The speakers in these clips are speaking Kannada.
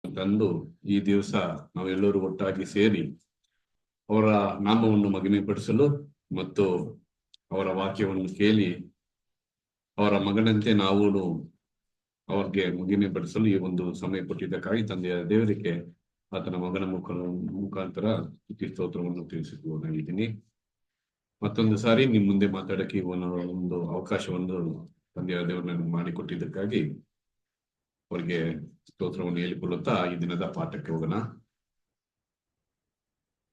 ತಂದು ಈ ದಿವಸ ನಾವೆಲ್ಲರೂ ಒಟ್ಟಾಗಿ ಸೇರಿ ಅವರ ನಾಮವನ್ನು ಮಹಿಮೆಪಡಿಸಲು ಮತ್ತು ಅವರ ವಾಕ್ಯವನ್ನು ಕೇಳಿ ಅವರ ಮಗನಂತೆ ನಾವು ಅವ್ರಿಗೆ ಮಹಿಮೆ ಪಡಿಸಲು ಈ ಒಂದು ಸಮಯ ಕೊಟ್ಟಿದ್ದಕ್ಕಾಗಿ ತಂದೆಯ ದೇವರಿಗೆ ಆತನ ಮಗನ ಮುಖಾಂತರ ಸ್ತೋತ್ರವನ್ನು ತಿಳಿಸಿಕೊಂಡಿದ್ದೀನಿ. ಮತ್ತೊಂದು ಸಾರಿ ನಿಮ್ ಮುಂದೆ ಮಾತಾಡಕ್ಕೆ ಒಂದು ಅವಕಾಶವನ್ನು ತಂದೆಯ ದೇವರು ನನಗೆ ಮಾಡಿಕೊಟ್ಟಿದ್ದಕ್ಕಾಗಿ ಅವ್ರಿಗೆ ಸ್ತೋತ್ರವನ್ನು ಹೇಳಿಕೊಳ್ಳುತ್ತಾ ಈ ದಿನದ ಪಾಠಕ್ಕೆ ಹೋಗೋಣ.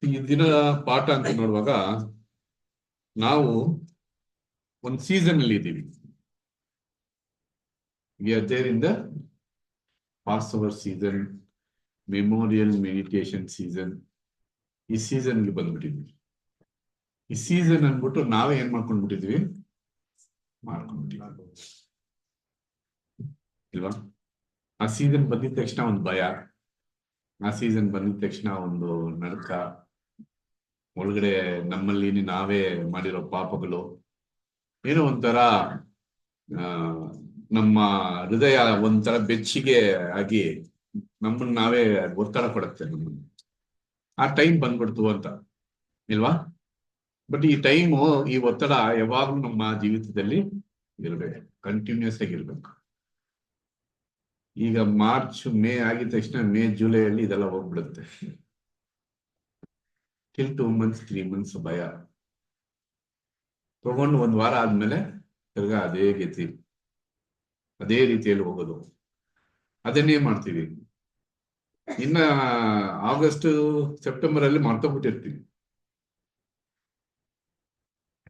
ಈ ದಿನದ ಪಾಠ ಅಂತ ನೋಡುವಾಗ ನಾವು ಒಂದು ಸೀಸನ್ ಅಲ್ಲಿ ಇದ್ದೀವಿ. ಅದರಿಂದ pass over season, memorial meditation season, ಈ ಸೀಸನ್ಗೆ ಬಂದ್ಬಿಟ್ಟಿದ್ವಿ. ಈ ಸೀಸನ್ ಅಂದ್ಬಿಟ್ಟು ನಾವೇ ಏನ್ ಮಾಡ್ಕೊಂಡ್ಬಿಟ್ಟಿದ್ವಿ ಇಲ್ವಾ? ಆ ಸೀಸನ್ ಬಂದಿದ ತಕ್ಷಣ ಒಂದು ಭಯ, ಆ ಸೀಸನ್ ಬಂದಿದ ತಕ್ಷಣ ಒಂದು ನರಕ, ಒಳಗಡೆ ನಮ್ಮಲ್ಲಿ ನಾವೇ ಮಾಡಿರೋ ಪಾಪಗಳು ಏನೋ ಒಂಥರ ನಮ್ಮ ಹೃದಯ ಒಂಥರ ಬೆಚ್ಚಿಗೆ ಆಗಿ ನಮ್ಮನ್ನ ನಾವೇ ಒತ್ತಡ ಕೊಡುತ್ತೆ. ನಮ್ಮನ್ನು ಆ ಟೈಮ್ ಬಂದ್ಬಿಡ್ತು ಅಂತ ಇಲ್ವಾ? ಬಟ್ ಈ ಟೈಮು, ಈ ಒತ್ತಡ ಯಾವಾಗ್ಲೂ ನಮ್ಮ ಜೀವಿತದಲ್ಲಿ ಇರ್ಬೇಕು, ಕಂಟಿನ್ಯೂಸ್ ಆಗಿರ್ಬೇಕು. ಈಗ ಮಾರ್ಚ್ ಮೇ ಆಗಿದ ತಕ್ಷಣ ಮೇ ಜುಲೈಯಲ್ಲಿ ಇದೆಲ್ಲ ಹೋಗ್ಬಿಡುತ್ತೆ. ಟಿಲ್ 2 months 3 months ಭಯ ತಗೊಂಡು 1 ವಾರ ಆದ್ಮೇಲೆ ತಿರ್ಗಾ ಅದೇ ರೀತಿಯಲ್ಲಿ ಹೋಗೋದು, ಅದನ್ನೇ ಮಾಡ್ತೀವಿ. ಇನ್ನ ಆಗಸ್ಟ್ ಸೆಪ್ಟೆಂಬರ್ ಅಲ್ಲಿ ಮರ್ತೋಗ್ಬಿಟ್ಟಿರ್ತೀವಿ.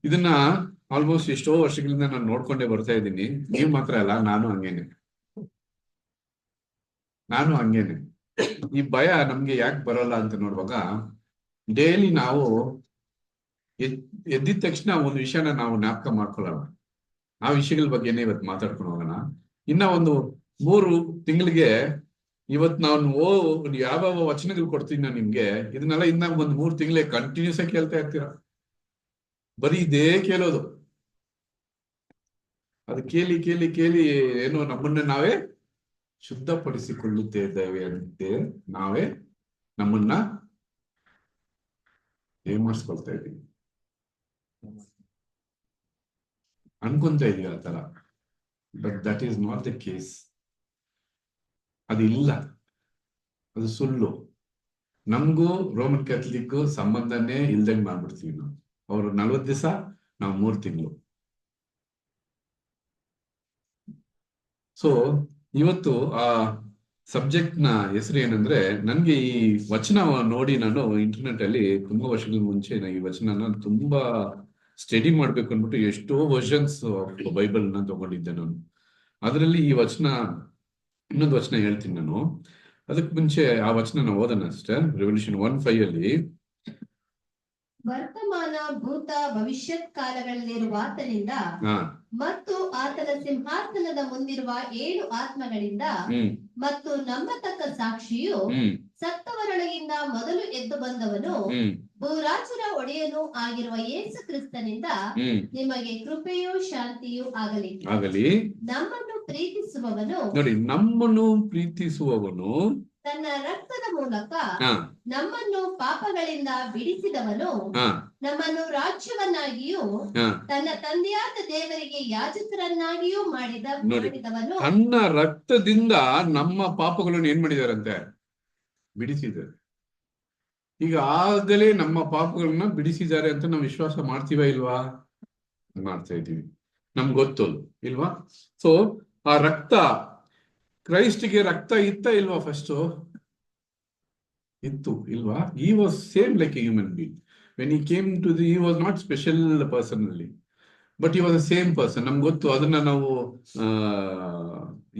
ಇದನ್ನ ಆಲ್ಮೋಸ್ಟ್ ಎಷ್ಟೋ ವರ್ಷಗಳಿಂದ ನಾನು ನೋಡ್ಕೊಂಡೇ ಬರ್ತಾ ಇದ್ದೀನಿ. ನೀವು ಮಾತ್ರ ಅಲ್ಲ, ನಾನು ಹಂಗೇನೆ. ಈ ಭಯ ನಮ್ಗೆ ಯಾಕೆ ಬರೋಲ್ಲ ಅಂತ ನೋಡುವಾಗ, ಡೈಲಿ ನಾವು ಎದ್ದಿದ ತಕ್ಷಣ ಒಂದು ವಿಷಯನ ನಾವು ಜ್ಞಾಪಕ ಮಾಡ್ಕೊಳ್ಳೋಣ. ಆ ವಿಷಯಗಳ ಬಗ್ಗೆನೇ ಇವತ್ತು ಮಾತಾಡ್ಕೊಂಡು ಹೋಗೋಣ. ಇನ್ನ ಒಂದು 3 ತಿಂಗಳಿಗೆ ಇವತ್ತು ನಾನು ಯಾವ ವಚನಗಳು ಕೊಡ್ತೀನಿ ನಾನು ನಿಮ್ಗೆ, ಇದನ್ನೆಲ್ಲ ಇನ್ನ ಒಂದು 3 ತಿಂಗಳೇ ಕಂಟಿನ್ಯೂಸ್ ಆಗಿ ಕೇಳ್ತಾ ಇರ್ತೀರ. ಬರೀ ಇದೇ ಕೇಳೋದು. ಅದು ಕೇಳಿ ಕೇಳಿ ಕೇಳಿ ಏನೋ ನಮ್ಮನ್ನ ನಾವೇ ಶುದ್ಧಪಡಿಸಿಕೊಳ್ಳುತ್ತಿದ್ದೇವೆ ಅಂತೆ ನಾವೇ ನಮ್ಮನ್ನ ಏಮಾರಿಸ್ಕೊಳ್ತಾ ಇದ್ದೀವಿ, ಅನ್ಕೊಂತ ಇದೀವಿ ಆ ತರ. But that is not the case. ಅದಿಲ್ಲ, ಅದು ಸುಳ್ಳು. ನಮಗೂ ರೋಮನ್ ಕ್ಯಾಥಲಿಕ್ ಸಂಬಂಧನೇ ಇಲ್ದಂಗೆ ಮಾಡ್ಬಿಡ್ತೀವಿ ನಾವು. ಅವರು 40 ದಿವಸ, ನಾವು 3 ತಿಂಗಳು. ಸೊ ಇವತ್ತು ಆ ಸಬ್ಜೆಕ್ಟ್ ನ ಹೆಸರು ಏನಂದ್ರೆ, ನನ್ಗೆ ಈ ವಚನ ನೋಡಿ ನಾನು ಇಂಟರ್ನೆಟ್ ಅಲ್ಲಿ ತುಂಬಾ ವರ್ಷಗಳ ಮುಂಚೆ ಈ ವಚನನ ತುಂಬಾ ಸ್ಟಡಿ ಮಾಡ್ಬೇಕು ಅಂದ್ಬಿಟ್ಟು ಎಷ್ಟೋ ವರ್ಷನ್ಸ್ ಬೈಬಲ್ ನ ತಗೊಂಡಿದ್ದೆ ನಾನು. ಅದರಲ್ಲಿ ಈ ವಚನ, ಇನ್ನೊಂದು ವಚನ ಹೇಳ್ತೀನಿ ನಾನು. ಅದಕ್ಕೆ ಮುಂಚೆ ಆ ವಚನ ಓದೋಣ ಅಷ್ಟೇ. ರೆವಲ್ಯೂಷನ್ 1:5 ಅಲ್ಲಿ, ವರ್ತಮಾನ ಭೂತ ಭವಿಷ್ಯತ್ ಕಾಲಗಳಲ್ಲಿರುವ ಆತನಿಂದ ಮತ್ತು ಆತನ ಸಿಂಹಾಸನದ ಮುಂದಿರುವ 7 ಆತ್ಮಗಳಿಂದ ಮತ್ತು ನಂಬತಕ್ಕ ಸಾಕ್ಷಿಯು ಸತ್ತವರೊಳಗಿಂದ ಮೊದಲು ಎದ್ದು ಬಂದವನು ಭೂರಾಜರ ಒಡೆಯನೂ ಆಗಿರುವ ಯೇಸು ಕ್ರಿಸ್ತನಿಂದ ನಿಮಗೆ ಕೃಪೆಯೂ ಶಾಂತಿಯೂ ಆಗಲಿ. ನಮ್ಮನ್ನು ಪ್ರೀತಿಸುವವನು ತನ್ನ ರಕ್ತದ ಮೂಲಕ ನಮ್ಮನ್ನು ಪಾಪಗಳಿಂದ ಬಿಡಿಸಿದವನು ನಮ್ಮನ್ನು ರಾಜ್ಯವನ್ನಾಗಿಯೂ ತನ್ನ ತಂದೆಯಾದ ದೇವರಿಗೆ ಯಾಜಕರನ್ನಾಗಿಯೂ ಮಾಡಿದವನು. ತನ್ನ ರಕ್ತದಿಂದ ನಮ್ಮ ಪಾಪಗಳನ್ನು ಏನ್ ಮಾಡಿದಾರಂತೆ? ಬಿಡಿಸಿದ್ದಾರೆ. ಈಗ ಆಗಲೇ ನಮ್ಮ ಪಾಪಗಳನ್ನ ಬಿಡಿಸಿದ್ದಾರೆ ಅಂತ ನಾವು ವಿಶ್ವಾಸ ಮಾಡ್ತೀವ ಇಲ್ವಾ? ಮಾಡ್ತಾ ಇದೀವಿ, ನಮ್ಗೆ ಗೊತ್ತಲ್ಲ ಇಲ್ವಾ? ಸೊ ಆ ರಕ್ತ, ಕ್ರೈಸ್ಟ್ಗೆ ರಕ್ತ ಇತ್ತ ಇಲ್ವಾ? ಫಸ್ಟ್ ಇತ್ತು ಇಲ್ವಾ? he was same like a human being when he came to he was not special personally, but he was the same person. ನಮ್ಗೆ ಗೊತ್ತು. ಅದನ್ನ ನಾವು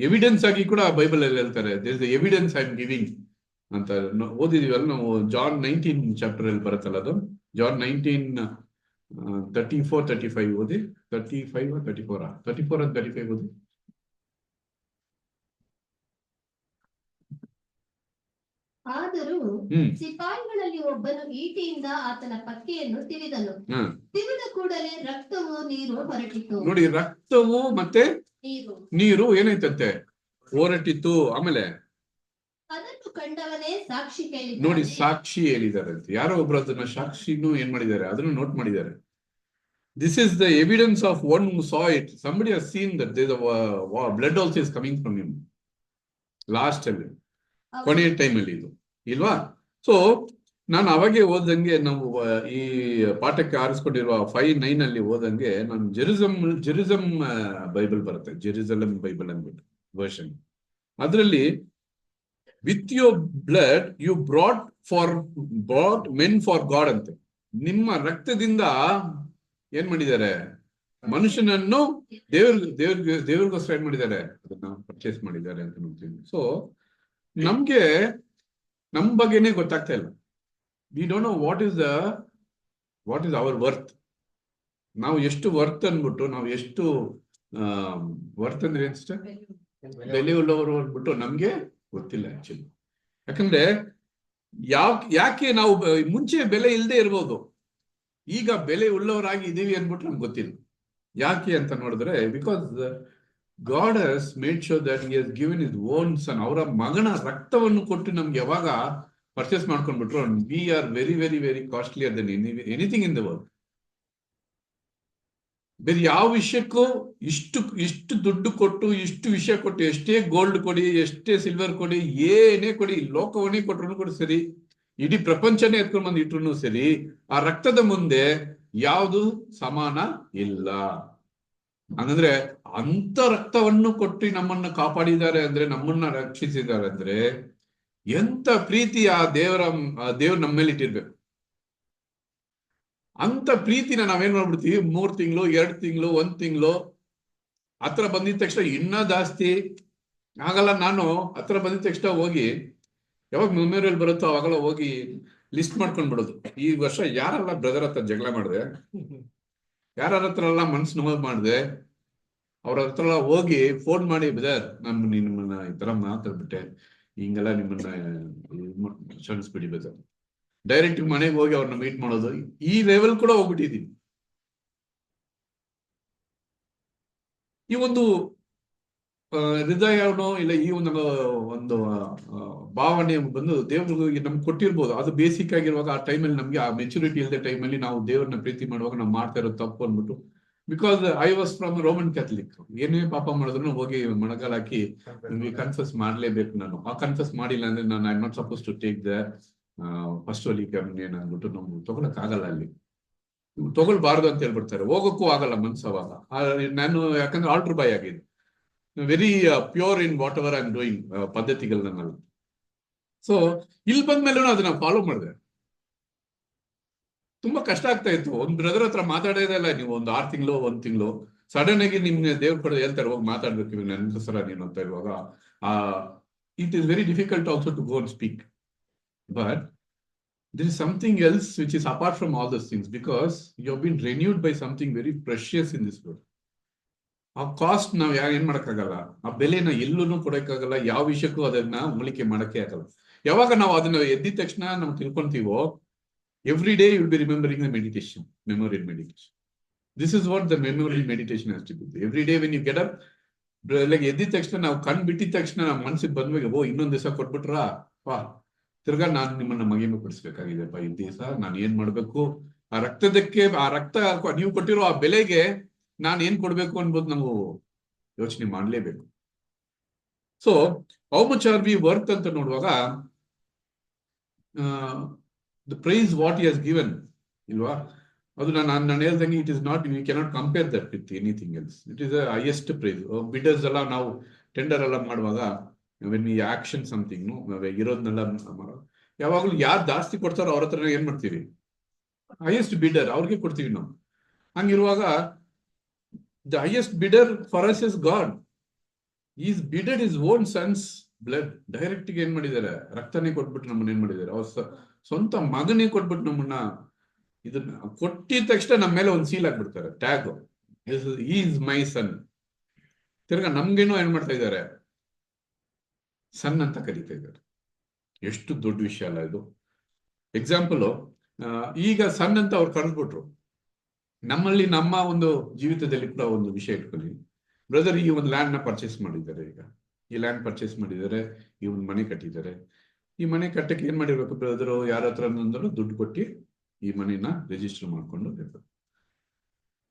ಎವಿಡೆನ್ಸ್ ಆಗಿ ಕೂಡ ಬೈಬಲ್ ಅಲ್ಲಿ ಹೇಳ್ತಾರೆ. there is the evidence I am giving ಅಂತ ಓದಿದೀವಲ್ಲ ನಾವು. ಜಾನ್ 19 ಚಾಪ್ಟರ್ ಅಲ್ಲಿ ಬರುತ್ತಲ್ಲ ಅದು. ಜಾನ್ 19:34-35 ಓದಿ. 35 34 34 and 35 ಓದಿ. ಆದರೂ ಸಿಪಾಯಿಗಳಲ್ಲಿ ಒಬ್ಬನು ಈಟಿಯಿಂದ ಆತನ ಪಕ್ಕೆಯನ್ನು ತಿವಿದನು. ತಿವಿದ ಕೂಡಲೇ ರಕ್ತವು ನೀರು ಹೊರಟಿತು. ನೋಡಿ, ರಕ್ತವು ಮತ್ತೆ ನೀರು ಏನಾಯ್ತಂತೆ? ಹೊರಟಿತ್ತು. ಆಮೇಲೆ ಅದನ್ನು ಕಂಡವನೇ ಸಾಕ್ಷಿ ನೋಡಿ, ಕೇಳಿದ್ದಾನೆ. ಸಾಕ್ಷಿ ಹೇಳಿದ್ದಾರೆ ಅಂತ. ಯಾರೋ ಒಬ್ರು ಅದನ್ನ ಸಾಕ್ಷಿನೂ ಏನ್ ಮಾಡಿದ್ದಾರೆ, ಅದನ್ನು ನೋಟ್ ಮಾಡಿದ್ದಾರೆ. This is the evidence of one who saw it. Somebody has seen that there's a blood also is coming from him. Last time, ಕೊನೆಯ ಟೈಮ್ ಅಲ್ಲಿ ಇದು ಇಲ್ವಾ? ಸೊ ನಾನು ಅವಾಗೆ ಓದಂಗೆ, ನಾವು ಈ ಪಾಠಕ್ಕೆ ಆರಿಸ್ಕೊಂಡಿರುವ 5:9 ಅಲ್ಲಿ ಓದಂಗೆ, ನಾನು ಜೆರುಸಲಂ ಬೈಬಲ್ ಬರುತ್ತೆ, ಜೆರುಸಲಂ ಬೈಬಲ್ ಅಂದ್ಬಿಟ್ಟು ವರ್ಷನ್. ಅದರಲ್ಲಿ with your blood you brought men for God ಅಂತೆ. ನಿಮ್ಮ ರಕ್ತದಿಂದ ಏನ್ ಮಾಡಿದ್ದಾರೆ, ಮನುಷ್ಯನನ್ನು ದೇವ್ರಿಗೋಸ್ಕರ ಏನ್ ಮಾಡಿದ್ದಾರೆ, ಅದನ್ನ ಪರ್ಚೇಸ್ ಮಾಡಿದ್ದಾರೆ ಅಂತ ನೋಡ್ತೀವಿ. ಸೊ ನಮ್ಗೆ ನಮ್ ಬಗ್ಗೆನೇ ಗೊತ್ತಾಗ್ತಾ ಇಲ್ಲ. We don't know what is our worth. ನಾವು ಎಷ್ಟು ವರ್ತ್ ಅನ್ಬಿಟ್ಟು, ನಾವು ಎಷ್ಟು ವರ್ತ್ ಅಂದ್ರೆ ಏನ್ಸ್ಟೆ ಬೆಲೆ ಉಳ್ಳವರು ಅಂದ್ಬಿಟ್ಟು ನಮ್ಗೆ ಗೊತ್ತಿಲ್ಲ ಆಕ್ಚುಲಿ. ಯಾಕಂದ್ರೆ ಯಾಕೆ ನಾವು ಮುಂಚೆ ಬೆಲೆ ಇಲ್ಲದೆ ಇರ್ಬೋದು, ಈಗ ಬೆಲೆ ಉಳ್ಳವರಾಗಿ ಇದೀವಿ ಅಂದ್ಬಿಟ್ಟು ನಮ್ಗೆ ಗೊತ್ತಿಲ್ಲ. ಯಾಕೆ ಅಂತ ನೋಡಿದ್ರೆ, ಬಿಕಾಸ್ ಗಾಡ್ ಹಸ್ ಮೇಡ್ ಶೋರ್ ದಟ್ ಹಿ ಹಸ್ ಗಿವನ್ ಹಿಸ್ ಓನ್ ಸನ್. ಅವರ ಮಗನ ರಕ್ತವನ್ನು ಕೊಟ್ಟು ನಮ್ಗೆ ಯಾವಾಗ ಪರ್ಚೇಸ್ ಮಾಡ್ಕೊಂಡ್ಬಿಟ್ರು, we are very very very costlier than anything in the world. ಬೇರೆ ಯಾವ ವಿಷಯಕ್ಕೂ ಇಷ್ಟು ದುಡ್ಡು ಕೊಟ್ಟು, ಇಷ್ಟು ವಿಷಯ ಕೊಟ್ಟು, ಎಷ್ಟೇ ಗೋಲ್ಡ್ ಕೊಡಿ, ಎಷ್ಟೇ ಸಿಲ್ವರ್ ಕೊಡಿ, ಏನೇ ಕೊಡಿ, ಲೋಕವನ್ನೇ ಕೊಟ್ರು ಕೂಡ ಸರಿ, ಇಡೀ ಪ್ರಪಂಚನೇ ಎತ್ಕೊಂಡ್ ಬಂದು ಇಟ್ರು ಸರಿ, ಆ ರಕ್ತದ ಮುಂದೆ ಯಾವುದು ಸಮಾನ ಇಲ್ಲ. ಹಂಗಂದ್ರೆ ಅಂತ ರಕ್ತವನ್ನು ಕೊಟ್ಟು ನಮ್ಮನ್ನ ಕಾಪಾಡಿದ್ದಾರೆ ಅಂದ್ರೆ, ನಮ್ಮನ್ನ ರಕ್ಷಿಸಿದ್ದಾರೆ ಅಂದ್ರೆ, ಎಂತ ಪ್ರೀತಿ ಆ ದೇವ್ರು ನಮ್ಮ ಮೇಲೆ ಇಟ್ಟಿರ್ಬೇಕು. ಅಂತ ಪ್ರೀತಿನ ನಾವೇನ್ ಮಾಡ್ಬಿಡ್ತೀವಿ, 3 ತಿಂಗಳು, 2 ತಿಂಗಳು, 1 ತಿಂಗಳು ಹತ್ರ ಬಂದಿದ ತಕ್ಷಣ ಇನ್ನೂ ಜಾಸ್ತಿ ಆಗಲ್ಲ. ನಾನು ಹತ್ರ ಬಂದಿದ ತಕ್ಷಣ ಹೋಗಿ, ಯಾವಾಗ ಮೆಮೋರಿಯಲ್ ಬರುತ್ತೋ ಅವಾಗೆಲ್ಲ ಹೋಗಿ ಲಿಸ್ಟ್ ಮಾಡ್ಕೊಂಡ್ ಬಿಡೋದು. ಈ ವರ್ಷ ಯಾರೆಲ್ಲ ಬ್ರದರ್ ಹತ್ರ ಜಗಳ ಮಾಡಿದೆ, ಯಾರ ಹತ್ರ ಎಲ್ಲ ಮನ್ಸು ನೋವು ಮಾಡಿದೆ, ಅವ್ರ ಹತ್ರ ಎಲ್ಲ ಹೋಗಿ ಫೋನ್ ಮಾಡಿ, ಬ್ರದರ್ ನಿಮ್ಮನ್ನ ಈ ತರ ಮಾತಾಡ್ಬಿಟ್ಟೆ, ಹಿಂಗೆಲ್ಲ ನಿಮ್ಮನ್ನ ಕ್ಷಮಿಸ್ಬಿಡಿ ಬ್ರದರ್. ಡೈರೆಕ್ಟ್ ಮನೆಗೆ ಹೋಗಿ ಅವ್ರನ್ನ ಮೀಟ್ ಮಾಡೋದು, ಈ ಲೆವೆಲ್ ಕೂಡ ಹೋಗ್ಬಿಟ್ಟಿದೀನಿ. ಈ ಒಂದು ಹೃದಯನೋ ಇಲ್ಲ ಈ ಒಂದು ಭಾವನೆ ಬಂದು ದೇವ್ರಿಗೆ ನಮ್ಗೆ ಕೊಟ್ಟಿರ್ಬೋದು. ಅದು ಬೇಸಿಕ್ ಆಗಿರುವಾಗ ಆ ಟೈಮಲ್ಲಿ ನಮ್ಗೆ ಆ ಮೆಚುರಿಟಿ ಇಲ್ಲದೆ ಟೈಮಲ್ಲಿ ನಾವು ದೇವ್ರನ್ನ ಪ್ರೀತಿ ಮಾಡುವಾಗ ನಾವು ಮಾಡ್ತಾ ಇರೋದು ತಪ್ಪು ಅಂದ್ಬಿಟ್ಟು, because I was from Roman Catholic. ಏನೇ ಪಾಪ ಮಾಡಿದ್ರು ಹೋಗಿ ಮಣಗಾಲ್ ಹಾಕಿ ನಿಮ್ಗೆ ಕನ್ಫರ್ಸ್ ಮಾಡ್ಲೇಬೇಕು. ನಾನು ಆ ಕನ್ಫರ್ಸ್ ಮಾಡಿಲ್ಲ ಅಂದ್ರೆ ನಾನು I not suppose to take the first holy communion ಅಂದ್ಬಿಟ್ಟು ನಮ್ಗೆ ತಗೊಳಕ್ ಆಗಲ್ಲ. ಅಲ್ಲಿ ತಗೊಳ್ಬಾರ್ದು ಅಂತ ಹೇಳ್ಬಿಡ್ತಾರೆ, ಹೋಗಕ್ಕೂ ಆಗಲ್ಲ ಮನ್ಸು ಅವಾಗ. ನಾನು ಯಾಕಂದ್ರೆ ಆಲ್ಟರ್ ಬಾಯ್ ಆಗಿದೆ, very pure in whatever I am doing ಪದ್ಧತಿಗಳನ್ನೆಲ್ಲ. ಸೊ ಇಲ್ಲಿ ಬಂದ್ಮೇಲೆ ಅದನ್ನ ಫಾಲೋ ಮಾಡಿದೆ. ತುಂಬಾ ಕಷ್ಟ ಆಗ್ತಾ ಇತ್ತು. ಒಂದ್ ಬ್ರದರ್ ಹತ್ರ ಮಾತಾಡೋದಲ್ಲ, ನೀವು ಒಂದು 6 ತಿಂಗಳು 1 ತಿಂಗಳು ಸಡನ್ ಆಗಿ ನಿಮ್ಗೆ ದೇವ್ರ ಕಡೆ ಹೇಳ್ತಾರೆ ಹೋಗಿ ಮಾತಾಡ್ಬೇಕು, ಇವಾಗ ನನ್ನ ನೀನು ಅಂತ ಇರುವಾಗ it is very difficult also to go and speak. But there is something else which is apart from all those things, because you have been renewed by something very precious in this world. ಆ ಕಾಸ್ಟ್ ನಾವ್ ಏನ್ ಮಾಡಕ್ಕಾಗಲ್ಲ, ಆ ಬೆಲೆನ ಎಲ್ಲೂ ಕೊಡಕ್ಕಾಗಲ್ಲ, ಯಾವ ವಿಷಯಕ್ಕೂ ಅದನ್ನ ಹೋಲಿಕೆ ಮಾಡಕ್ಕೆ ಆಗಲ್ಲ. ಯಾವಾಗ ನಾವು ಅದನ್ನ ಎದ್ದಿದ ತಕ್ಷಣ ನಾವು ತಿಳ್ಕೊಂತೀವೋ, every day you will be remembering the meditation, memorial meditation. This is what the memorial meditation has to be. Every day when you get up, like ಎದ್ದಿದ ತಕ್ಷಣ ನಾವು ಕಣ್ ಬಿಟ್ಟಿದ ತಕ್ಷಣ ನಮ್ಮ ಮನಸ್ಸಿಗೆ ಬಂದ್ಮೇಲೆ, ಓ ಇನ್ನೊಂದ್ ದಿವಸ ಕೊಟ್ಬಿಟ್ರಾ, ತಿರ್ಗಾ ನಾನು ನಿಮ್ಮನ್ನ ಮಹಿಮೆ ಪಡಿಸ್ಬೇಕಾಗಿದೆಪ್ಪ ಈ ದಿವಸ, ನಾನು ಏನ್ ಮಾಡ್ಬೇಕು, ಆ ರಕ್ತದಕ್ಕೆ, ಆ ರಕ್ತ ನೀವು ಕೊಟ್ಟಿರೋ ಆ ಬೆಲೆಗೆ ನಾನು ಏನ್ ಕೊಡ್ಬೇಕು ಅನ್ಬೋದು ನಾವು ಯೋಚನೆ ಮಾಡ್ಲೇಬೇಕು. So how much are we worth ಅಂತ ನೋಡುವಾಗ, ದ ಪ್ರೈಸ್ ವಾಟ್ ಹಿ ಹಸ್ ಗಿವನ್ ಇಲ್ವಾ, ಅದು ನಾನು ಹೇಳ್ದಂಗೆ it is not, you cannot compare that with anything else. It is the highest price. Bidders ಎಲ್ಲ ನಾವು ಟೆಂಡರ್ ಎಲ್ಲ ಮಾಡುವಾಗ, ವೆನ್ ವಿ ಆಕ್ಷನ್ ಸಮಥಿಂಗ್ ಇರೋದನ್ನೆಲ್ಲ ಯಾವಾಗಲೂ ಯಾರು ಜಾಸ್ತಿ ಕೊಡ್ತಾರೋ ಅವ್ರ ಹತ್ರ ಏನ್ ಮಾಡ್ತೀವಿ, ಹೈಯೆಸ್ಟ್ ಬಿಡರ್ ಅವ್ರಿಗೆ ಕೊಡ್ತೀವಿ ನಾವು. ಹಂಗಿರುವಾಗ the highest bidder for us is God. His bidder is own son's blood. Direct ಗೆ ಏನ್ ಮಾಡಿದ್ದಾರೆ, ರಕ್ತನೇ ಕೊಟ್ಬಿಟ್ಟು ನಮ್ಮನ್ನ ಏನ್ ಮಾಡಿದ್ದಾರೆ, ಅವ್ರ ಸ್ವಂತ ಮಗನೇ ಕೊಟ್ಬಿಟ್ಟು ನಮ್ಮನ್ನ ಇದನ್ನ ಕೊಟ್ಟಿದ ತಕ್ಷಣ ನಮ್ಮ ಮೇಲೆ ಒಂದು ಸೀಲ್ ಹಾಕ್ಬಿಡ್ತಾರೆ, ಟ್ಯಾಗ್, ಈಸ್ ಮೈ ಸನ್. ತಿರ್ಗಾ ನಮ್ಗೇನೋ ಏನ್ ಮಾಡ್ತಾ ಇದ್ದಾರೆ, ಸನ್ ಅಂತ ಕರೀತಾ ಇದ್ದಾರೆ. ಎಷ್ಟು ದೊಡ್ಡ ವಿಷಯ ಅಲ್ಲ ಇದು. ಎಕ್ಸಾಂಪಲ್, ಈಗ ಸನ್ ಅಂತ ಅವ್ರು ಕರೆದ್ಬಿಟ್ರು. ನಮ್ಮಲ್ಲಿ ನಮ್ಮ ಒಂದು ಜೀವಿತದಲ್ಲಿ ಕೂಡ ಒಂದು ವಿಷಯ ಇಟ್ಕೊಳ್ಳಿ, ಬ್ರದರ್ ಈ ಒಂದು ಲ್ಯಾಂಡ್ ನ ಪರ್ಚೇಸ್ ಮಾಡಿದ್ದಾರೆ, ಈಗ ಈ ಲ್ಯಾಂಡ್ ಪರ್ಚೇಸ್ ಮಾಡಿದ್ದಾರೆ, ಈ ಒಂದು ಮನೆ ಕಟ್ಟಿದ್ದಾರೆ, ಈ ಮನೆ ಕಟ್ಟಕ್ಕೆ ಏನ್ ಮಾಡಿರ್ಬೇಕು ಬ್ರದರು? ಯಾರ ಹತ್ರ ದುಡ್ಡು ಕೊಟ್ಟು ಈ ಮನೆನ ರಿಜಿಸ್ಟರ್ ಮಾಡ್ಕೊಂಡು ಇರ್ಬೇಕು.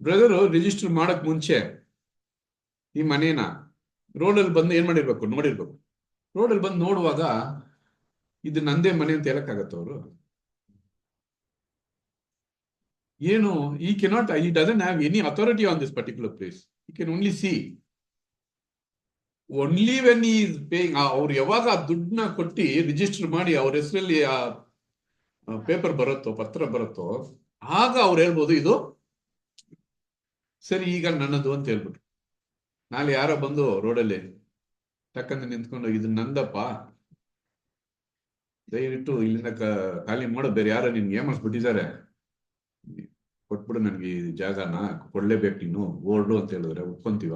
ಬ್ರದರು ರಿಜಿಸ್ಟರ್ ಮಾಡಕ್ ಮುಂಚೆ ಈ ಮನೇನ ರೋಡಲ್ಲಿ ಬಂದು ಏನ್ ಮಾಡಿರ್ಬೇಕು? ನೋಡಿರ್ಬೇಕು. ರೋಡಲ್ಲಿ ಬಂದು ನೋಡುವಾಗ ಇದು ನಂದೇ ಮನೆ ಅಂತ ಹೇಳಕ್ಕಾಗತ್ತ ಅವರು? ಏನು, he cannot, he doesn't have any authority on this particular place. He can only see only when he's paying. ಅವ್ರು ಯಾವಾಗ ಆ ದುಡ್ಡನ್ನ ಕೊಟ್ಟು ರಿಜಿಸ್ಟರ್ ಮಾಡಿ ಅವ್ರ ಹೆಸರಲ್ಲಿ ಆ ಪೇಪರ್ ಬರುತ್ತೋ, ಪತ್ರ ಬರುತ್ತೋ, ಆಗ ಅವ್ರು ಹೇಳ್ಬೋದು ಇದು ಸರಿ ಈಗ ನನ್ನದು ಅಂತ ಹೇಳ್ಬಿಟ್ಟು. ನಾಳೆ ಯಾರೋ ಬಂದು ರೋಡಲ್ಲಿ ಟಕ್ಕಂತ ನಿಂತ್ಕೊಂಡು ಇದು ನಂದಪ್ಪ, ದಯವಿಟ್ಟು ಇಲ್ಲಿಂದ ಖಾಲಿ ಮಾಡೋ, ಬೇರೆ ಯಾರೋ ನಿನ್ಗೆ ಏಮಾರಿಸ್ಬಿಟ್ಟಿದ್ದಾರೆ, ಕೊಟ್ಬಿಡು ನನ್ಗೆ ಈ ಜಾಗನ, ಕೊಡ್ಲೇಬೇಕು ನೀನು, ಓರ್ಡು ಅಂತ ಹೇಳಿದ್ರೆ ಒಪ್ಕೊಂತೀವ?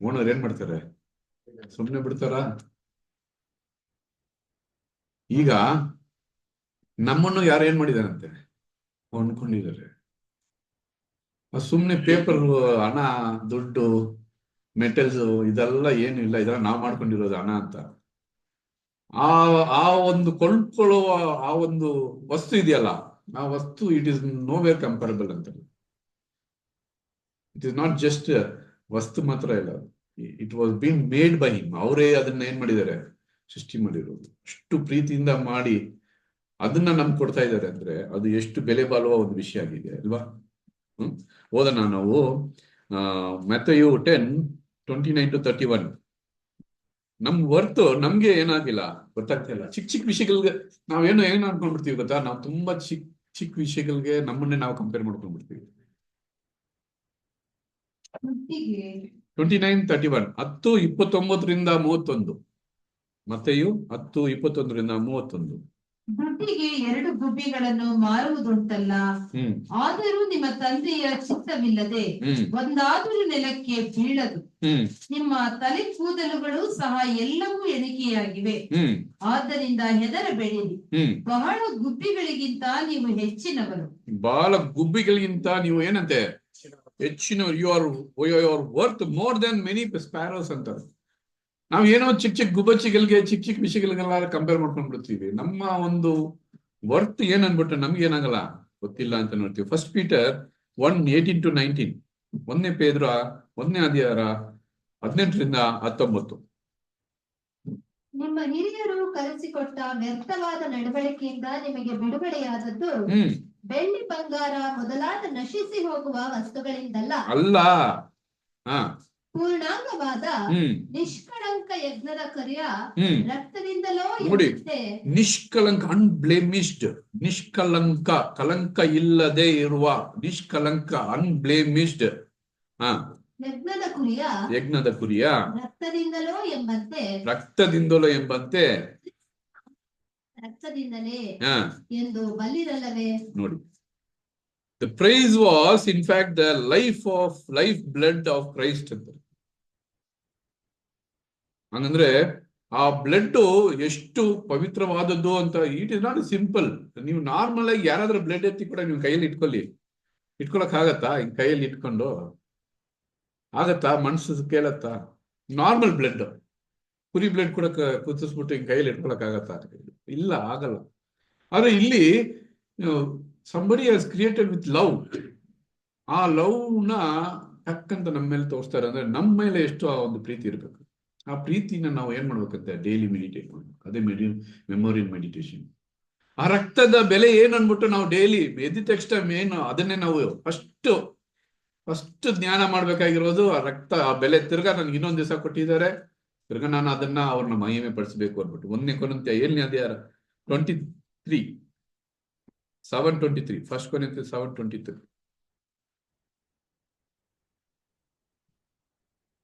ಓನರ್ ಏನ್ ಮಾಡ್ತಾರೆ? ಸುಮ್ನೆ ಬಿಡ್ತಾರ? ಈಗ ನಮ್ಮನ್ನು ಯಾರು ಏನ್ ಮಾಡಿದಾರಂತೆ? ಕೊಂಡ್ಕೊಂಡಿದ್ದಾರೆ. ಸುಮ್ನೆ ಪೇಪರ್, ಹಣ, ದುಡ್ಡು, ಮೆಟಲ್ಸ್ ಇದೆಲ್ಲ ಏನು ಇಲ್ಲ, ಇದೆಲ್ಲ ನಾವು ಮಾಡ್ಕೊಂಡಿರೋದು ಹಣ ಅಂತ. ಆ ಒಂದು ಕೊಂಡ್ಕೊಳ್ಳುವ ಆ ಒಂದು ವಸ್ತು ಇದೆಯಲ್ಲ, ಆ ವಸ್ತು ಇಟ್ ಇಸ್ ನೋವೇರ್ ಕಂಪೇರಬಲ್ ಅಂತ. ಇಟ್ ಇಸ್ ನಾಟ್ ಜಸ್ಟ್ ವಸ್ತು ಮಾತ್ರ ಇಲ್ಲ, it was bean made by him. ಅವರೇ ಅದನ್ನ ಏನ್ ಮಾಡಿದ್ದಾರೆ? ಸೃಷ್ಟಿ ಮಾಡಿರೋದು. ಅಷ್ಟು ಪ್ರೀತಿಯಿಂದ ಮಾಡಿ ಅದನ್ನ ನಮ್ಗೆ ಕೊಡ್ತಾ ಇದ್ದಾರೆ ಅಂದ್ರೆ ಅದು ಎಷ್ಟು ಬೆಲೆ ಬಾಳುವ ಒಂದು ವಿಷಯ ಆಗಿದೆ ಅಲ್ವಾ? ಓದೋಣ ನಾವು ಮ್ಯಾಥ್ಯೂ 10:29-31. ನಮ್ ವರ್ತ್ ನಮ್ಗೆ ಏನಾಗಿಲ್ಲ, ಗೊತ್ತಾಗ್ತಾ ಇಲ್ಲ. ಚಿಕ್ಕ ಚಿಕ್ಕ ವಿಷಯಗಳಿಗೆ ನಾವೇನು ಏನ್ ಅನ್ಕೊಂಡ್ಬಿಡ್ತೀವಿ ಗೊತ್ತಾ? ನಾವು ತುಂಬಾ ಚಿಕ್ಕ ಚಿಕ್ಕ ವಿಷಯಗಳಿಗೆ ನಮ್ಮನ್ನೇ ನಾವು ಕಂಪೇರ್ ಮಾಡ್ಕೊಂಡ್ಬಿಡ್ತೀವಿ. 29:31, 10:29-31. ಮ್ಯಾಥ್ಯೂ 10:21-31. ದುಡ್ಡಿಗೆ 2 ಗುಬ್ಬಿಗಳನ್ನು ಮಾರುವುದುಂಟಲ್ಲ, ಆದರೂ ನಿಮ್ಮ ತಂದೆಯ ಚಿತ್ತವಿಲ್ಲದೆ ಒಂದಾದರೂ ನೆಲಕ್ಕೆ ಬೀಳದು. ನಿಮ್ಮ ತಲೆ ಕೂದಲುಗಳು ಸಹ ಎಲ್ಲವೂ ಎಣಿಕೆಯಾಗಿವೆ. ಆದ್ದರಿಂದ ಹೆದರಬೇಡಿರಿ, ಬಹಳ ಗುಬ್ಬಿಗಳಿಗಿಂತ ನೀವು ಹೆಚ್ಚಿನವರು. ಬಹಳ ಗುಬ್ಬಿಗಳಿಗಿಂತ ನೀವು ಏನಂತೆ? ಹೆಚ್ಚಿನವರು. You are worth more than many sparrows ಅಂತಾರೆ. ನಾವ್ ಏನೋ ಚಿಕ್ಕ ಚಿಕ್ಕ ಗುಬ್ಬಚ್ಚಿಗಳಿಗೆ, ಚಿಕ್ಕ ಚಿಕ್ಕ ವಿಷಯಗಳಿಗೆಲ್ಲ ಕಂಪೇರ್ ಮಾಡ್ಕೊಂಡ್ಬಿಡ್ತೀವಿ. ನಮ್ಮ ಒಂದು ವರ್ತ್ ಏನ್ ಅನ್ಬಿಟ್ಟು ನಮ್ಗೆ ಏನಾಗಲ್ಲ, ಗೊತ್ತಿಲ್ಲ ಅಂತ ನೋಡ್ತೀವಿ. First Peter 1:18-19. 1ನೇ ಪೇದ್ರ 1ನೇ ಅಧ್ಯಾಯ 18-19. ನಿಮ್ಮ ಹಿರಿಯರು ಕಲಿಸಿಕೊಟ್ಟ ವ್ಯರ್ಥವಾದ ನಡವಳಿಕೆಯಿಂದ ನಿಮಗೆ ಬಿಡುಗಡೆಯಾದದ್ದು ಬೆಳ್ಳಿ ಬಂಗಾರ ಮೊದಲಾದ ನಶಿಸಿ ಹೋಗುವ ವಸ್ತುಗಳಿಂದಲ್ಲ, ಅಲ್ಲ, ಪೂರ್ಣಾಂಗವಾದ ನಿಷ್ಕಳಂಕ ಯಜ್ಞದ ಕರಿಯ ರಕ್ತದಿಂದಲೋ. ನೋಡಿ, ನಿಷ್ಕಲಂಕ, ಅನ್ಬ್ಲೇಮಿಶ್ಡ್, ನಿಷ್ಕಲಂಕ, ಕಲಂಕ ಇಲ್ಲದೆ ಇರುವ, ನಿಷ್ಕಲಂಕ, ಅನ್ಬ್ಲೇಮಿಶ್ಡ್ ಯಜ್ಞದ ಕುರಿಯ ರಕ್ತದಿಂದಲೋ ಎಂಬಂತೆ ರಕ್ತದಿಂದಲೇ ಎಂದು ಬಲ್ಲಿರಲ್ಲವೇ? ನೋಡಿ, the praise was in fact the life blood of Christ ಅಂತ. ಹಂಗಂದ್ರೆ ಆ ಬ್ಲಡ್ ಎಷ್ಟು ಪವಿತ್ರವಾದದ್ದು ಅಂತ. It is not simple. ನೀವು ನಾರ್ಮಲ್ ಆಗಿ ಯಾರಾದ್ರೂ ಬ್ಲಡ್ ಎತ್ತಿ ಕೂಡ ನೀವು ಕೈಯಲ್ಲಿ ಇಟ್ಕೊಳಕ್ ಆಗತ್ತಾ? ಹಿಂಗ್ ಕೈಯಲ್ಲಿ ಇಟ್ಕೊಂಡು ಆಗತ್ತಾ? ಮನ್ಸು ಕೇಳತ್ತಾ? ನಾರ್ಮಲ್ ಬ್ಲಡ್, ಕುರಿ ಬ್ಲಡ್ ಕೂಡ ಕುದಿಸ್ಬಿಟ್ಟು ಹಿಂಗ್ ಕೈಯಲ್ಲಿ ಇಟ್ಕೊಳಕ್ ಆಗತ್ತಾ? ಇಲ್ಲ, ಆಗಲ್ಲ. ಆದ್ರೆ ಇಲ್ಲಿ somebody has created with love. ಆ ಲವ್ ನ ಟಕ್ಕಂತ ನಮ್ಮ ಮೇಲೆ ತೋರಿಸ್ತಾರೆ. ಅಂದ್ರೆ ನಮ್ಮ ಮೇಲೆ ಎಷ್ಟು ಆ ಒಂದು ಪ್ರೀತಿ ಇರ್ಬೇಕು. ಆ ಪ್ರೀತಿನ ನಾವು ಏನ್ ಮಾಡ್ಬೇಕಂತೆ? ಡೈಲಿ ಮೆಡಿಟೇಟ್ ಮಾಡ್ಬೇಕು. ಅದೇ ಮೆಮೋರಿಯಲ್ ಮೆಡಿಟೇಷನ್. ಆ ರಕ್ತದ ಬೆಲೆ ಏನ್ ಅನ್ಬಿಟ್ಟು ನಾವು ಡೈಲಿ ಎದ್ದ ತಕ್ಷಣ ಏನು ಅದನ್ನೇ ನಾವು ಫಸ್ಟ್ ಜ್ಞಾನ ಮಾಡ್ಬೇಕಾಗಿರೋದು. ಆ ರಕ್ತ, ಆ ಬೆಲೆ ತಿರ್ಗಾ ನನ್ಗೆ ಇನ್ನೊಂದ್ ದಿವಸ ಕೊಟ್ಟಿದ್ದಾರೆ, ತಿರ್ಗಾ ನಾನು ಅದನ್ನ ಅವ್ರನ್ನ ಮಹಿಮೆ ಪಡಿಸ್ಬೇಕು ಅನ್ಬಿಟ್ಟು. 1ನೇ ಕೊರಿಂಥಿಯ 7ನೇ ಅಧ್ಯಾಯ 7:23. 1 Corinthians 7:23.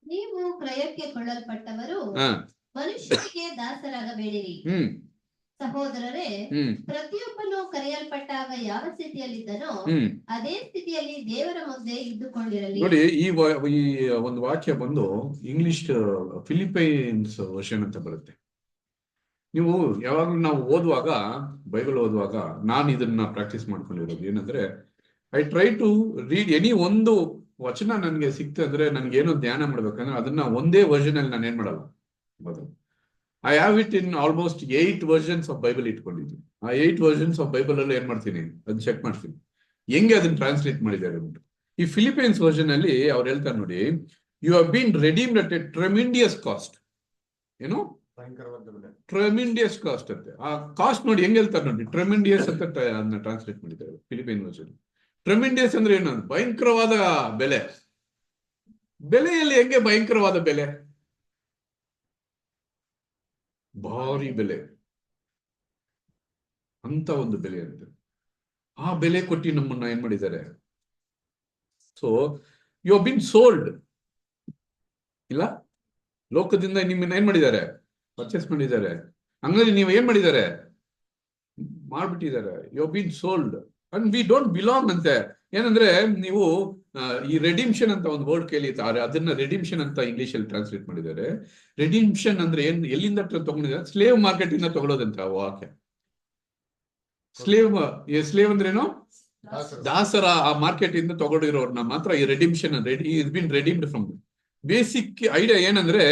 ನೀವು ಕ್ರಯಕ್ಕೆ ಕೊಳ್ಳಲ್ಪಟ್ಟವರು ಮನುಷ್ಯರಿಗೆ ದಾಸರಾಗಬೇಡಿರಿ. ಸಹೋದರರೇ, ಪ್ರತಿಯೊಬ್ಬನು ಕರೆಯಲ್ಪಟ್ಟಾಗ ಯಾವ ಸ್ಥಿತಿಯಲ್ಲಿದ್ದನೋ ಅದೇ ಸ್ಥಿತಿಯಲ್ಲಿ ದೇವರ ಮುಂದೆ ಇದ್ದುಕೊಂಡಿರಲಿ. ನೋಡಿ, ಈ ಒಂದು ವಾಕ್ಯ ಬಂದು ಇಂಗ್ಲಿಷ್ ಫಿಲಿಪೈನ್ಸ್ ವರ್ಷನ್ ಅಂತ ಬರುತ್ತೆ. ನೀವು ಯಾವಾಗ್ಲೂ ನಾವು ಓದುವಾಗ, ಬೈಬಲ್ ಓದುವಾಗ, ನಾನು ಇದನ್ನ ಪ್ರಾಕ್ಟೀಸ್ ಮಾಡ್ಕೊಂಡಿರೋದು ಏನಂದ್ರೆ, I try to read any ಒಂದು ವಚನ ನನ್ಗೆ ಸಿಕ್ತು ಅಂದ್ರೆ, ನನ್ಗೆ ಏನೋ ಧ್ಯಾನ ಮಾಡ್ಬೇಕಂದ್ರೆ ಅದನ್ನ ಒಂದೇ ವರ್ಷನ್ ಅಲ್ಲಿ ನಾನು ಏನ್ ಮಾಡಲ್ಲ, I have it in almost 8 versions of Bible ಇಟ್ಕೊಂಡಿದ್ದೀನಿ. ಆ 8 ವರ್ಷನ್ಸ್ ಆಫ್ ಬೈಬಲ್ ಅಲ್ಲಿ ಏನ್ ಮಾಡ್ತೀನಿ, ಅದನ್ನ ಚೆಕ್ ಮಾಡ್ತೀನಿ ಹೆಂಗೆ ಅದನ್ನ ಟ್ರಾನ್ಸ್ಲೇಟ್ ಮಾಡಿದ್ದಾರೆ ಅಂದ್ಬಿಟ್ಟು. ಈ ಫಿಲಿಪೈನ್ಸ್ ವರ್ಷನ್ ಅಲ್ಲಿ ಅವ್ರು ಹೇಳ್ತಾರೆ ನೋಡಿ, you have been redeemed at a tremendous cost. ಏನು ಟ್ರೆಮಿಂಡಿಯಸ್ ಕಾಸ್ಟ್ ಅಂತೆ. ಆ ಕಾಸ್ಟ್ ನೋಡಿ ಹೆಂಗ್ ಹೇಳ್ತಾರೆ ನೋಡಿ, ಟ್ರೆಮಿಂಡಿಯಸ್ ಅಂತ ಅದನ್ನ ಟ್ರಾನ್ಸ್ಲೇಟ್ ಮಾಡಿದ್ದಾರೆ ಫಿಲಿಪೈನ್ ವರ್ಷನ್. ಟ್ರೆಮಿಂಡಿಯಸ್ ಅಂದ್ರೆ ಏನು, ಭಯಂಕರವಾದ ಬೆಲೆ. ಬೆಲೆಯಲ್ಲಿ ಹೆಂಗೆ ಭಯಂಕರವಾದ ಬೆಲೆ, ಭಾರಿ ಬೆಲೆ ಅಂತ ಒಂದು ಬೆಲೆ ಅಂತ. ಆ ಬೆಲೆ ಕೊಟ್ಟು ನಮ್ಮನ್ನ ಏನ್ ಮಾಡಿದ್ದಾರೆ. So you have been sold. ಇಲ್ಲ, ಲೋಕದಿಂದ ನಿಮ್ಮನ್ನ ಏನ್ ಮಾಡಿದ್ದಾರೆ, ಪರ್ಚೇಸ್ ಮಾಡಿದ್ದಾರೆ. ಹಂಗಾದ್ರೆ ನೀವು ಏನ್ ಮಾಡಿದ್ದಾರೆ, ಮಾಡ್ಬಿಟ್ಟಿದ್ದಾರೆ. You have been sold and we don't belong ಅಂತೆ. ಏನಂದ್ರೆ ನೀವು ಈ ರೆಡಿಮ್ಷನ್ ಅಂತ ಒಂದು ವರ್ಡ್ ಕೇಳಿದ್ದಾರೆ, ಅದನ್ನ ರೆಡಿಮ್ಷನ್ ಅಂತ ಇಂಗ್ಲಿಷ್ ಅಲ್ಲಿ ಟ್ರಾನ್ಸ್ಲೇಟ್ ಮಾಡಿದ್ದಾರೆ. ರೆಡಿಮ್ಷನ್ ಅಂದ್ರೆ ಏನ್, ಎಲ್ಲಿಂದ ತಗೊಂಡಿದ್ದಾರೆ, ಸ್ಲೇವ್ ಮಾರ್ಕೆಟ್ ಇಂದ ತಗೊಳ್ಳೋದಂತ ವಾಕ್ಯ. ಸ್ಲೇವ್ ಅಂದ್ರೇನು, ದಾಸರ ಆ ಮಾರ್ಕೆಟ್ ಇಂದ ತಗೊಂಡಿರೋರ್ನ ಮಾತ್ರ ಈ redemption is been redeemed from. Basic idea ಏನಂದ್ರೆ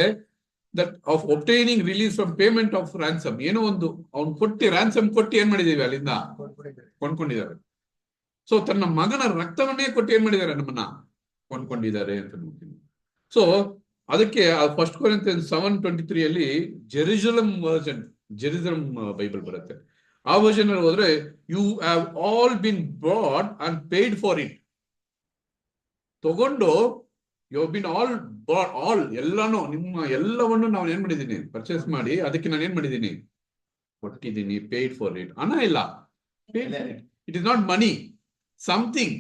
that of obtaining release from payment of ransom. ಏನೋ ಒಂದು ಅವ್ನು ಕೊಟ್ಟು ರಾನ್ಸಮ್ ಕೊಟ್ಟು ಏನ್ ಮಾಡಿದೀವಿ, ಅಲ್ಲಿಂದ ಕೊಂಡ್ಕೊಂಡಿದ್ದಾರೆ. ಸೊ ತನ್ನ ಮಗನ ರಕ್ತವನ್ನೇ ಕೊಟ್ಟು ಏನ್ ಮಾಡಿದ್ದಾರೆ, ನಮ್ಮನ್ನ ಕೊಂಡ್ಕೊಂಡಿದ್ದಾರೆ ಅಂತ ನೋಡ್ತೀನಿ. ಸೊ ಅದಕ್ಕೆ ಫಸ್ಟ್ ಕೊರಿಂಥಿಯನ್ಸ್ 7:23 ಅಲ್ಲಿ ಜೆರುಸಲಂ ವರ್ಜನ್, ಜೆರುಸಲಂ ಬೈಬಲ್ ಬರುತ್ತೆ. ಆ ವರ್ಜನ್ ಅಲ್ಲಿ ಹೋದ್ರೆ you have all been brought and paid for it. ತಗೊಂಡು you have been all brought, all ಎಲ್ಲಾನು, ನಿಮ್ಮ ಎಲ್ಲವನ್ನು ನಾವು ಏನ್ ಮಾಡಿದೀನಿ, ಪರ್ಚೇಸ್ ಮಾಡಿ ಅದಕ್ಕೆ ನಾನು ಏನ್ ಮಾಡಿದೀನಿ, ಕೊಟ್ಟಿದ್ದೀನಿ. ಪೇಯ್ಡ್ ಫಾರ್ ಇಟ್, ಹಣ ಇಲ್ಲ, it is not money, something,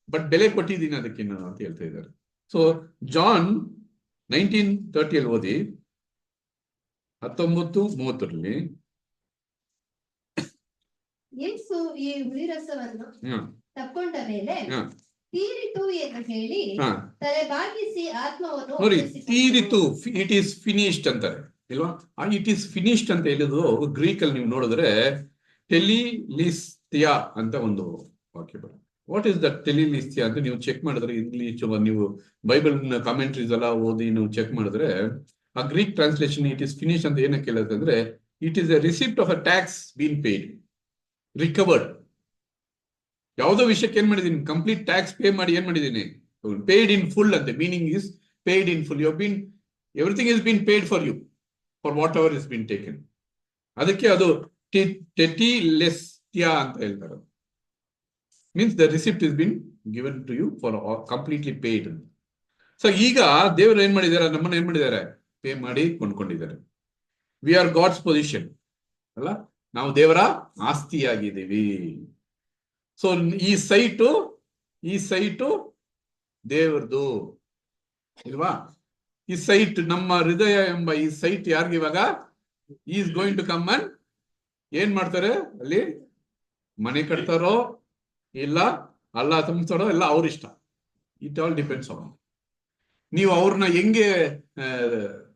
but ಬೆಲೆ ಕೊಟ್ಟಿದ್ದೀನಿ ಅದಕ್ಕೆ ನಾನು ಅಂತ ಹೇಳ್ತಾ ಇದ್ದಾರೆ. ಸೊ ಜಾನ್ 19:30 ಅಲ್ಲಿ ಓದಿ, 19:30 ಯೇಸು ಈ ಹುಳಿರಸವನ್ನು ತಕ್ಕೊಂಡ ಮೇಲೆ ತೀರಿತು ಎಂದು ಹೇಳಿ ತಲೆಬಾಗಿಸಿ ಆತ್ಮವನ್ನು ನೋಡಿ, ತೀರಿತು, ಇಟ್ ಈಸ್ ಫಿನಿಶ್ಡ್ ಅಂತಾರೆ ಇಲ್ವಾ. ಇಟ್ ಈಸ್ ಫಿನಿಶ್ಡ್ ಅಂತ ಹೇಳಿದ್ರು ಗ್ರೀಕ್ ಅಲ್ಲಿ ನೀವು ನೋಡಿದ್ರೆ ಟೆಲಿಲಿಸ್ತಿಯಾ ಅಂತ ಒಂದು ವಾಕ್ಯ ಬರುತ್ತೆ. ವಾಟ್ ಈಸ್ ದಟ್ ಟೆಲಿಲಿಸ್ತಿಯಾ ಅಂತ ನೀವು ಚೆಕ್ ಮಾಡಿದ್ರೆ, ಇಂಗ್ಲಿಷ್ ನೀವು ಬೈಬಲ್ ಕಾಮೆಂಟ್ರೀಸ್ ಎಲ್ಲ ಓದಿ ನೀವು ಚೆಕ್ ಮಾಡಿದ್ರೆ ಆ Greek translation it is finish ಅಂತ ಏನಕ್ಕೆ ಹೇಳುತ್ತೆ ಅಂದ್ರೆ, it is a receipt of a tax been paid, recovered. ಯಾವುದೋ ವಿಷಯಕ್ಕೆ ಏನ್ ಮಾಡಿದೀನಿ, ಕಂಪ್ಲೀಟ್ ಟ್ಯಾಕ್ಸ್ ಪೇ ಮಾಡಿ ಏನ್ ಮಾಡಿದೀನಿ, ಪೇಯ್ಡ್ ಇನ್ ಫುಲ್ ಅಂತ. Meaning is paid in full. You been, everything is been paid for you, for whatever is been taken. ಅದಕ್ಕೆ ಅದು ಟೆಲಿಲಿಸ್ತಿಯಾ ಅಂತ ಹೇಳ್ತಾರೆ. Means the receipt is been given to you for completely paid. So ಈಗ ದೇವರು ಏನ್ ಮಾಡಿದ್ದಾರೆ, ನಮ್ಮನ್ನ ಏನ್ ಮಾಡಿದ್ದಾರೆ, ಪೇ ಮಾಡಿ ಕೊಂಡ್ಕೊಂಡಿದ್ದಾರೆ. ವಿ ಆರ್ ಗಾಡ್ಸ್ ಪೊಸಿಷನ್ ಅಲ್ಲ, ನಾವು ದೇವರ ಆಸ್ತಿಯಾಗಿದ್ದೀವಿ. ಸೊ ಈ ಸೈಟು ದೇವರದು ಇಲ್ವಾ. ಈ ಸೈಟ್, ನಮ್ಮ ಹೃದಯ ಎಂಬ ಈ ಸೈಟ್ ಯಾರಿಗೆ ಇವಾಗ is going to come and ಏನ್ ಮಾಡ್ತಾರೆ, ಅಲ್ಲಿ ಮನೆ ಕಟ್ತಾರೋ ಇಲ್ಲ ಅಲ್ಲ ತುಂಬಿಸ್ತಾರೋ ಎಲ್ಲ ಅವ್ರ ಇಷ್ಟ. ಇಟ್ ಆಲ್ ಡಿಪೆಂಡ್ಸ್ ಆನ್ ನೀವು ಅವ್ರನ್ನ ಹೆಂಗೆ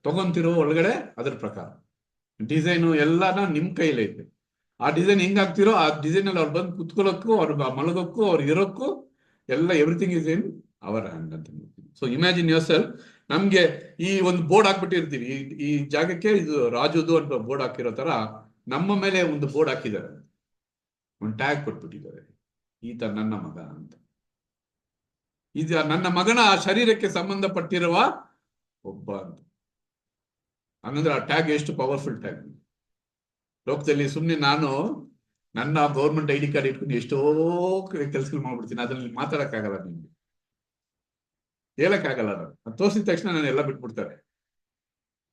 ತಗೊಂತಿರೋ ಒಳಗಡೆ, ಅದ್ರ ಪ್ರಕಾರ ಡಿಸೈನು ಎಲ್ಲಾನ ನಿಮ್ ಕೈಲಿ ಐತೆ. ಆ ಡಿಸೈನ್ ಹೆಂಗ್ ಹಾಕ್ತಿರೋ ಆ ಡಿಸೈನ್ ಅಲ್ಲಿ ಅವ್ರು ಬಂದು ಕುತ್ಕೊಳ್ಳೋಕ್ಕೂ, ಅವ್ರಿಗೆ ಮಲಗೋಕ್ಕೂ, ಅವ್ರಿಗೆ ಇರೋಕ್ಕೂ ಎಲ್ಲ everything is in our hand ಅಂತ. ಸೊ ಇಮ್ಯಾಜಿನ್ ಯೋರ್ ಸೆಲ್ಫ್, ನಮ್ಗೆ ಈ ಒಂದು ಬೋರ್ಡ್ ಹಾಕ್ಬಿಟ್ಟಿರ್ತೀವಿ, ಈ ಜಾಗಕ್ಕೆ ಇದು ರಾಜುದು ಅಂತ ಬೋರ್ಡ್ ಹಾಕಿರೋ ತರ ನಮ್ಮ ಮೇಲೆ ಒಂದು ಬೋರ್ಡ್ ಹಾಕಿದ್ದಾರೆ, ಒಂದು ಟ್ಯಾಗ್ ಕೊಟ್ಬಿಟ್ಟಿದ್ದಾರೆ, ಈತ ನನ್ನ ಮಗ ಅಂತ. ಇದು ನನ್ನ ಮಗನ ಶರೀರಕ್ಕೆ ಸಂಬಂಧಪಟ್ಟಿರುವ ಒಬ್ಬ ಅಂತ. ಹಂಗಂದ್ರೆ ಆ ಟ್ಯಾಗ್ ಎಷ್ಟು ಪವರ್ಫುಲ್ ಟ್ಯಾಗ್. ಲೋಕದಲ್ಲಿ ಸುಮ್ಮನೆ ನಾನು ನನ್ನ ಗೌರ್ಮೆಂಟ್ ID ಕಾರ್ಡ್ ಇಟ್ಕೊಂಡು ಎಷ್ಟೋ ಕೆಲಸಗಳು ಮಾಡ್ಬಿಡ್ತೀನಿ, ಅದ್ರಲ್ಲಿ ಮಾತಾಡಕ್ಕಾಗಲ್ಲ, ನಿಮ್ಗೆ ಹೇಳಕ್ಕಾಗಲ್ಲ. ನಾನು ತೋರಿಸಿದ ತಕ್ಷಣ ನಾನು ಎಲ್ಲ ಬಿಟ್ಬಿಡ್ತಾರೆ.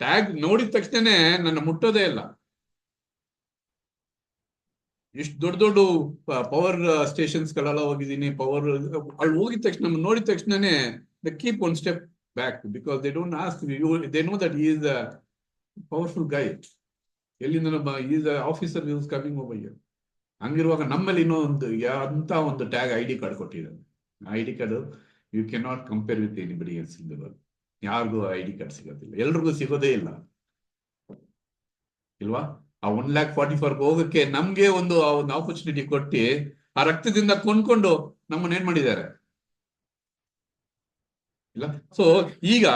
ಟ್ಯಾಗ್ ನೋಡಿದ ತಕ್ಷಣನೇ ನನ್ನ ಮುಟ್ಟೋದೇ ಇಲ್ಲ. ಇಷ್ಟು ದೊಡ್ಡ ದೊಡ್ಡ ಪವರ್ ಸ್ಟೇಷನ್ಸ್ ಗಳೆಲ್ಲ ಹೋಗಿದ್ದೀನಿ. ಪವರ್ ಅಲ್ಲಿ ಹೋಗಿದ ತಕ್ಷಣ, ನೋಡಿದ ತಕ್ಷಣನೇ they keep one step back because they don't ask you, they know that he is a powerful guy. ಎಲ್ಲಿಂದ ನಮ್ಮ his officer use coming over here. ಹಂಗಿರುವಾಗ ನಮ್ಮಲ್ಲಿ ಇನ್ನೊಂದು ಅಂತ ಒಂದು ಟ್ಯಾಗ್ ID ಕಾರ್ಡ್ ಕೊಟ್ಟಿದ್ದಾರೆ. ID card you can not compare with anybody else in the world. ಯಾರಿಗೂ ID ಕಾರ್ಡ್ ಸಿಗೋದಿಲ್ಲ, ಎಲ್ರಿಗೂ ಸಿಗೋದೇ ಇಲ್ಲ ಇಲ್ವಾ. ಆ 1,44,000 ಹೋಗಕ್ಕೆ ನಮ್ಗೆ ಒಂದು ಆಪರ್ಚುನಿಟಿ ಕೊಟ್ಟು ಆ ರಕ್ತದಿಂದ ಕೊಂಡ್ಕೊಂಡು ನಮ್ಮನ್ನ ಏನ್ ಮಾಡಿದ್ದಾರೆ ಇಲ್ಲ. ಸೊ ಈಗ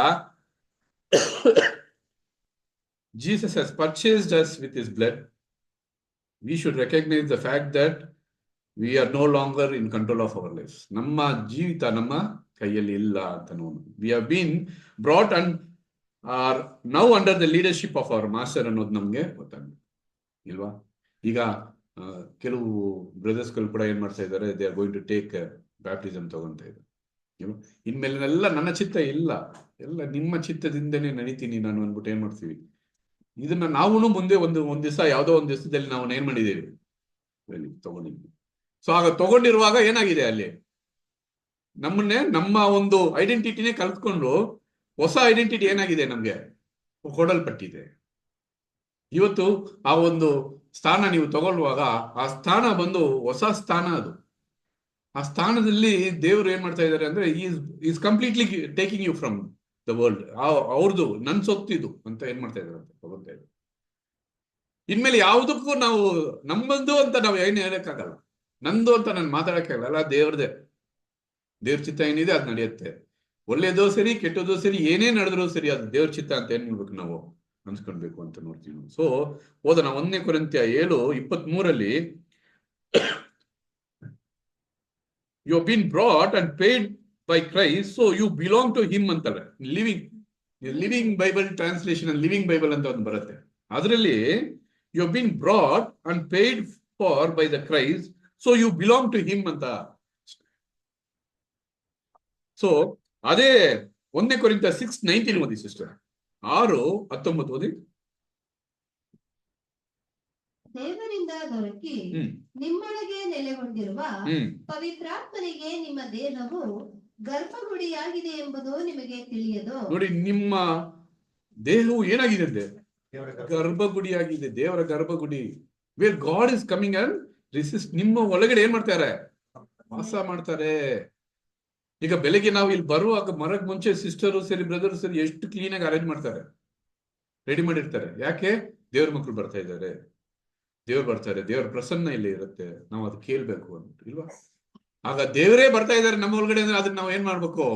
Jesus has purchased us with his blood. We should recognize the fact that we are no longer in control of our lives. ನಮ್ಮ ಜೀವಿತ ನಮ್ಮ ಕೈಯಲ್ಲಿ ಇಲ್ಲ ಅಂತ ನೋಡಿ. We have been brought and are now under the leadership of our master ಅನ್ನೋದು ನಮ್ಗೆ ಗೊತ್ತಾಗುತ್ತೆ ಇಲ್ವಾ? ಈಗ ಕೆಲವು ಬ್ರದರ್ಸ್ಗಳು ಕೂಡ ಏನ್ ಮಾಡ್ತಾ ಇದ್ದಾರೆ, they are going to take baptism ತಗೊಂತ ಇದ್ದಾರೆ. ಇನ್ಮೇಲೆಲ್ಲ ನನ್ನ ಚಿತ್ತ ಇಲ್ಲ, ಎಲ್ಲ ನಿಮ್ಮ ಚಿತ್ತದಿಂದನೇ ನಡೀತೀನಿ ನಾನು ಅಂದ್ಬಿಟ್ಟು ಏನ್ ಮಾಡ್ತೀವಿ. ಇದನ್ನ ನಾವು ಮುಂದೆ ಒಂದ್ ದಿವಸ ಯಾವುದೋ ಒಂದ್ ದಿವಸದಲ್ಲಿ ನಾವು ಏನ್ ಮಾಡಿದ್ದೇವೆ, ತಗೊಂಡಿದ್ವಿ. ಸೊ ಆಗ ತಗೊಂಡಿರುವಾಗ ಏನಾಗಿದೆ, ಅಲ್ಲಿ ನಮ್ಮನ್ನೇ ನಮ್ಮ ಒಂದು ಐಡೆಂಟಿಟಿನೇ ಕಲ್ತ್ಕೊಂಡು ಹೊಸ ಐಡೆಂಟಿಟಿ ಏನಾಗಿದೆ ನಮ್ಗೆ ಕೊಡಲ್ಪಟ್ಟಿದೆ. ಇವತ್ತು ಆ ಒಂದು ಸ್ಥಾನ ನೀವು ತಗೊಳ್ಳುವಾಗ ಆ ಸ್ಥಾನ ಬಂದು ಹೊಸ ಸ್ಥಾನ. ಅದು ಆ ಸ್ಥಾನದಲ್ಲಿ ದೇವರು ಏನ್ ಮಾಡ್ತಾ ಇದ್ದಾರೆ ಅಂದ್ರೆ is completely taking you from the world. ಅವ್ರದ್ದು ನನ್ ಸೊತ್ತಿದು ಅಂತ ಏನ್ ಮಾಡ್ತಾ ಇದ್ದಾರೆ ಅಂತ ತಗೊಳ್ತಾ ಇದ್ದಾರೆ. ಇನ್ಮೇಲೆ ಯಾವುದಕ್ಕೂ ನಾವು ನಮ್ಮದು ಅಂತ ನಾವು ಏನು ಹೇಳಕ್ಕಾಗಲ್ಲ, ನಂದು ಅಂತ ನಾನು ಮಾತಾಡಕ್ಕಾಗಲ್ಲ. ದೇವ್ರದೇ, ದೇವ್ರ ಚಿತ್ತ ಏನಿದೆ ಅದು ನಡೆಯುತ್ತೆ. ಒಳ್ಳೇದೋ ಸರಿ ಕೆಟ್ಟದೋ ಸರಿ, ಏನೇ ನಡೆದ್ರೂ ಸರಿ ಅದು ದೇವ್ರ ಚಿತ್ತ ಅಂತ ಏನ್ ಮಾಡ್ಬೇಕು ನಾವು ಅನ್ಸ್ಕೊಳ್ಬೇಕು ಅಂತ ನೋಡ್ತೀವಿ. ಸೊ ಓದೋಣ 1 ಕೊರಿಂಥ್ಯ 7:23 you have been brought and paid by Christ, so you belong to him ಅಂತಾರೆ. ಲಿವಿಂಗ್ ಬೈಬಲ್ ಟ್ರಾನ್ಸ್ಲೇಷನ್ ಅಲ್ಲಿ ಲಿವಿಂಗ್ ಬೈಬಲ್ ಅಂತ ಒಂದು ಬರುತ್ತೆ. ಅದರಲ್ಲಿ you have been brought and paid for by the Christ, so you belong to him ಅಂತ. ಸೊ ಅದೇ 1 ಕೊರಿಂಥ್ಯ 6:19 ಓದಿ ಸಿಸ್ಟರ್. 6:19 ಓದಿ. ದೇವರಿಂದ ದೊರಕಿ ನಿಮ್ಮೊಳಗೆ ನೆಲೆಗೊಂಡಿರುವ ಪವಿತ್ರಾತ್ಮನಿಗೆ ನಿಮ್ಮ ದೇಹವು ಗರ್ಭಗುಡಿಯಾಗಿದೆ ಎಂಬುದು ನಿಮಗೆ ತಿಳಿಯದು. ನೋಡಿ, ನಿಮ್ಮ ದೇಹವು ಏನಾಗಿದೆ ಅಂತೆ, ಗರ್ಭಗುಡಿಯಾಗಿದೆ. ದೇವರ ಗರ್ಭಗುಡಿ, where God is coming and resist. ನಿಮ್ಮ ಒಳಗಡೆ ಏನ್ ಮಾಡ್ತಾರೆ, ವಾಸ ಮಾಡ್ತಾರೆ. ಈಗ ಬೆಳಿಗ್ಗೆ ನಾವು ಇಲ್ಲಿ ಬರುವಾಗ ಮರಕ್ ಮುಂಚೆ ಸಿಸ್ಟರು ಸರಿ ಬ್ರದರ್ ಸರಿ ಎಷ್ಟು ಕ್ಲೀನ್ ಆಗಿ ಅರೇಂಜ್ ಮಾಡ್ತಾರೆ, ರೆಡಿ ಮಾಡಿರ್ತಾರೆ. ಯಾಕೆ? ದೇವ್ರ ಮಕ್ಕಳು ಬರ್ತಾ ಇದ್ದಾರೆ, ದೇವ್ರು ಬರ್ತಾರೆ, ದೇವ್ರ ಪ್ರಸನ್ನ ಇಲ್ಲಿ ಇರುತ್ತೆ, ನಾವು ಅದು ಕೇಳ್ಬೇಕು ಅಂತ ಇಲ್ವಾ? ಆಗ ದೇವರೇ ಬರ್ತಾ ಇದ್ದಾರೆ ನಮ್ಮ ಒಳಗಡೆ ಅಂದ್ರೆ ಅದನ್ನ ನಾವು ಏನ್ ಮಾಡ್ಬೇಕು?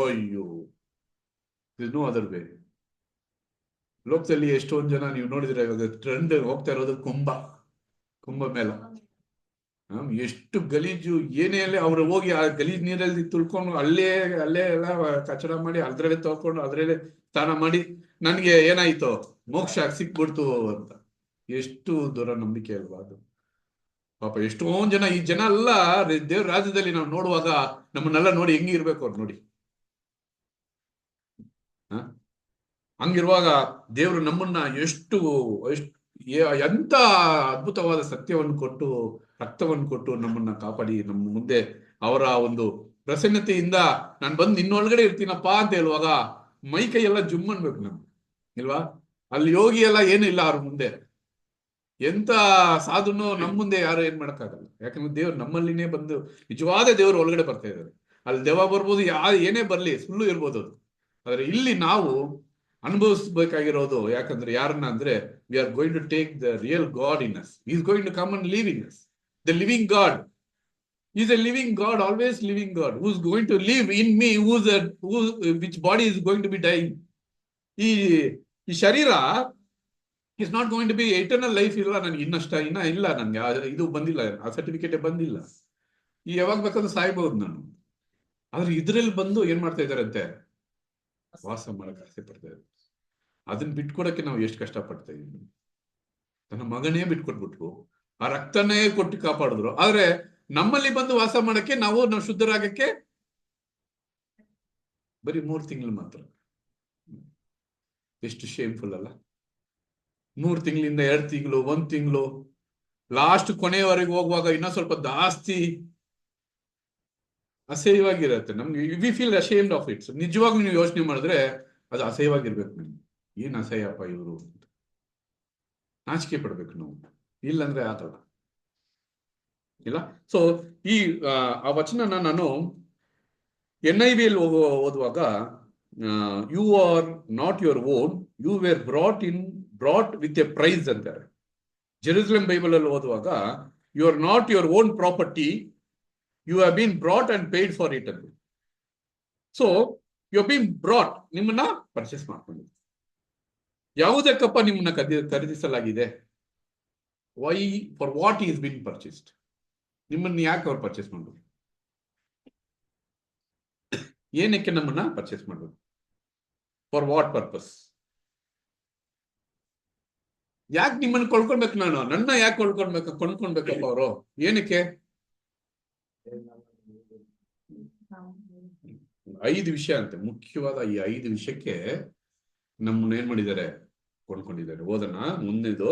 ಅಯ್ಯೋ, ನೋ ಅದರ್ ವೇ. ಲೋಕದಲ್ಲಿ ಎಷ್ಟೊಂದ್ ಜನ ನೀವು ನೋಡಿದ್ರೆ ಇವಾಗ ಟ್ರೆಂಡ್ ಹೋಗ್ತಾ ಇರೋದು ಕುಂಭ ಮೇಳ. ಎಷ್ಟು ಗಲೀಜು, ಏನೇ ಅಲ್ಲೇ ಅವ್ರು ಹೋಗಿ ಆ ಗಲೀಜ್ ನೀರಲ್ಲಿ ತುಳ್ಕೊಂಡು ಅಲ್ಲೇ ಎಲ್ಲ ಕಚಡ ಮಾಡಿ ಅದ್ರಲ್ಲೇ ತಗೊಂಡು ಅದ್ರಲ್ಲೇ ಸ್ನಾನ ಮಾಡಿ ನನ್ಗೆ ಏನಾಯ್ತು, ಮೋಕ್ಷ ಸಿಕ್ಬಿಡ್ತು ಅಂತ. ಎಷ್ಟು ದೂರ ನಂಬಿಕೆ ಅಲ್ವಾ ಅದು? ಪಾಪ ಎಷ್ಟೊಂದ್ ಜನ, ಈ ಜನ ಎಲ್ಲ ದೇವ್ರ ರಾಜ್ಯದಲ್ಲಿ ನಾವು ನೋಡುವಾಗ ನಮ್ಮನ್ನೆಲ್ಲ ನೋಡಿ ಹೆಂಗಿರ್ಬೇಕು ಅವ್ರು ನೋಡಿ. ಹಂಗಿರುವಾಗ ದೇವ್ರು ನಮ್ಮನ್ನ ಎಷ್ಟು ಎಂತ ಅದ್ಭುತವಾದ ಸತ್ಯವನ್ನು ಕೊಟ್ಟು, ರಕ್ತವನ್ನು ಕೊಟ್ಟು ನಮ್ಮನ್ನ ಕಾಪಾಡಿ ನಮ್ಮ ಮುಂದೆ ಅವರ ಒಂದು ಪ್ರಸನ್ನತೆಯಿಂದ ನಾನು ಬಂದು ನಿನ್ನೊಳಗಡೆ ಇರ್ತೀನಪ್ಪಾ ಅಂತ ಹೇಳುವಾಗ ಮೈ ಕೈ ಎಲ್ಲ ಜುಮ್ ಅನ್ಬೇಕು ನಮ್ಗೆ ಇಲ್ವಾ? ಅಲ್ಲಿ ಯೋಗಿ ಎಲ್ಲ ಏನು ಇಲ್ಲ ಅವ್ರ ಮುಂದೆ. ಎಂತ ಸಾಧುನು ನಮ್ಮ ಮುಂದೆ ಯಾರು ಏನ್ ಮಾಡಕ್ಕಾಗಲ್ಲ. ಯಾಕಂದ್ರೆ ದೇವ್ರು ನಮ್ಮಲ್ಲಿನೇ ಬಂದು ನಿಜವಾದ ದೇವ್ರು ಒಳಗಡೆ ಬರ್ತಾ ಇದ್ದಾರೆ. ಅಲ್ಲಿ ದೆವ್ವ ಬರ್ಬೋದು, ಏನೇ ಬರ್ಲಿ, ಸುಳ್ಳು ಇರ್ಬೋದು ಅದು. ಆದ್ರೆ ಇಲ್ಲಿ ನಾವು ಅನುಭವಿಸಬೇಕಾಗಿರೋದು ಯಾಕಂದ್ರೆ ಯಾರನ್ನ ಅಂದ್ರೆ we are going to take the real God in us. Is going to come and live in us. The living God is a living God, always living God, who is going to live in me, which body is going to be dying. ಈ ಶರೀರ is not going to be eternal life. ಇಲ್ಲ ನನಗೆ ಇನ್ನ ಇಲ್ಲ, ನನ್ಗೆ ಇದು ಬಂದಿಲ್ಲ, ಆ ಸರ್ಟಿಫಿಕೇಟ್ ಬಂದಿಲ್ಲ. ಯಾವಾಗ ಬೇಕಾದ್ರೂ ಸಾಯ್ಬಹುದು ನಾನು. ಆದ್ರೆ ಇದ್ರಲ್ಲಿ ಬಂದು ಏನ್ ಮಾಡ್ತಾ ಇದಾರಂತೆ, ವಾಸ ಮಾಡಕ್ ಆಸೆ ಪಡ್ತಾ ಇದ್ದಾರೆ. ಅದನ್ನ ಬಿಟ್ಕೊಡಕ್ಕೆ ನಾವು ಎಷ್ಟು ಕಷ್ಟ ಪಡ್ತಾ ಇದೀವಿ. ತನ್ನ ಮಗನೇ ಬಿಟ್ಕೊಟ್ಬಿಟ್ರು, ಆ ರಕ್ತನೇ ಕೊಟ್ಟು ಕಾಪಾಡಿದ್ರು. ಆದ್ರೆ ನಮ್ಮಲ್ಲಿ ಬಂದು ವಾಸ ಮಾಡಕ್ಕೆ ನಾವು ಶುದ್ಧರಾಗಕ್ಕೆ ಬರೀ 3 ತಿಂಗಳು ಮಾತ್ರ. ಎಷ್ಟು ಶೇಮ್ಫುಲ್ ಅಲ್ಲ? 3 ತಿಂಗಳಿಂದ 2 ತಿಂಗಳು, 1 ತಿಂಗಳು, ಲಾಸ್ಟ್ ಕೊನೆಯವರೆಗೆ ಹೋಗುವಾಗ ಇನ್ನೂ ಸ್ವಲ್ಪ ಜಾಸ್ತಿ ಅಸಹ್ಯವಾಗಿರುತ್ತೆ ನಮ್ಗೆ. We feel ashamed of it's. ನಿಜವಾಗ್ಲೂ ನೀವು ಯೋಚನೆ ಮಾಡಿದ್ರೆ ಅದು ಅಸಹ್ಯವಾಗಿರ್ಬೇಕು. ನಮ್ಗೆ ಏನ್ ಅಸಹ್ಯಪ್ಪ ಇವರು, ನಾಚಿಕೆ ಪಡ್ಬೇಕು ನಾವು, ಇಲ್ಲಂದ್ರೆ ಆಗಲ್ಲ ಇಲ್ಲ. ಸೊ ಆ ವಚನನ ನಾನು NIV ಅಲ್ಲಿ ಓದುವಾಗ you are not your own, you were brought with a price ಅಂತಾರೆ. ಜೆರೂಸಲೇಮ್ ಬೈಬಲ್ ಅಲ್ಲಿ ಓದುವಾಗ you are not your own property, you have been brought and paid for it ಅಂತ. So you have been brought, ನಿಮ್ಮನ್ನ ಪರ್ಚೇಸ್ ಮಾಡ್ಕೊಂಡಿದ್ದೀವಿ. ಯಾವುದಕ್ಕಪ್ಪ ನಿಮ್ಮನ್ನ ಖರೀದಿಸಲಾಗಿದೆ? Why, for what is been purchased? ನಿಮ್ಮನ್ನ ಯಾಕೆ ಅವ್ರು ಪರ್ಚೇಸ್ ಮಾಡ್ಬೇಕು? ಏನಕ್ಕೆ ನಮ್ಮನ್ನ ಪರ್ಚೇಸ್ ಮಾಡ್ಬೇಕು? For what purpose? ಯಾಕೆ ನಿಮ್ಮನ್ನ ಕೊಂಡ್ಕೊಳ್ಬೇಕು? ನನ್ನ ಯಾಕೆ ಕೊಂಡ್ಕೊಳ್ಬೇಕಪ್ಪ ಅವರು? ಏನಕ್ಕೆ? 5 ವಿಷಯ ಅಂತೆ, ಮುಖ್ಯವಾದ ಈ 5 ವಿಷಯಕ್ಕೆ ನಮ್ಮನ್ನ ಏನ್ ಮಾಡಿದ್ದಾರೆ? ಕೊಂಡ್ಕೊಂಡಿದ್ದಾರೆ. ಓದೋಣ ಮುಂದೆದು.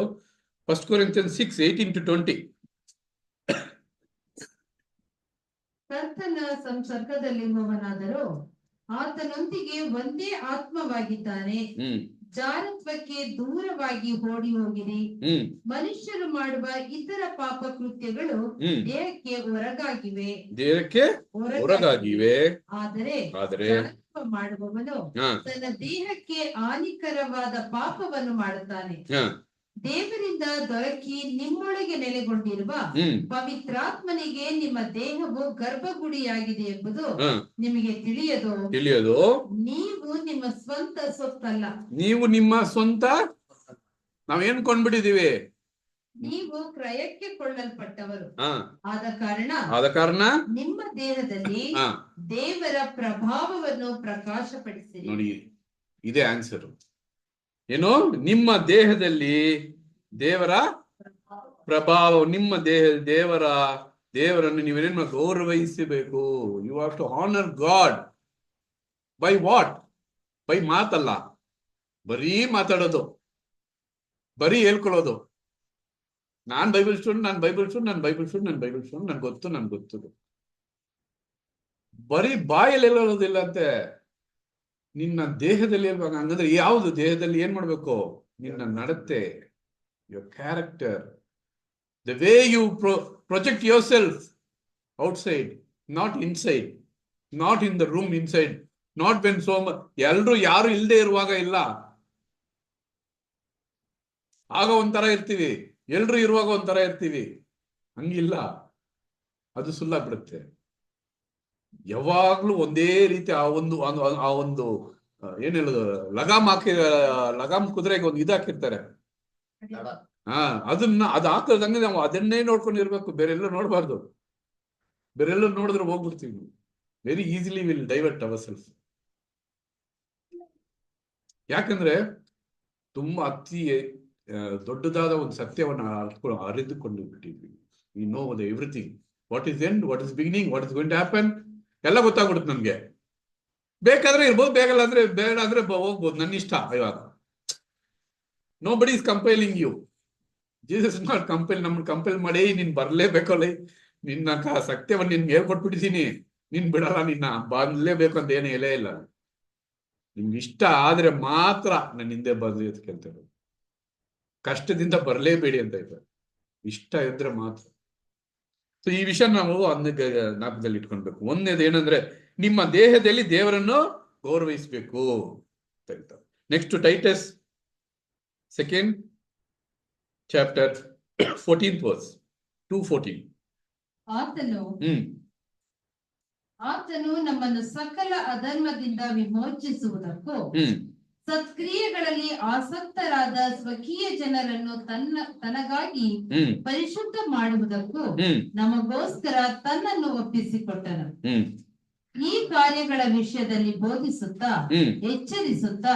1 Corinthians 6:18-20. ಕರ್ತನ ಸಂಸರ್ಗದಲ್ಲಿರುವವನಾದರೂ ಆತನೊಂದಿಗೆ ಒಂದೇ ಆತ್ಮವಾಗಿದ್ದಾನೆ. ಜಾರತ್ವಕ್ಕೆ ದೂರವಾಗಿ ಓಡಿ ಹೋಗಿರಿ. ಮನುಷ್ಯರು ಮಾಡುವ ಇತರ ಪಾಪ ಕೃತ್ಯಗಳು ದೇಹಕ್ಕೆ ಹೊರಗಾಗಿವೆ. ಆದರೆ ಜಾರತ್ವ ಮಾಡುವವನು ತನ್ನ ದೇಹಕ್ಕೆ ಹಾನಿಕರವಾದ ಪಾಪವನ್ನು ಮಾಡುತ್ತಾನೆ. ದೇವರಿಂದ ದೊರಕಿ ನಿಮ್ಮೊಳಗೆ ನೆಲೆಗೊಂಡಿರುವ ಪವಿತ್ರಾತ್ಮನಿಗೆ ನಿಮ್ಮ ದೇಹವು ಗರ್ಭಗುಡಿಯಾಗಿದೆ ಎಂಬುದು ನಿಮಗೆ ತಿಳಿಯದು. ನೀವು ನಿಮ್ಮ ಸ್ವಂತ ಸೊತ್ತಲ್ಲ. ನೀವು ನಿಮ್ಮ ಸ್ವಂತ, ನಾವೇನ್ ಕೊಂಡ್ಬಿಟ್ಟಿದೀವಿ? ನೀವು ಕ್ರಯಕ್ಕೆ ಕೊಳ್ಳಲ್ಪಟ್ಟವರು. ಆದ ಕಾರಣ ನಿಮ್ಮ ದೇಹದಲ್ಲಿ ದೇವರ ಪ್ರಭಾವವನ್ನು ಪ್ರಕಾಶಪಡಿಸಿರಿ. ನೋಡಿ, ಇದೇ ಆನ್ಸರ್. ಏನು? ನಿಮ್ಮ ದೇಹದಲ್ಲಿ ದೇವರ ಪ್ರಭಾವ, ನಿಮ್ಮ ದೇವರನ್ನು ನೀವೇನೇನ್ ಗೌರವಿಸಬೇಕು. You have to honour God. By what? By ಮಾತಲ್ಲ, ಬರೀ ಮಾತಾಡೋದು, ಬರೀ ಹೇಳ್ಕೊಳ್ಳೋದು. ನಾನ್ ಬೈಬಲ್ ಸ್ಟೂಡೆಂಟ್, ನನ್ ಗೊತ್ತು. ಬರೀ ಬಾಯಲ್ಲಿ ಹೇಳೋದಿಲ್ಲ ಅಂತೆ, ನಿನ್ನ ದೇಹದಲ್ಲಿ ಹೇಳ್ಬೇಕು. ಹಂಗಂದ್ರೆ ಯಾವುದು ದೇಹದಲ್ಲಿ ಏನ್ ಮಾಡ್ಬೇಕು? ನಿನ್ನ ನಡತೆ, your character, the way you project yourself outside, not inside, not in the room inside, not when ಯಾರು ಇಲ್ಲದೆ ಇರುವಾಗ ಇಲ್ಲ, ಆಗ ಒಂಥರ ಇರ್ತೀವಿ, ಎಲ್ರು ಇರುವಾಗ ಒಂಥರ ಇರ್ತೀವಿ. ಹಂಗಿಲ್ಲ, ಅದು ಸುಳ್ಳಾಗ್ಬಿಡುತ್ತೆ. ಯಾವಾಗ್ಲೂ ಒಂದೇ ರೀತಿ ಆ ಒಂದು ಏನ್ ಹೇಳುದು, ಲಗಾಮ್ ಕುದುರೆಗೆ ಒಂದು ಇದಾಕಿರ್ತಾರೆ. ಅದು ಹಾಕೋದಂಗೆ ನಾವು ಅದನ್ನೇ ನೋಡ್ಕೊಂಡಿರ್ಬೇಕು, ಬೇರೆಲ್ಲ ನೋಡ್ಬಾರ್ದು. ಬೇರೆಲ್ಲ ನೋಡಿದ್ರೆ ಹೋಗ್ಬಿಡ್ತೀವಿ. Very easily will divert our self. ಯಾಕಂದ್ರೆ ತುಂಬಾ ಅತಿ ದೊಡ್ಡದಾದ ಒಂದು ಸತ್ಯವನ್ನ ಅರಿದುಕೊಂಡು ಬಿಟ್ಟಿದ್ವಿ. We know the everything. What is end, what is beginning, what is going to happen ಎಲ್ಲ ಗೊತ್ತಾಗ್ಬಿಡುತ್ತೆ ನಮ್ಗೆ. ಬೇಕಾದ್ರೆ ಇರ್ಬೋದು, ಬೇಡ ಅಂದ್ರೆ ಹೋಗ್ಬೋದು, ನನ್ನ ಇಷ್ಟ. ಇವಾಗ nobody is compelling you. Jesus is not ನಮ್ಮನ್ನ ಕಂಪೇಲ್ ಮಾಡಿ ನೀನ್ ಬರ್ಲೇಬೇಕಲ್ಲ, ನಿನ್ನ ಸತ್ಯವನ್ನ ನಿನ್ಗೆ ಹೇಳ್ಕೊಟ್ಬಿಟ್ಟಿದ್ದೀನಿ, ನೀನ್ ಬಿಡಲ್ಲ, ನಿನ್ನ ಬರ್ಲೇಬೇಕು ಅಂತ ಏನು ಹೇಳೇ ಇಲ್ಲ. ನಿಮ್ಗೆ ಇಷ್ಟ ಆದ್ರೆ ಮಾತ್ರ ನನ್ನ ಹಿಂದೆ ಬರ್ಲಿ ಅಂತ ಕೇಳ್ತಾರೆ. ಕಷ್ಟದಿಂದ ಬರ್ಲೇಬೇಡಿ ಅಂತ ಇದ್ದಾರೆ, ಇಷ್ಟ ಇದ್ರೆ ಮಾತ್ರ. ಸೊ ಈ ವಿಷಯ ನಾವು ಜ್ಞಾಪಕದಲ್ಲಿ ಇಟ್ಕೊಳ್ಬೇಕು. ಒಂದೇದು ಏನಂದ್ರೆ, ನಿಮ್ಮ ದೇಹದಲ್ಲಿ ದೇವರನ್ನು ಗೌರವಿಸಬೇಕು ಅಂತ ಹೇಳ್ತಾರೆ. Next Titus 2nd chapter 14th verse 2:14. ಆತನು ನಮ್ಮನ್ನು ಸಕಲ ಅಧರ್ಮದಿಂದ ವಿಮೋಚಿಸುವುದಕ್ಕೂ ಸತ್ಕ್ರಿಯೆಗಳಲ್ಲಿ ಆಸಕ್ತರಾದ ಸ್ವಕೀಯ ಜನರನ್ನು ತನಗಾಗಿ ಪರಿಶುದ್ಧ ಮಾಡುವುದಕ್ಕೂ ನಮಗೋಸ್ಕರ ತನ್ನನ್ನು ಒಪ್ಪಿಸಿಕೊಟ್ಟನು. ಈ ಕಾರ್ಯಗಳ ವಿಷಯದಲ್ಲಿ ಬೋಧಿಸುತ್ತಾ, ಎಚ್ಚರಿಸುತ್ತಾ,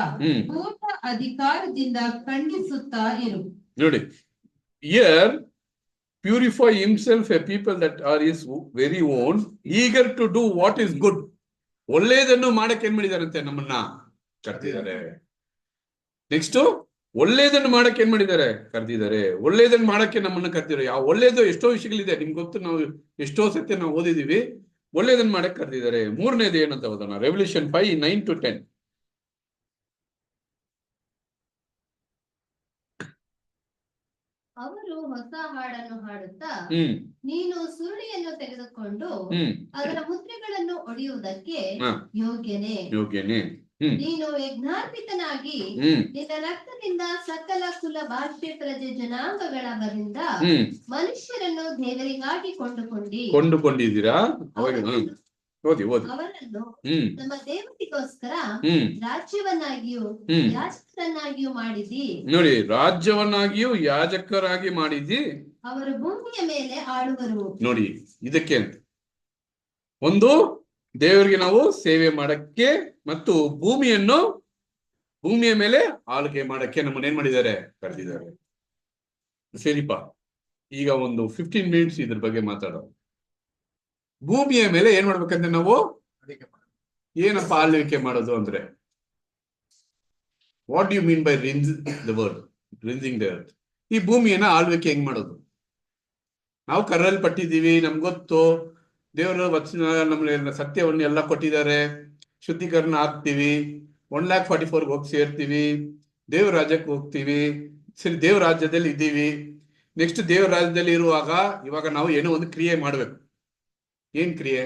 ಪೂರ್ಣ ಅಧಿಕಾರದಿಂದ ಖಂಡಿಸುತ್ತಾ ಇರು. ನೋಡಿ, here purify himself a people that are his very own, eager to do what is good. ಒಳ್ಳೆಯದನ್ನು ಮಾಡಕ್ಕೆ ಏನ್ ಮಾಡಿದಾರಂತೆ? ನಮ್ಮನ್ನ ಕರೆದಿದ್ದಾರೆ. ನೆಕ್ಸ್ಟ್, ಒಳ್ಳೆಯದನ್ನು ಮಾಡಕ್ಕೆ ಏನ್ ಮಾಡಿದ್ದಾರೆ? ಕರೆದಿದ್ದಾರೆ. ಒಳ್ಳೆಯದನ್ನು ಮಾಡಕ್ಕೆ ನಮ್ಮನ್ನ ಕರೆದಿದ್ದಾರೆ. ಯಾವ ಒಳ್ಳೇದು? ಎಷ್ಟೋ ವಿಷಯಗಳಿದೆ, ನಿಮ್ಗೆ ಗೊತ್ತು. ನಾವು ಎಷ್ಟೋ ಸತ್ಯ ನಾವು ಓದಿದೀವಿ. ಒಳ್ಳೆಯದನ್ನು ಮಾಡಕ್ ಕರೆದಿದ್ದಾರೆ. ಮೂರನೇದು ಏನಂತ ಓದೋಣ. Revelation 5:9-10. ಅವರು ಹೊಸ ಹಾಡನ್ನು ಹಾಡುತ್ತಾ, ನೀನು ಸುರುಳಿಯನ್ನು ತೆಗೆದುಕೊಂಡು ಅದರ ಮುದ್ರೆಗಳನ್ನು ಒಡೆಯುವುದಕ್ಕೆ ಯೋಗ್ಯನೇ. ನೀನು ಯಜ್ಞಾರ್ಪಿತನಾಗಿ ನಿನ್ನ ರಕ್ತದಿಂದ ಸಕಲ ಕುಲ, ಭಾಷೆ, ಪ್ರಜೆ, ಜನಾಂಗಗಳವರಿಂದ ಮನುಷ್ಯರನ್ನು ದೇವರಿಗಾಗಿ ಕೊಂಡುಕೊಂಡಿದ್ದೀರಾ. ಓದಿ ಅವರನ್ನು ಹ್ಮ್ ನಮ್ಮ ದೇವರಿಗೋಸ್ಕರ ಹ್ಮ್ ರಾಜ್ಯವನ್ನಾಗಿಯೂ ಹ್ಮ್ ಯಾಜಕರನ್ನಾಗಿಯೂ ಮಾಡಿದಿ. ನೋಡಿ, ರಾಜ್ಯವನ್ನಾಗಿಯೂ ಯಾಜಕರಾಗಿ ಮಾಡಿದಿ. ಅವರು ಭೂಮಿಯ ಮೇಲೆ ಆಳುವರು. ನೋಡಿ, ಇದಕ್ಕೆ ಅಂತ ಒಂದು ದೇವರಿಗೆ ನಾವು ಸೇವೆ ಮಾಡಕ್ಕೆ ಮತ್ತು ಭೂಮಿಯ ಮೇಲೆ ಆಳ್ವಿಕೆ ಮಾಡಕ್ಕೆ ನಮ್ಮನ್ನ ಏನ್ ಮಾಡಿದ್ದಾರೆ, ಕರೆದಿದ್ದಾರೆ. ಸರಿಪಾ, ಈಗ ಒಂದು 15 ಮಿನಿಟ್ಸ್ ಇದ್ರ ಬಗ್ಗೆ ಮಾತಾಡೋ. ಭೂಮಿಯ ಮೇಲೆ ಏನ್ ಮಾಡ್ಬೇಕಂದ್ರೆ ನಾವು ಏನಪ್ಪ ಆಳ್ವಿಕೆ ಮಾಡೋದು ಅಂದ್ರೆ, what you mean by rinsing the earth? ಈ ಭೂಮಿಯನ್ನ ಆಳ್ವಿಕೆ ಹೆಂಗ್ ಮಾಡೋದು? ನಾವು ಕರೆಯಲ್ಪಟ್ಟಿದ್ದೀವಿ, ನಮ್ಗೊತ್ತು, ದೇವರ ವಚನ ನಮ್ಗೆ ಸತ್ಯವನ್ನು ಎಲ್ಲ ಕೊಟ್ಟಿದ್ದಾರೆ, ಶುದ್ಧೀಕರಣ ಆಗ್ತೀವಿ, 1,44,000 ಹೋಗಿ ಸೇರ್ತೀವಿ, ದೇವ್ರ ರಾಜ್ಯಕ್ಕೆ ಹೋಗ್ತೀವಿ, ಸರಿ ದೇವ್ರ ರಾಜ್ಯದಲ್ಲಿ ಇದ್ದೀವಿ. ನೆಕ್ಸ್ಟ್ ದೇವ್ರ ರಾಜ್ಯದಲ್ಲಿ ಇರುವಾಗ ಇವಾಗ ನಾವು ಏನೋ ಒಂದು ಕ್ರಿಯೆ ಮಾಡ್ಬೇಕು. ಏನ್ ಕ್ರಿಯೆ?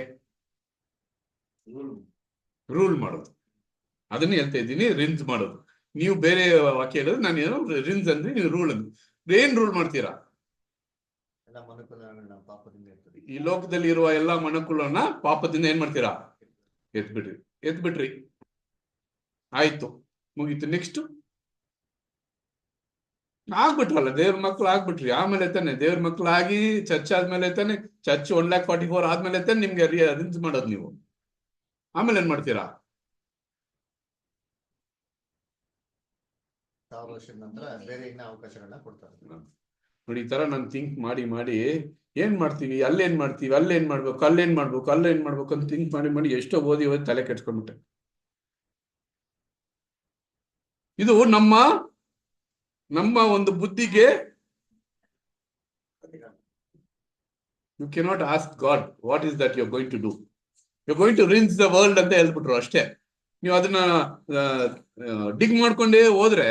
ರೂಲ್ ಮಾಡೋದು. ಅದನ್ನ ಹೇಳ್ತಾ ಇದ್ದೀನಿ, ರಿನ್ಸ್ ಮಾಡೋದು. ನೀವು ಬೇರೆ ವಾಕ್ಯ ಹೇಳಿದ್ರೆ ನಾನು ಏನೋ ರಿನ್ಸ್ ಅಂದ್ರೆ ನೀವು ರೂಲ್ ಅಂದ್ರೆ ಏನ್ ರೂಲ್ ಮಾಡ್ತೀರಾ? ಈ ಲೋಕದಲ್ಲಿ ಇರುವ ಎಲ್ಲಾ ಮನುಕುಲನ ಪಾಪದಿಂದ ಏನ್ ಮಾಡ್ತೀರಾ? ಎತ್ಬಿಟ್ರಿ, ಆಯ್ತು, ಮುಗೀತು. ನೆಕ್ಸ್ಟ್ ಆಗ್ಬಿಟ್ರಲ್ಲ, ದೇವ್ರ ಮಕ್ಳು ಆಗ್ಬಿಟ್ರಿ. ಆಮೇಲೆ ತಾನೆ ದೇವ್ರ ಮಕ್ಳಾಗಿ ಚರ್ಚ್ ಆದ್ಮೇಲೆ ತಾನೆ, ಚರ್ಚ್ 1,44,000 ಆದ್ಮೇಲೆ ತಾನೆ ನಿಮ್ಗೆ ರಿನ್ಸ್ ಮಾಡೋದು ನೀವು. ಆಮೇಲೆ ಏನ್ ಮಾಡ್ತೀರಾ? 1000 ವರ್ಷದ ನಂತರ ಬೇರೆ ಇನ್ನ ಅವಕಾಶಗಳನ್ನ ಕೊಡ್ತಾರೆ. ನೋಡಿ, ಈ ತರ ನಾನು ಥಿಂಕ್ ಮಾಡಿ ಏನ್ ಮಾಡ್ತೀವಿ, ಅಲ್ಲೇನ್ ಮಾಡ್ತೀವಿ, ಅಲ್ಲೇನ್ ಮಾಡ್ಬೇಕು ಅಂತ ಥಿಂಕ್ ಮಾಡಿ ಎಷ್ಟೋ ಓದಿ ತಲೆ ಕೆಡ್ಸ್ಕೊಂಡ್ಬಿಟ್ಟೆ. ಇದು ನಮ್ಮ ಒಂದು ಬುದ್ಧಿಗೆ, you cannot ask God what is that you are going to do. You going to rinse the world ಅಂತ ಹೇಳ್ಬಿಟ್ರು ಅಷ್ಟೇ. ನೀವು ಅದನ್ನ ಡಿಗ್ ಮಾಡ್ಕೊಂಡೇ ಹೋದ್ರೆ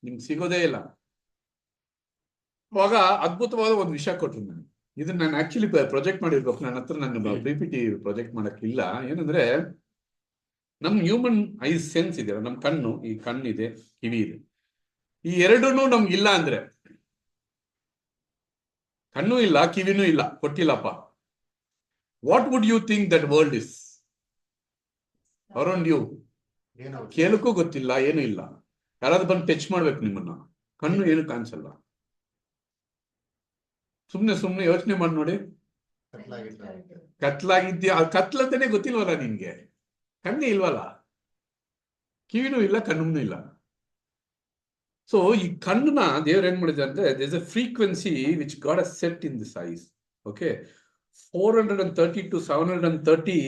ನಿಮ್ಗೆ ಸಿಗೋದೇ ಇಲ್ಲ. ಅವಾಗ ಅದ್ಭುತವಾದ ಒಂದು ವಿಷಯ ಕೊಟ್ರು ನಾನು. ಇದನ್ನ ನಾನು ಆಕ್ಚುಲಿ ಪ್ರೊಜೆಕ್ಟ್ ಮಾಡಿರ್ಬೇಕು. ನನ್ನ ಹತ್ರ ನನ್ನ PPT ಪ್ರೊಜೆಕ್ಟ್ ಮಾಡಕ್ಕಿಲ್ಲ. ಏನಂದ್ರೆ, ನಮ್ ಹ್ಯೂಮನ್ ಐಸ್ ಸೆನ್ಸ್ ಇದೆ, ನಮ್ ಕಣ್ಣು, ಈ ಕಣ್ಣಿದೆ, ಕಿವಿ ಇದೆ, ಈ ಎರಡೂ ನಮ್ಗಿಲ್ಲ ಅಂದ್ರೆ, ಕಣ್ಣು ಇಲ್ಲ, ಕಿವಿನೂ ಇಲ್ಲ, ಕೊಟ್ಟಿಲ್ಲಪ್ಪ, what would you think that world is around you? ಕೇಳಕ್ಕೂ ಗೊತ್ತಿಲ್ಲ, ಏನು ಇಲ್ಲ. ಯಾರಾದ್ರೂ ಬಂದು ಟಚ್ ಮಾಡ್ಬೇಕು ನಿಮ್ಮನ್ನ, ಕಣ್ಣು ಏನು ಕಾಣಿಸಲ್ಲ. ಸುಮ್ನೆ ಯೋಚನೆ ಮಾಡಿ ನೋಡಿ. ಕತ್ಲಾಗಿದ್ಯಾ? ಕತ್ಲಂತಾನೆ ಗೊತ್ತಿಲ್ವಲ್ಲ ನಿನ್ಗೆ, ಕಣ್ಣೇ ಇಲ್ವಲ್ಲ, ಕಿವಿನೂ ಇಲ್ಲ, ಕಣ್ಣೂ ಇಲ್ಲ. ಸೊ ಈ ಕಣ್ಣನ್ನ ದೇವ್ರು ಏನ್ ಮಾಡಿದ್ದಾರೆ ಅಂದ್ರೆ, there is a frequency which God has set in this eyes. Okay, 430 to 730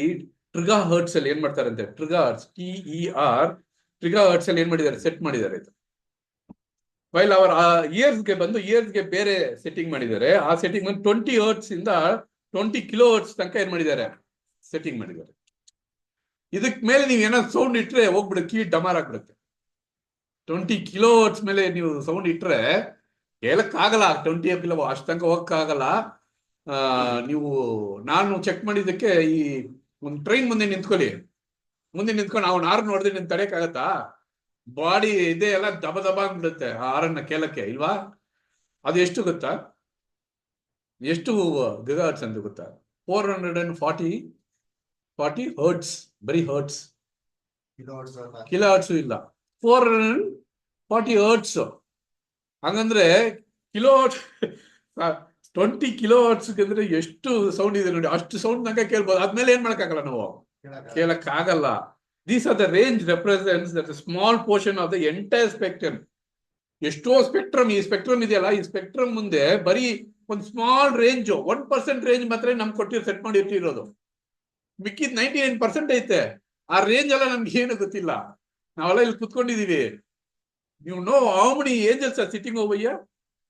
terahertz ಅಲ್ಲಿ ಏನ್ ಮಾಡ್ತಾರಂತೆ, ಟ್ರಿಗಾರ್ಸ್, ಟ್ರಿಗಾ ಹರ್ಟ್ಸ್ ಅಲ್ಲಿ ಏನ್ ಮಾಡಿದ್ದಾರೆ, ಸೆಟ್ ಮಾಡಿದ್ದಾರೆ. ವೈಲ್ ಅವರ ಇಯರ್ಸ್ಗೆ ಬೇರೆ ಸೆಟ್ಟಿಂಗ್ ಮಾಡಿದ್ದಾರೆ. ಆ ಸೆಟ್ಟಿಂಗ್ ಬಂದು 20 ಹರ್ಟ್ಸ್ ಇಂದ 20 ಕಿಲೋ ಹರ್ಟ್ಸ್ ತನಕ ಏನ್ ಮಾಡಿದ್ದಾರೆ, ಸೆಟ್ಟಿಂಗ್ ಮಾಡಿದ್ದಾರೆ. ಇದಕ್ ಮೇಲೆ ನೀವು ಏನಾದ್ರು ಸೌಂಡ್ ಇಟ್ರೆ ಹೋಗ್ಬಿಡುತ್ತೆ, ಕಿವಿ ಡಮಾರ್ ಆಗ್ಬಿಡುತ್ತೆ. 20 ಕಿಲೋ ಹರ್ಟ್ಸ್ ಮೇಲೆ ನೀವು ಸೌಂಡ್ ಇಟ್ರೆ ಹೇಳಕ್ಕಾಗಲ್ಲ, 20 ಕಿಲೋ ಅಷ್ಟು ತನಕ ಹೋಗಕ್ಕಾಗಲ್ಲ. ನಾನು ಚೆಕ್ ಮಾಡಿದ್ದಕ್ಕೆ, ಈ ಒಂದು ಟ್ರೈನ್ ಮುಂದೆ ನಿಂತ್ಕೊಂಡು ಅವ್ನು ಹಾರ್ನ್ ನೋಡಿದ್ರೆ ನಿನ್ ತಡೆಯಕ್ಕಾಗತ್ತಾ? ಬಾಡಿ ಇದೆ ಎಲ್ಲ ದಬ ಅಂದ್ಬಿಡುತ್ತೆ ಹಾರನ್ನ ಕೇಳಕ್ಕೆ, ಇಲ್ವಾ? ಅದು ಎಷ್ಟು ಗೊತ್ತಾ, ಎಷ್ಟು ಗಿಗಾಹರ್ಟ್ಸ್ ಅಂತ ಗೊತ್ತಾ? 440 ಹರ್ಟ್ಸ್, ಬರೀ ಹರ್ಟ್ಸ್, ಕಿಲೋ ಹರ್ಟ್ಸ್ ಇಲ್ಲ, 440 ಹರ್ಟ್ಸ್. ಹಂಗಂದ್ರೆ ಕಿಲೋ 20 ಕಿಲೋ ಹರ್ಟ್ಸ್ ಅಂದ್ರೆ ಎಷ್ಟು ಸೌಂಡ್ ಇದೆ ನೋಡಿ, ಅಷ್ಟು ಸೌಂಡ್ ತನಕ ಕೇಳ್ಬೋದು. ಆದ್ಮೇಲೆ ಏನ್ ಮಾಡಕ್ಕಾಗಲ್ಲ, ನಾವು ಕೇಳಕ್ ಆಗಲ್ಲ. These are the range represents that a small portion of the entire spectrum. ಎಷ್ಟೋ ಸ್ಪೆಕ್ಟ್ರಮ್, ಈ ಸ್ಪೆಕ್ಟ್ರಮ್ ಇದೆಯಲ್ಲ, ಈ ಸ್ಪೆಕ್ಟ್ರಮ್ ಮುಂದೆ ಬರೀ ಒಂದು ಸ್ಮಾಲ್ ರೇಂಜ್, 1% ರೇಂಜ್ ಮಾತ್ರ ನಮ್ಗೆ ಸೆಟ್ ಮಾಡಿ ಇಟ್ಟಿರೋದು. ಮಿಕ್ಕಿದ್ 99% ಐತೆ. ಆ ರೇಂಜ್ ಎಲ್ಲ ನಮ್ಗೆ ಏನು ಗೊತ್ತಿಲ್ಲ, ನಾವೆಲ್ಲ ಇಲ್ಲಿ ಕುತ್ಕೊಂಡಿದೀವಿ. ನೀವು know how many angels are sitting over here?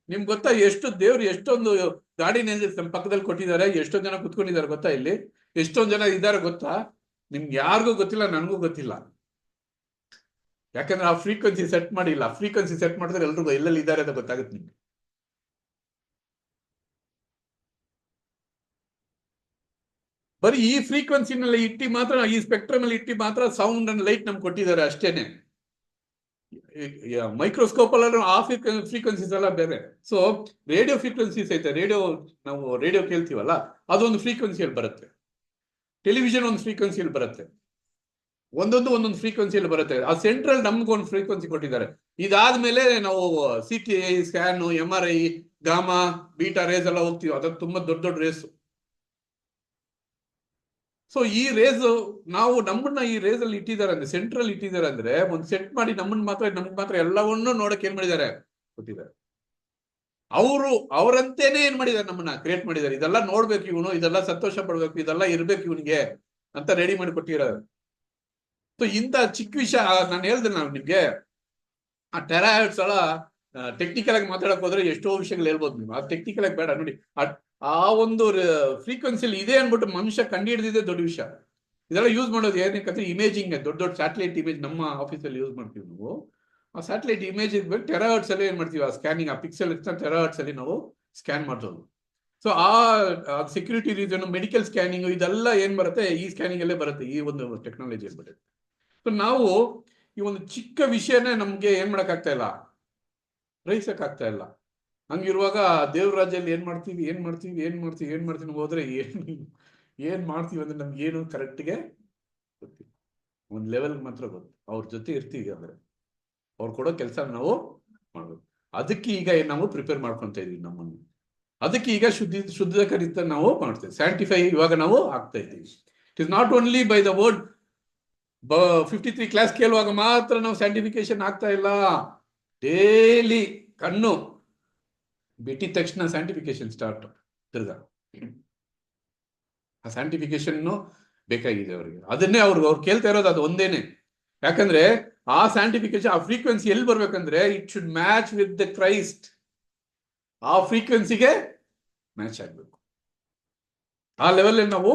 ನಿಮ್ಗೆ ಗೊತ್ತಾ ಎಷ್ಟು ದೇವ್ರು ಎಷ್ಟೊಂದು ಗಾರ್ಡಿಯನ್ ಏಂಜಲ್ಸ್ ನಮ್ಮ ಪಕ್ಕದಲ್ಲಿ ಕೊಟ್ಟಿದ್ದಾರೆ, ಎಷ್ಟೊಂದು ಜನ ಕುತ್ಕೊಂಡಿದ್ದಾರೆ ಗೊತ್ತಾ? ಇಲ್ಲಿ ಎಷ್ಟೊಂದು ಜನ ಇದ್ದಾರೆ ಗೊತ್ತಾ? ನಿಮ್ಗೆ ಯಾರಿಗೂ ಗೊತ್ತಿಲ್ಲ, ನನಗೂ ಗೊತ್ತಿಲ್ಲ. ಯಾಕಂದ್ರೆ ಆ ಫ್ರೀಕ್ವೆನ್ಸಿ ಸೆಟ್ ಮಾಡಿಲ್ಲ. ಫ್ರೀಕ್ವೆನ್ಸಿ ಸೆಟ್ ಮಾಡಿದ್ರೆ ಎಲ್ರಿಗೂ ಎಲ್ಲೆಲ್ಲಿ ಇದ್ದಾರೆ ಅಂತ ಗೊತ್ತಾಗುತ್ತೆ ನಿಮ್ಗೆ. ಬರೀ ಈ ಫ್ರೀಕ್ವೆನ್ಸಿನಲ್ಲಿ ಇಟ್ಟಿ ಮಾತ್ರ, ಈ ಸ್ಪೆಕ್ಟ್ರಮ್ ಅಲ್ಲಿ ಇಟ್ಟಿ ಮಾತ್ರ ಸೌಂಡ್ ಅಂಡ್ ಲೈಟ್ ನಮ್ಗೆ ಕೊಟ್ಟಿದ್ದಾರೆ ಅಷ್ಟೇನೆ. ಮೈಕ್ರೋಸ್ಕೋಪ್ ಅಲ್ಲ ಆ ಫ್ರೀಕ್ವೆನ್ಸೀಸ್ ಎಲ್ಲ ಬೇರೆ. ಸೊ ರೇಡಿಯೋ ಫ್ರೀಕ್ವೆನ್ಸೀಸ್ ಐತೆ, ನಾವು ರೇಡಿಯೋ ಕೇಳ್ತೀವಲ್ಲ, ಅದೊಂದು ಫ್ರೀಕ್ವೆನ್ಸಿಯಲ್ಲಿ ಬರುತ್ತೆ. ಟೆಲಿವಿಷನ್ ಒಂದು ಫ್ರೀಕ್ವೆನ್ಸಿಯಲ್ಲಿ ಬರುತ್ತೆ, ಒಂದೊಂದು ಫ್ರೀಕ್ವೆನ್ಸಿಯಲ್ಲಿ ಬರುತ್ತೆ. ಆ ಸೆಂಟ್ರಲ್ ನಮ್ಗೊಂದು ಫ್ರೀಕ್ವೆನ್ಸಿ ಕೊಟ್ಟಿದ್ದಾರೆ. ಇದಾದ್ಮೇಲೆ ನಾವು CT scan, MRI, gamma, beta rays ಎಲ್ಲ ಹೋಗ್ತೀವಿ. ಅದು ತುಂಬಾ ದೊಡ್ಡ ದೊಡ್ಡ ರೇಸ್. ಸೊ ಈ ರೇಸ್ ನಾವು ನಮ್ಮನ್ನ ಈ ರೇಸ್ ಅಲ್ಲಿ ಇಟ್ಟಿದ್ದಾರೆ ಅಂದ್ರೆ, ಸೆಂಟ್ರಲ್ ಇಟ್ಟಿದ್ದಾರೆ ಅಂದ್ರೆ, ಒಂದು ಸೆಟ್ ಮಾಡಿ ನಮ್ಮನ್ನ ಮಾತ್ರ ಎಲ್ಲವನ್ನೂ ನೋಡಕ್ ಏನ್ ಮಾಡಿದ್ದಾರೆ, ಕೊಟ್ಟಿದ್ದಾರೆ. ಅವರಂತೇನೆ ಏನ್ ಮಾಡಿದ್ದಾರೆ, ನಮ್ಮನ್ನ ಕ್ರಿಯೇಟ್ ಮಾಡಿದ್ದಾರೆ. ಇದೆಲ್ಲ ನೋಡ್ಬೇಕು ಇವನು, ಇದೆಲ್ಲ ಸಂತೋಷ ಪಡ್ಬೇಕು, ಇದೆಲ್ಲ ಇರ್ಬೇಕು ಇವನಿಗೆ ಅಂತ ರೆಡಿ ಮಾಡಿ ಕೊಟ್ಟಿರೋದು. ಸೊ ಇಂಥ ಚಿಕ್ಕ ವಿಷಯ ನಾನು ಹೇಳ್ದೆ ನಿಮ್ಗೆ, ಆ ಟೆರಾಹರ್ಟ್ಸ್ ಎಲ್ಲ ಟೆಕ್ನಿಕಲ್ ಆಗಿ ಮಾತಾಡಕ್ ಹೋದ್ರೆ ಎಷ್ಟೋ ವಿಷಯಗಳು ಹೇಳ್ಬೋದು ನೀವು. ಆ ಟೆಕ್ನಿಕಲ್ ಆಗಿ ಬೇಡ ನೋಡಿ. ಆ ಒಂದು ಫ್ರೀಕ್ವೆನ್ಸಿಲಿ ಇದೆ ಅನ್ಬಿಟ್ಟು ಮನುಷ್ಯ ಕಂಡು ಹಿಡಿದಿದೆ ದೊಡ್ಡ ವಿಷಯ. ಇದೆಲ್ಲ ಯೂಸ್ ಮಾಡೋದು ಏನಕ್ಕೆ, ಇಮೇಜಿಂಗ್, ದೊಡ್ಡ ದೊಡ್ಡ ಸ್ಯಾಟಲೈಟ್ ಇಮೇಜ್ ನಮ್ಮ ಆಫೀಸಲ್ಲಿ ಯೂಸ್ ಮಾಡ್ತೀವಿ ನಾವು. ಆ ಸ್ಯಾಟಲೈಟ್ ಇಮೇಜ್ ಇದ್ಬೇಕು ಟೆರಾಹರ್ಟ್ಸ್ ಅಲ್ಲಿ ಏನ್ ಮಾಡ್ತೀವಿ, ಆ ಸ್ಕ್ಯಾನಿಂಗ್, ಆ ಪಿಕ್ಸೆಲ್ ಟೆರಾಹರ್ಟ್ಸ್ ಅಲ್ಲಿ ನಾವು ಸ್ಕ್ಯಾನ್ ಮಾಡ್ತೋದು. ಸೊ ಆ ಸೆಕ್ಯೂರಿಟಿ ರೀಸನ್, ಮೆಡಿಕಲ್ ಸ್ಕ್ಯಾನಿಂಗ್, ಇದೆಲ್ಲ ಏನ್ ಬರುತ್ತೆ, ಈ ಸ್ಕ್ಯಾನಿಂಗ್ ಅಲ್ಲೇ ಬರುತ್ತೆ, ಈ ಒಂದು ಟೆಕ್ನಾಲಜಿ ಬರುತ್ತೆ. ಸೊ ನಾವು ಈ ಒಂದು ಚಿಕ್ಕ ವಿಷಯನೇ ನಮ್ಗೆ ಏನ್ ಮಾಡಕ್ ಆಗ್ತಾ ಇಲ್ಲ, ಗ್ರಹಿಸಕ್ ಆಗ್ತಾ ಇಲ್ಲ. ಹಂಗಿರುವಾಗ ದೇವ್ರ ರಾಜ್ಯದಲ್ಲಿ ಏನ್ ಮಾಡ್ತೀವಿ ಹೋದ್ರೆ ಏನ್ ಮಾಡ್ತೀವಿ ಅಂದ್ರೆ ನಮ್ಗೆ ಏನು ಕರೆಕ್ಟ್ಗೆ ಗೊತ್ತಿಲ್ಲ. ಒಂದ್ ಲೆವೆಲ್ ಮಾತ್ರ ಗೊತ್ತು, ಅವ್ರ ಜೊತೆ ಇರ್ತೀವಿ ಅಂದ್ರೆ ಅವ್ರು ಕೊಡೋ ಕೆಲಸ ನಾವು ಮಾಡ್ಬೇಕು. ಅದಕ್ಕೆ ಈಗ ನಾವು ಪ್ರಿಪೇರ್ ಮಾಡ್ಕೊಂತ ಇದೀವಿ ನಮ್ಮನ್ನು. ಅದಕ್ಕೆ ಈಗ ಶುದ್ಧೀಕರಿತ ನಾವು ಮಾಡ್ತೇವೆ, ಸ್ಯಾಂಟಿಫೈ ಇವಾಗ ನಾವು ಆಗ್ತಾ ಇದ್ದೀವಿ. It is not only by the word 53 class ಕೇಳುವಾಗ ಮಾತ್ರ ನಾವು ಸ್ಯಾಂಟಿಫಿಕೇಶನ್ ಆಗ್ತಾ ಇಲ್ಲ. ಡೈಲಿ ಕಣ್ಣು ಬಿಟ್ಟಿದ ತಕ್ಷಣ ಸ್ಯಾಂಟಿಫಿಕೇಶನ್ ಸ್ಟಾರ್ಟ್. ತಿರ್ಗಾ ಆ ಸ್ಯಾಂಟಿಫಿಕೇಶನ್ ಬೇಕಾಗಿದೆ ಅವರಿಗೆ. ಅದನ್ನೇ ಅವ್ರು ಕೇಳ್ತಾ ಇರೋದು ಅದು ಒಂದೇನೆ. ಯಾಕಂದ್ರೆ ಆ ಸ್ಯಾಂಟಿಫಿಕೇಶನ್, ಆ ಫ್ರೀಕ್ವೆನ್ಸಿ ಎಲ್ಲಿ ಬರ್ಬೇಕಂದ್ರೆ it should match with the Christ. ಆ ಫ್ರೀಕ್ವೆನ್ಸಿಗೆ ಮ್ಯಾಚ್ ಆಗ್ಬೇಕು, ಆ ಲೆವೆಲ್ ನಾವು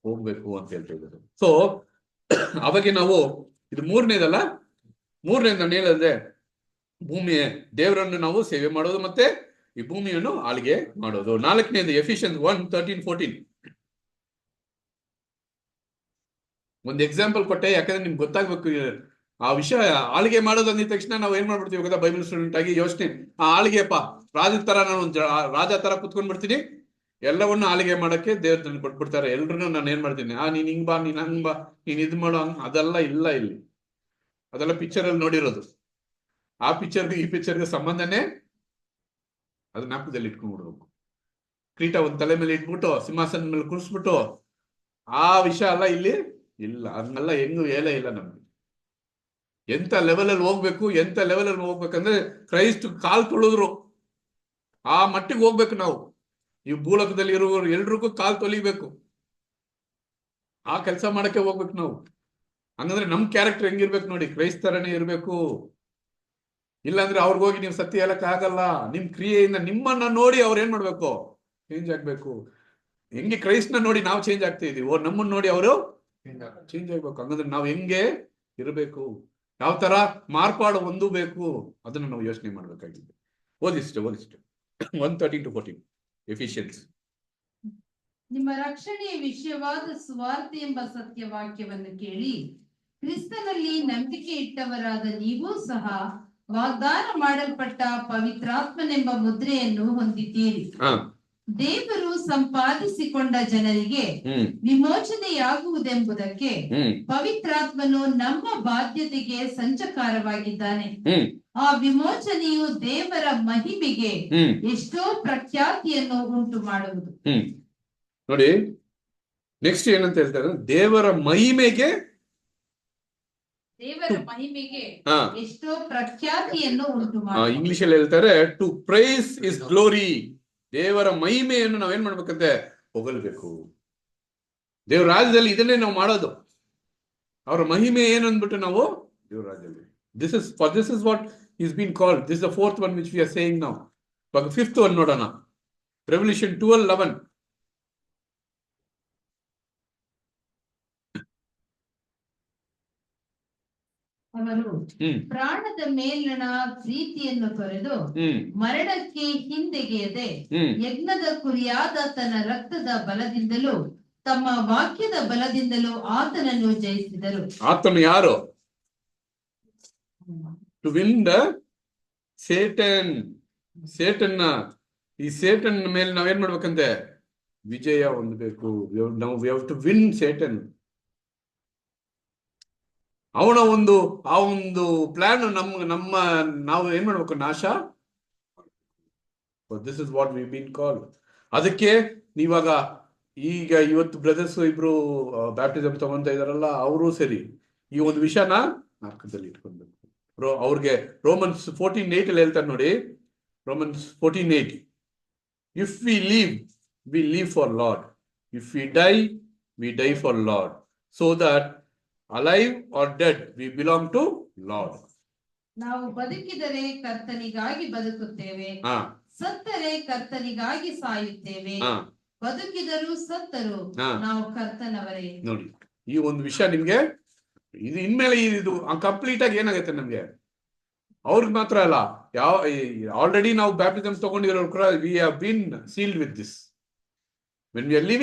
ಹೋಗ್ಬೇಕು ಅಂತ ಹೇಳ್ತಾ ಇದ್ದಾರೆ. ಸೊ ಅವಾಗ ನಾವು ಇದು ಮೂರನೇದು ನಾನು ಹೇಳಿದ್ರೆ, ಭೂಮಿಯ ದೇವರನ್ನು ನಾವು ಸೇವೆ ಮಾಡೋದು ಮತ್ತೆ ಈ ಭೂಮಿಯನ್ನು ಆಳ್ಗೆ ಮಾಡೋದು. ನಾಲ್ಕನೇದು ಎಫಿಷಿಯನ್ಸ್ 1:13-14. ಒಂದು ಎಕ್ಸಾಂಪಲ್ ಕೊಟ್ಟೆ, ಯಾಕಂದ್ರೆ ನಿಮ್ಗೆ ಗೊತ್ತಾಗ್ಬೇಕು ಆ ವಿಷಯ. ಆಳ್ಗೆ ಮಾಡೋದು ಅಂದಿದ ತಕ್ಷಣ ನಾವು ಏನ್ ಮಾಡ್ಬಿಡ್ತೀವಿ ಗೊತ್ತಾ, ಬೈಬಲ್ ಸ್ಟೂಡೆಂಟ್ ಆಗಿ ಯೋಚನೆ, ಆ ಆಳ್ಗೆಪ್ಪ ರಾಜದ ತರ, ನಾನು ರಾಜ ತರ ಕುತ್ಕೊಂಡ್ ಬಿಡ್ತೀನಿ, ಎಲ್ಲವನ್ನು ಆಳ್ಗೆ ಮಾಡಕ್ಕೆ ದೇವ್ರ ತಂದು ಕೊಟ್ಬಿಡ್ತಾರೆ. ಎಲ್ರು ನಾನು ಏನ್ ಮಾಡ್ತೀನಿ, ನೀನ್ ಹಿಂಗ್ ಬಾ, ನೀನ್ ಹಂಗ್ ಬಾ, ನೀನ್ ಇದ್ ಮಾಡೋ, ಅದೆಲ್ಲ ಇಲ್ಲ ಇಲ್ಲಿ. ಅದೆಲ್ಲ ಪಿಕ್ಚರ್ ಅಲ್ಲಿ ನೋಡಿರೋದು. ಆ ಪಿಕ್ಚರ್ಗೆ ಈ ಪಿಕ್ಚರ್ಗೆ ಸಂಬಂಧನೇ ಅದು ಜ್ಞಾಪಕದಲ್ಲಿ ಇಟ್ಕೊಂಡ್ಬಿಡ್ಬೇಕು. ಕ್ರೀಟ ಒಂದ್ ತಲೆ ಮೇಲೆ ಇಟ್ಬಿಟ್ಟು ಸಿಂಹಾಸನ ಮೇಲೆ ಕೂರಿಸ್ಬಿಟ್ಟು ಆ ವಿಷಯ ಅಲ್ಲ ಇಲ್ಲಿ ಇಲ್ಲ. ಅದನ್ನೆಲ್ಲ ಹೆಂಗು ಹೇಳೇ ಇಲ್ಲ ನಮ್ಗೆ. ಎಂತ ಲೆವೆಲ್ ಅಲ್ಲಿ ಹೋಗ್ಬೇಕಂದ್ರೆ ಕ್ರೈಸ್ಟ್ ಕಾಲ್ ತೊಳೆದ್ರು ಆ ಮಟ್ಟಿಗೆ ಹೋಗ್ಬೇಕು ನಾವು. ಈ ಭೂಲೋಕದಲ್ಲಿ ಇರುವವರು ಎಲ್ರಿಗೂ ಕಾಲ್ ತೊಳಿಬೇಕು, ಆ ಕೆಲಸ ಮಾಡಕ್ಕೆ ಹೋಗ್ಬೇಕು ನಾವು. ಹಂಗಂದ್ರೆ ನಮ್ ಕ್ಯಾರೆಕ್ಟರ್ ಹೆಂಗಿರ್ಬೇಕು ನೋಡಿ, ಕ್ರೈಸ್ತರನೇ ಇರ್ಬೇಕು. ಇಲ್ಲಾಂದ್ರೆ ಅವ್ರಿಗೋಗಿ ನೀವು ಸತ್ಯ ಹೇಳಕ್ ಆಗಲ್ಲ. ನಿಮ್ ಕ್ರಿಯೆಯಿಂದ ನಿಮ್ಮನ್ನ ನೋಡಿ ಅವ್ರು ಏನ್ ಮಾಡ್ಬೇಕು, ಚೇಂಜ್ ಆಗ್ಬೇಕು. ಹೆಂಗೆ ಕ್ರೈಸ್ತನ ನೋಡಿ ನಾವು ಚೇಂಜ್ ಆಗ್ತಾ ಇದೀವಿ, ನಮ್ಮನ್ನ ನೋಡಿ ಅವರು ಚೇಂಜ್ ಆಗ್ಬೇಕು. ಹಂಗಂದ್ರೆ ನಾವು ಹೆಂಗೆ ಇರಬೇಕು, ಯಾವ ತರ ಮಾರ್ಪಾಡು ಹೊಂದಬೇಕು, ಅದನ್ನ ನಾವು ಯೋಚನೆ ಮಾಡ್ಬೇಕಾಗಿದೆ. ಓದಿಷ್ಟು 1:13-14 ಎಫಿಷಿಯನ್ಸ್. ನಿಮ್ಮ ರಕ್ಷಣೆಯ ವಿಷಯವಾದ ಸುವಾರ್ತೆ ಎಂಬ ಸತ್ಯ ವಾಕ್ಯವನ್ನು ಕೇಳಿ ಕ್ರಿಸ್ತನಲ್ಲಿ ನಂಬಿಕೆ ಇಟ್ಟವರಾದ ನೀವೂ ಸಹ ವಾಗ್ದಾನ ಮಾಡಲ್ಪಟ್ಟ ಪವಿತ್ರಾತ್ಮನೆಂಬ ಮುದ್ರೆಯನ್ನು ಹೊಂದಿದ್ದೀರಿ. ದೇವರು ಸಂಪಾದಿಸಿಕೊಂಡ ಜನರಿಗೆ ವಿಮೋಚನೆಯಾಗುವುದೆಂಬುದಕ್ಕೆ ಪವಿತ್ರಾತ್ಮನು ನಮ್ಮ ಬಾಧ್ಯತೆಗೆ ಸಂಚಕಾರವಾಗಿದ್ದಾನೆ. ಆ ವಿಮೋಚನೆಯು ದೇವರ ಮಹಿಮೆಗೆ ಎಷ್ಟೋ ಪ್ರಖ್ಯಾತಿಯನ್ನು ಉಂಟು ಮಾಡುವುದು. ನೋಡಿ ನೆಕ್ಸ್ಟ್ ಏನಂತ ಹೇಳ್ತಾರೆ, ದೇವರ ಮಹಿಮೆಗೆ ಎಷ್ಟೋ ಪ್ರಖ್ಯಾತಿಯನ್ನು ಉಂಟು ಮಾಡುವುದು. ಇಂಗ್ಲಿಷ್ ಅಲ್ಲಿ ಹೇಳ್ತಾರೆ ಟು ಪ್ರೈಸ್ ಇಸ್ ಗ್ಲೋರಿ. ದೇವರ ಮಹಿಮೆಯನ್ನು ನಾವೇನ್ ಮಾಡ್ಬೇಕಂತೆ, ಹೊಗಳ್ಬೇಕು. ದೇವ್ರ ರಾಜ್ಯದಲ್ಲಿ ಇದನ್ನೇ ನಾವು ಮಾಡೋದು. ಅವರ ಮಹಿಮೆ ಏನು ಅಂದ್ಬಿಟ್ಟು ನಾವು ದೇವ್ರ ರಾಜ್ಯದಲ್ಲಿ, this is what is being called. This is the fourth one which we are saying now. ಇವಾಗ ಫಿಫ್ತ್ ಒನ್ ನೋಡೋಣ, Revelation 12:11. ಅವರು ಪ್ರಾಣದ ಮೇಲಣ ಪ್ರೀತಿಯನ್ನು ತೊರೆದು ಮರಣಕ್ಕೆ ಹಿಂದೆಗೆಯದೆ ಯಜ್ಞದ ಕುರಿಯಾದ ತನ್ನ ರಕ್ತದ ಬಲದಿಂದಲೂ ತಮ್ಮ ವಾಕ್ಯದ ಬಲದಿಂದಲೂ ಆತನನ್ನು ಜಯಿಸಿದರು. ಆತನು ಯಾರು? To win the Satan. ಈ ಸೇಟನ್ ಮೇಲೆ ನಾವೇನ್ ಮಾಡ್ಬೇಕಂತೆ, ವಿಜಯ ಹೊಂದಬೇಕು. We have to win Satan. ಅವನ ಆ ಒಂದು ಪ್ಲಾನ್ ನಾವು ಏನ್ ಮಾಡ್ಬೇಕು? ನಾಶ. This is what we been called. ಅದಕ್ಕೆ ನೀವಾಗ ಈಗ ಇವತ್ತು ಬ್ರದರ್ಸ್ ಇಬ್ರು ಬ್ಯಾಪ್ಟಿಸಮ್ ತಗೊಂತ ಇದಾರಲ್ಲ, ಅವರು ಸರಿ ಈ ಒಂದು ವಿಷಯನ ನಾಲ್ಕದಲ್ಲಿ ಇಟ್ಕೊಳ್ಬೇಕು. ಅವ್ರಿಗೆ ರೋಮನ್ಸ್ 14:8 ಅಲ್ಲಿ ಹೇಳ್ತಾರೆ ನೋಡಿ. Romans 14:8, if we live for Lord, if we die for Lord, so that alive or dead we belong to Lord. ನಾವು ಬದುಕಿದರೆ ಕರ್ತನಿಗಾಗಿ ಬದುಕುತ್ತೇವೆ, ಸತ್ತರೆ ಕರ್ತನಿಗಾಗಿ ಸಾಯುತ್ತೇವೆ. ಬದುಕಿದರೂ ಸತ್ತರೂ ನಾವು ಕರ್ತನವರೇ. ನೋಡಿ, ಈ ಒಂದು ವಿಷಯ ನಿಮ್ಗೆ ಇದು ಇನ್ಮೇಲೆ ಇದು ಕಂಪ್ಲೀಟ್ ಆಗಿ ಏನಾಗುತ್ತೆ ನಮ್ಗೆ, ಅವ್ರಿಗೆ ಮಾತ್ರ ಅಲ್ಲ, ಆಲ್ರೆಡಿ ನಾವು ಬ್ಯಾಪ್ಟಿಸಮ್ ತಗೊಂಡಿರೋ V have bean sealed with this. When we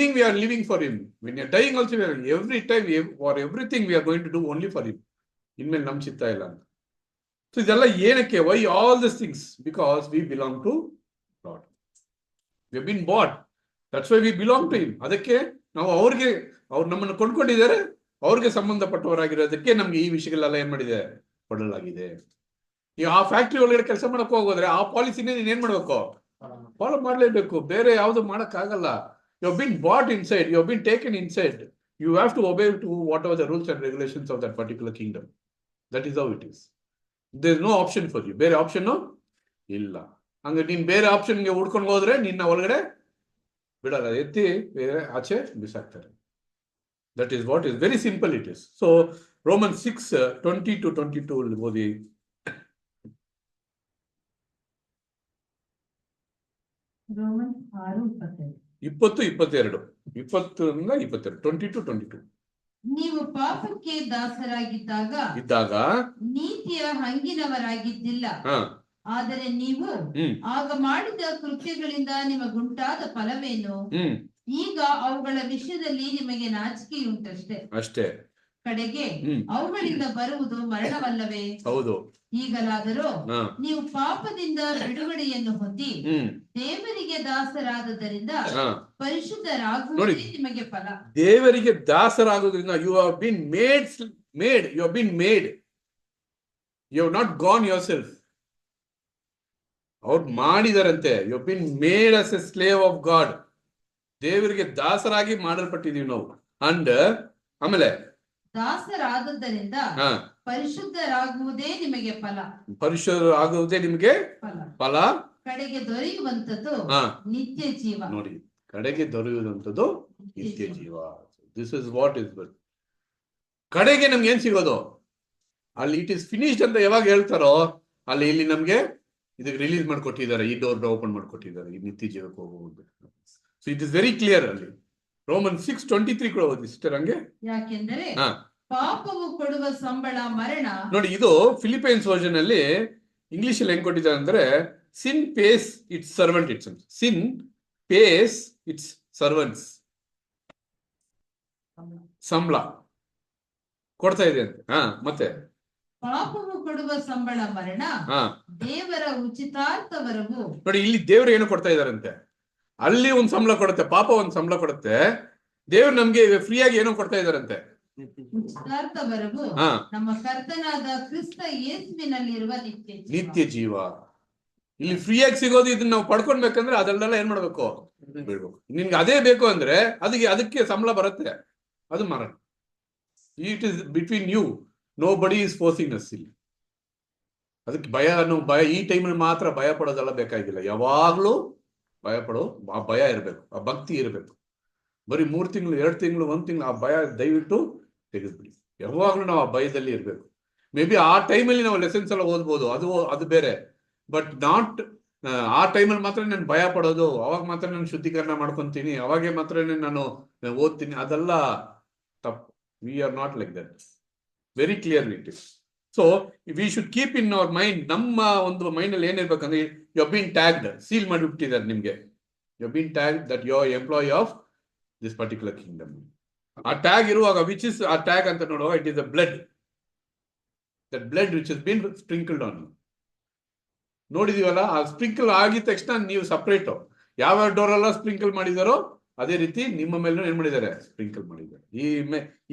are living for him. When we are dying also, every time for everything we are going to do only for him. ಇನ್ಮೇಲೆ ನಮ್ ಚಿತ್ತ ಇಲ್ಲ ಅಂತ. ಸೊ ಇದೆಲ್ಲ ಏನಕ್ಕೆ? Why all this things? Because we belong to Lord. We have been bought, that's why we belong to him. ಅದಕ್ಕೆ ನಾವು ಅವ್ರು ನಮ್ಮನ್ನು ಕೊಂಡ್ಕೊಂಡಿದ್ದಾರೆ, ಅವ್ರಿಗೆ ಸಂಬಂಧಪಟ್ಟವರಾಗಿರೋದಕ್ಕೆ ನಮ್ಗೆ ಈ ವಿಷಯಗಳೆಲ್ಲ ಏನ್ ಮಾಡಿದೆ? ಕೊಡಲಾಗಿದೆ. ಈಗ ಆ ಫ್ಯಾಕ್ಟ್ರಿ ಒಳಗಡೆ ಕೆಲಸ ಮಾಡಕ್ ಹೋಗೋದ್ರೆ ಆ ಪಾಲಿಸಿನೇ ನೀನ್ ಏನ್ ಮಾಡ್ಬೇಕು? ಫಾಲೋ ಮಾಡ್ಲೇಬೇಕು. ಬೇರೆ ಯಾವ್ದು ಮಾಡಕ್ ಆಗಲ್ಲ. You have been bought inside, you have been taken inside. You have to obey to whatever the rules and regulations of that particular kingdom. That is how it is. There is no option for you. ಬೇರೆ ಆಪ್ಷನ್ ಇಲ್ಲ. ಹಂಗ ನೀನ್ ಬೇರೆ ಆಪ್ಷನ್ಗೆ ಹುಡ್ಕೊಂಡು ಹೋದ್ರೆ ನಿನ್ನ ಒಳಗಡೆ ಬಿಡಲ್ಲ, ಎತ್ತಿ ಬೇರೆ ಆಚೆ ಬಿಸಾಕ್ತಾರೆ. That is what is very simple it is. So Romans 6:20-22 ಓದಿ. ರೋಮನ್ 6:22. 20-22 20-22. ನೀವು ಪಾಪಕ್ಕೆ ದಾಸರಾಗಿದ್ದಾಗ ನೀತಿಯ ಹಂಗಿನವರಾಗಿದ್ದಿಲ್ಲ, ಆದರೆ ನೀವು ಆಗ ಮಾಡಿದ ಕೃತ್ಯಗಳಿಂದ ನಿಮಗುಂಟಾದ ಫಲವೇನು? ಈಗ ಅವುಗಳ ವಿಷಯದಲ್ಲಿ ನಿಮಗೆ ನಾಚಿಕೆಯುಂಟಷ್ಟೇ. ಅಷ್ಟೇ. ಕಡೆಗೆ ಅವುಗಳಿಂದ ಬರುವುದು ಮರಣವಲ್ಲವೇ? ಹೌದು. ಈಗಲಾದರೂ ನೀವು ಪಾಪದಿಂದ ಬಿಡುಗಡೆಯನ್ನು ಹೊಂದಿ ದೇವರಿಗೆ ದಾಸರಾದದರಿಂದ ಪರಿಶುದ್ಧರಾಗುವುದೇ ನಿಮಗೆ ಫಲ. ದೇವರಿಗೆ ದಾಸರಾಗುವುದರಿಂದ you have been made you have not gone yourself. ಅವ್ರು ಮಾಡಿದಾರಂತೆ. You have been made as a slave of God. ದೇವರಿಗೆ ದಾಸರಾಗಿ ಮಾಡಲ್ಪಟ್ಟಿದೀವಿ ನಾವು. ಅಂಡ್ ಆಮೇಲೆ ದಾಸರಾದದ್ದರಿಂದ ಪರಿಶುದ್ಧರಾಗುವುದೇ ನಿಮಗೆ ಫಲ. ಪರಿಶುದ್ಧರಾಗುವುದೇ ನಿಮಗೆ ಫಲ. ಕಡೆಗೆ ದೊರೆಯುವಂತದ್ದು ನಿತ್ಯ ಜೀವ. ನೋಡಿ, ಕಡೆಗೆ ದೊರೆಯುವಂತದ್ದು ನಿತ್ಯ ಜೀವ. This is what is good. ಕಡೆಗೆ ನಮ್ಗೆ ಏನ್ ಸಿಗೋದು? ಅಲ್ಲಿ ಇಟ್ ಇಸ್ ಫಿನಿಶ್ಡ್ ಅಂತ ಯಾವಾಗ ಹೇಳ್ತಾರೋ ಅಲ್ಲಿ ಇಲ್ಲಿ ನಮ್ಗೆ ಇದಕ್ಕೆ ರಿಲೀಸ್ ಮಾಡ್ಕೊಟ್ಟಿದ್ದಾರೆ, ಈ ಡೋರ್ ಓಪನ್ ಮಾಡ್ಕೊಟ್ಟಿದ್ದಾರೆ, ಈ ನಿತ್ಯ ಜೀವಕ್ಕೆ ಹೋಗುವುದು. So it is very clear. ಅಲ್ಲಿ ರೋಮನ್ 6:23 ಕೂಡ ಓದಿ ಸಿಸ್ಟರ್. ಹಂಗೆ ಯಾಕೆಂದರೆ ಪಾಪವು ಕೊಡುವ ಸಂಬಳ ಮರಣ. ನೋಡಿ, ಇದು ಫಿಲಿಪೈನ್ಸ್ ವರ್ಜನ್ ಅಲ್ಲಿ ಇಂಗ್ಲಿಷ್ ಅಲ್ಲಿ ಹೆಂಗ್ ಕೊಟ್ಟಿದ್ದಾರೆ ಅಂದ್ರೆ, sin pays its servant its. Sin pays its servants. ಸಂಬಳ ಕೊಡ್ತಾ ಇದೆ ಅಂತ. ಮತ್ತೆ ಪಾಪವು ಕೊಡುವ ಸಂಬಳ ಮರಣ, ದೇವರ ಉಚಿತಾರ್ಥವರೆಗೂ. ನೋಡಿ, ಇಲ್ಲಿ ದೇವರು ಏನು ಕೊಡ್ತಾ ಇದಾರಂತೆ? ಅಲ್ಲಿ ಒಂದ್ ಸಂಬಳ ಕೊಡುತ್ತೆ, ಪಾಪ ಒಂದ್ ಸಂಬಳ ಕೊಡುತ್ತೆ. ದೇವ್ರು ನಮ್ಗೆ ಫ್ರೀಯಾಗಿ ಏನೋ ಕೊಡ್ತಾ ಇದಾರಂತೆ, ಉಚಿತಾರ್ಥವರೆಗೂ ನಮ್ಮ ಕರ್ತನಾದ ಕ್ರಿಸ್ತ ಯೇಸುವಿನಲ್ಲಿರುವ ನಿತ್ಯ ಜೀವ. ಇಲ್ಲಿ ಫ್ರೀಯಾಗಿ ಸಿಗೋದು. ಇದನ್ನ ನಾವು ಪಡ್ಕೊಳ್ಬೇಕಂದ್ರೆ ಅದೆಲ್ಲ ಏನ್ ಮಾಡ್ಬೇಕು? ಬಿಡ್ಬೇಕು. ನಿನ್ಗೆ ಅದೇ ಬೇಕು ಅಂದ್ರೆ ಅದಕ್ಕೆ ಸಂಬಳ ಬರುತ್ತೆ, ಅದು ಮರಣ. It is between you. Nobody is forcing us. ಇಲ್ಲಿ ಅದಕ್ಕೆ ಭಯ ಈ ಟೈಮಲ್ಲಿ ಮಾತ್ರ ಭಯ ಪಡೋದೆಲ್ಲ ಬೇಕಾಗಿಲ್ಲ. ಯಾವಾಗ್ಲೂ ಭಯ ಪಡೋ, ಆ ಭಯ ಇರಬೇಕು, ಆ ಭಕ್ತಿ ಇರಬೇಕು. ಬರೀ 3 ತಿಂಗಳು 2 ತಿಂಗಳು 1 ತಿಂಗಳು ಆ ಭಯ ದಯವಿಟ್ಟು ತೆಗೆದ್ಬಿಡಿ. ಯಾವಾಗ್ಲೂ ನಾವು ಆ ಭಯದಲ್ಲಿ ಇರಬೇಕು. ಮೇ ಬಿ ಆ ಟೈಮಲ್ಲಿ ನಾವು ಲೆಸನ್ಸ್ ಎಲ್ಲ ಓದ್ಬೋದು, ಅದು ಬೇರೆ. ಬಟ್ ನಾಟ್ ಆ ಟೈಮಲ್ಲಿ ಮಾತ್ರ ನಾನು ಭಯ ಪಡೋದು, ಅವಾಗ ಮಾತ್ರ ನಾನು ಶುದ್ಧೀಕರಣ ಮಾಡ್ಕೊಂತೀನಿ, ಅವಾಗೆ ಮಾತ್ರ ನಾನು ಓದ್ತೀನಿ, ಅದೆಲ್ಲ ತಪ್ಪು. We are not like that. Very clear it is. So we should keep in our mind. ನಮ್ಮ ಒಂದು ಮೈಂಡ್ ಅಲ್ಲಿ ಏನಿರ್ಬೇಕಂದ್ರೆ, you have been tagged, seal ಮಾಡಿಬಿಟ್ಟಿದ್ದಾರೆ ನಿಮ್ಗೆ. You have been tagged that you are employ of this particular kingdom. ಆ ಟ್ಯಾಗ್ ಇರುವಾಗ, ವಿಚ್ ಇಸ್ ಆ ಟ್ಯಾಗ್ ಅಂತ ನೋಡುವಾಗ, it is the blood. That blood which is been sprinkled on you. ನೋಡಿದೀವಲ್ಲ, ಆ ಸ್ಪ್ರಿಂಕಲ್ ಆಗಿದ ತಕ್ಷಣ ನೀವು ಸಪ್ರೇಟ್. ಯಾವ್ಯಾವ ಡೋರ್ ಎಲ್ಲ ಸ್ಪ್ರಿಂಕಲ್ ಮಾಡಿದಾರೋ ಅದೇ ರೀತಿ ನಿಮ್ಮ ಮೇಲೂ ಏನ್ ಮಾಡಿದ್ದಾರೆ, ಸ್ಪ್ರಿಂಕಲ್ ಮಾಡಿದ್ದಾರೆ.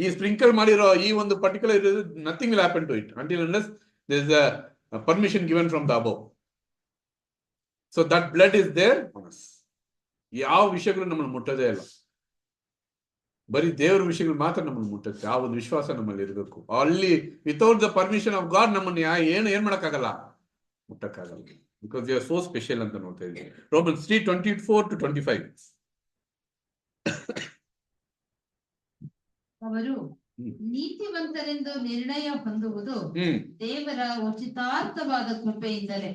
ಈ ಸ್ಪ್ರಿಂಕಲ್ ಮಾಡಿರೋ ಈ ಒಂದು particular nothing will happen to it until unless there is a permission given from the above. So that blood is there on us. ಯಾವ ವಿಷಯಗಳು ನಮ್ಮನ್ನು ಮುಟ್ಟೋದೇ ಇಲ್ಲ, ಬರೀ ದೇವರ ವಿಷಯಗಳು ಮಾತ್ರ ನಮ್ಮನ್ನು ಮುಟ್ಟುತ್ತೆ. ಆ ಒಂದು ವಿಶ್ವಾಸ ನಮ್ಮಲ್ಲಿ ಇರಬೇಕು. ಅಲ್ಲಿ without the permission of God ನಮ್ಮನ್ನು ಏನ್ ಮಾಡಕ್ಕಾಗಲ್ಲ, ಮುಟ್ಟಕ್ಕಾಗಲ್ಲ. Because we are so special ಅಂತ ನೋಡ್ತಾ ಇದ್ದೀವಿ. ರೋಮನ್ಸ್ 3:24-25. ಅವರು ನೀತಿವಂತರೆಂದು ನಿರ್ಣಯ ಹೊಂದುವುದು ದೇವರ ಉಚಿತಾರ್ಥವಾದ ಕೃಪೆಯಿಂದಲೇ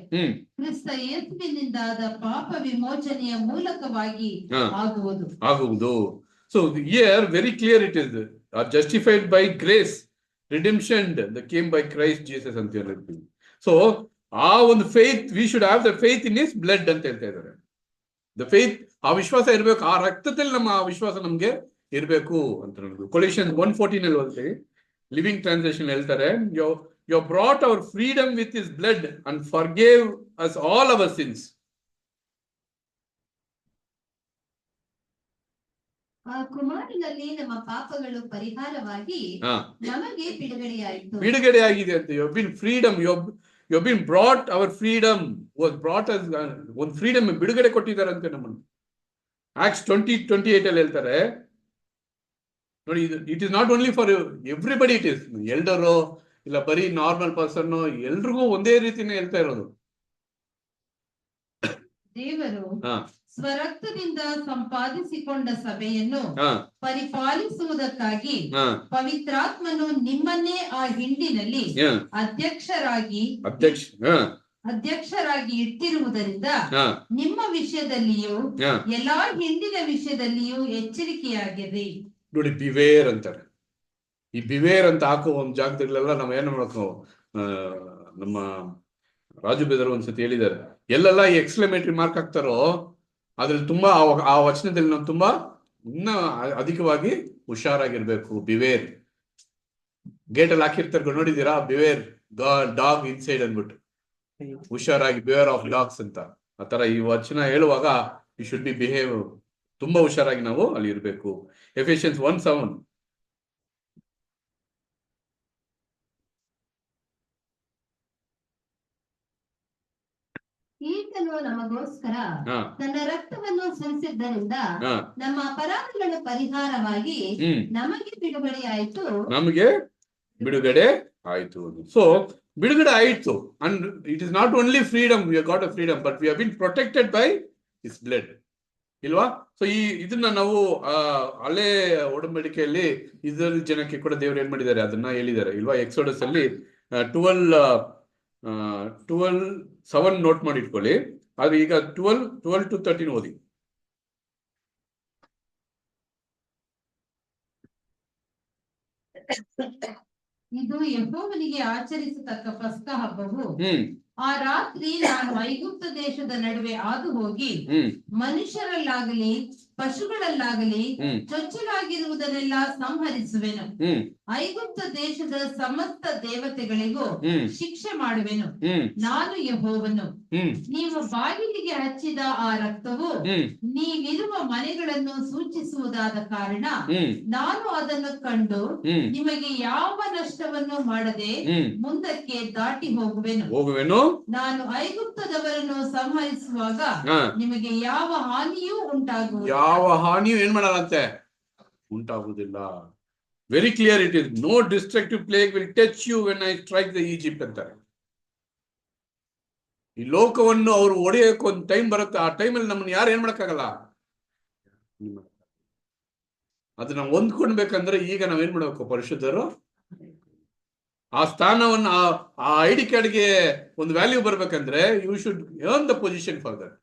ಕ್ರಿಸ್ತ ಯೇಸುವಿನಿಂದಾದ ಪಾಪ ವಿಮೋಚನೆಯ ಮೂಲಕವಾಗಿ ಆಗುವುದು. So here very clear it is, are justified by grace, redemption that came by Christ Jesus ಅಂತ ಹೇಳ್ತೀವಿ. So ಆ ಒಂದು faith, we should have the faith in his blood ಅಂತ ಹೇಳ್ತಾ ಇದ್ದಾರೆ. The faith, ಆ ವಿಶ್ವಾಸ ಇರಬೇಕು, ಆ ರಕ್ತದಲ್ಲಿ ನಮ್ಮ ಆ ವಿಶ್ವಾಸ ನಮ್ಗೆ ಇರಬೇಕು ಅಂತ ನೋಡಿದ್ವಿ. Colossians 1:14 ಅಲ್ಲಿ ಓದ್ತೀವಿ, ಲಿವಿಂಗ್ ಟ್ರಾನ್ಸ್ಲೇಷನ್ ಹೇಳ್ತಾರೆ, you brought our freedom with his blood and forgave us all our sins. ಆ ಕುಮಾರನಲ್ಲಿ ನಮ್ಮ ಪಾಪಗಳು ಪರಿಹಾರವಾಗಿ ನಮಗೆ ಬಿಡುಗಡೆ ಆಗಿದೆ ಅಂತ. You have been freedom, you have been brought, our freedom was brought us, ಒಂದು ಫ್ರೀಡಮ್ ಬಿಡುಗಡೆ ಕೊಟ್ಟಿದ್ದಾರೆ ನಮ್ಮನ್ನು. ಆಕ್ಟ್ಸ್ 20:28 ಅಲ್ಲಿ ಹೇಳ್ತಾರೆ ನೋಡಿ, it is not only for everybody, it is ಎಲ್ಡರು ಇಲ್ಲ ಬರೀ ನಾರ್ಮಲ್ ಪರ್ಸನ್, ಎಲ್ರಿಗೂ ಒಂದೇ ರೀತಿನೇ ಹೇಳ್ತಾ ಇರೋದು. ದೇವರು ಸ್ವರಕ್ತದಿಂದ ಸಂಪಾದಿಸಿಕೊಂಡ ಸಭೆಯನ್ನು ಪರಿಪಾಲಿಸುವುದಕ್ಕಾಗಿ ಪವಿತ್ರಾತ್ಮನು ನಿಮ್ಮನ್ನೇ ಆ ಹಿಂಡಿನಲ್ಲಿ ಅಧ್ಯಕ್ಷರಾಗಿ ಇಟ್ಟಿರುವುದರಿಂದ ನಿಮ್ಮ ವಿಷಯದಲ್ಲಿಯೂ ಎಲ್ಲಾ ಹಿಂಡಿನ ವಿಷಯದಲ್ಲಿಯೂ ಎಚ್ಚರಿಕೆಯಾಗಿದೆ. ನೋಡಿ, ಬಿವೇರ್ ಅಂತಾರೆ. ಈ ಬಿವೇರ್ ಅಂತ ಹಾಕೋ ಒಂದು ಜಾಗದಲ್ಲೆಲ್ಲ ನಾವ್ ಏನು ಮಾಡಬೇಕು, ನಮ್ಮ ರಾಜು ಬೇದರು ಒಂದ್ಸತಿ ಹೇಳಿದ್ದಾರೆ, ಎಲ್ಲೆಲ್ಲ ಈ ಎಕ್ಸ್ಕ್ಲಮೇಟರಿ ಮಾರ್ಕ್ ಹಾಕ್ತಾರೋ ಅದ್ರಲ್ಲಿ ತುಂಬಾ ಆ ವಚನದಲ್ಲಿ ನಾವು ತುಂಬಾ ಇನ್ನ ಅಧಿಕವಾಗಿ ಹುಷಾರಾಗಿರ್ಬೇಕು. ಬಿವೇರ್ ಗೇಟ್ ಅಲ್ಲಿ ಹಾಕಿರ್ತಾರೆ, ನೋಡಿದೀರಾ? ಬಿವೇರ್ ಡಾಗ್ ಇನ್ಸೈಡ್ ಅಂದ್ಬಿಟ್ಟು, ಹುಷಾರಾಗಿ, ಬಿವೇರ್ ಆಫ್ ಡಾಗ್ಸ್ ಅಂತ. ಆತರ ಈ ವಚನ ಹೇಳುವಾಗ ಯು ಶುಡ್ ಬಿ ಬಿಹೇವ್, ತುಂಬಾ ಹುಷಾರಾಗಿ ನಾವು ಅಲ್ಲಿ ಇರ್ಬೇಕು. ಎಫೆಷಿಯನ್ಸ್ 1:7. ಈತನು ನಮಗೋಸ್ಕರ ತನ್ನ ರಕ್ತವನ್ನು ಸುರಿಸಿದ್ದರಿಂದ ನಮ್ಮ ಅಪರಾಧಗಳು ಪರಿಹಾರವಾಗಿ ನಮಗೆ ಬಿಡುಗಡೆ ಆಯ್ತು. ಸೊ ಬಿಡುಗಡೆ ಆಯ್ತು. And it is not only freedom, we got a freedom, but we have bean protected by his blood, ಇಲ್ವಾ? ಸೊ ಇದನ್ನ ನಾವು ಹಳೆ ಒಡಂಬಡಿಕೆಯಲ್ಲಿ ಇಸ್ರಾಯೇಲ್ ಜನಕ್ಕೆ ಕೂಡ ದೇವರು ಏನ್ ಮಾಡಿದ್ದಾರೆ ಅದನ್ನ ಹೇಳಿದ್ದಾರೆ, ಇಲ್ವಾ? ಎಕ್ಸೋಡಸ್ ಅಲ್ಲಿ 12:7 ನೋಟ್ ಮಾಡಿ ಇಟ್ಕೊಳ್ಳಿ. ಆದ್ರೆ ಈಗ 12-13 ಓದಿ. ಇದು ಯೆಹೋವನಿಗೆ ಆಚರಿಸತಕ್ಕ ಪಸ್ಕ ಹಬ್ಬವು. ಆ ರಾತ್ರಿ ನಾನು ಐಗುಪ್ತ ದೇಶದ ನಡುವೆ ಹಾದು ಹೋಗಿ ಮನುಷ್ಯರಲ್ಲಾಗಲಿ ಪಶುಗಳಲ್ಲಾಗಲಿ ಚೊಚ್ಚಲಾಗಿರುವುದನ್ನೆಲ್ಲ ಸಂಹರಿಸುವೆನು. ಐಗುಪ್ತ ದೇಶದ ಸಮಸ್ತ ದೇವತೆಗಳಿಗೂ ಶಿಕ್ಷೆ ಮಾಡುವೆನು. ನಾನು ಯೆಹೋವನು. ನೀವು ಬಾಗಿಲಿಗೆ ಹಚ್ಚಿದ ಆ ರಕ್ತವು ನೀವಿರುವ ಮನೆಗಳನ್ನು ಸೂಚಿಸುವುದಾದ ಕಾರಣ ನಾನು ಅದನ್ನು ಕಂಡು ನಿಮಗೆ ಯಾವ ನಷ್ಟವನ್ನು ಮಾಡದೆ ಮುಂದಕ್ಕೆ ದಾಟಿ ಹೋಗುವೆನು. ನಾನು ಐಗುಪ್ತದವರನ್ನು ಸಂಹರಿಸುವಾಗ ನಿಮಗೆ ಯಾವ ಹಾನಿಯೂ ಏನ್ ಮಾಡಲ್ಲಂತೆ, ಉಂಟಾಗುವುದಿಲ್ಲ. Very clear it is, no destructive plague will touch you when I strike the Egypt ಅಂತಾರೆ. ಈ ಲೋಕವನ್ನು ಅವರು ಒಡೆಯಕ್ಕೆ ಒಂದು ಟೈಮ್ ಬರುತ್ತೆ, ಆ ಟೈಮಲ್ಲಿ ನಮ್ಮನ್ನು ಯಾರು ಏನ್ ಮಾಡಕ್ಕಾಗಲ್ಲ. ಅದನ್ನ ಹೊಂದ್ಕೊಳ್ಬೇಕಂದ್ರೆ ಈಗ ನಾವೇನ್ ಮಾಡ್ಬೇಕು, ಪರಿಶುದ್ಧರು ಆ ಸ್ಥಾನವನ್ನು, ಆ ಐಡಿ ಕಾರ್ಡ್ಗೆ ಒಂದು ವ್ಯಾಲ್ಯೂ ಬರ್ಬೇಕಂದ್ರೆ you should earn the position for that.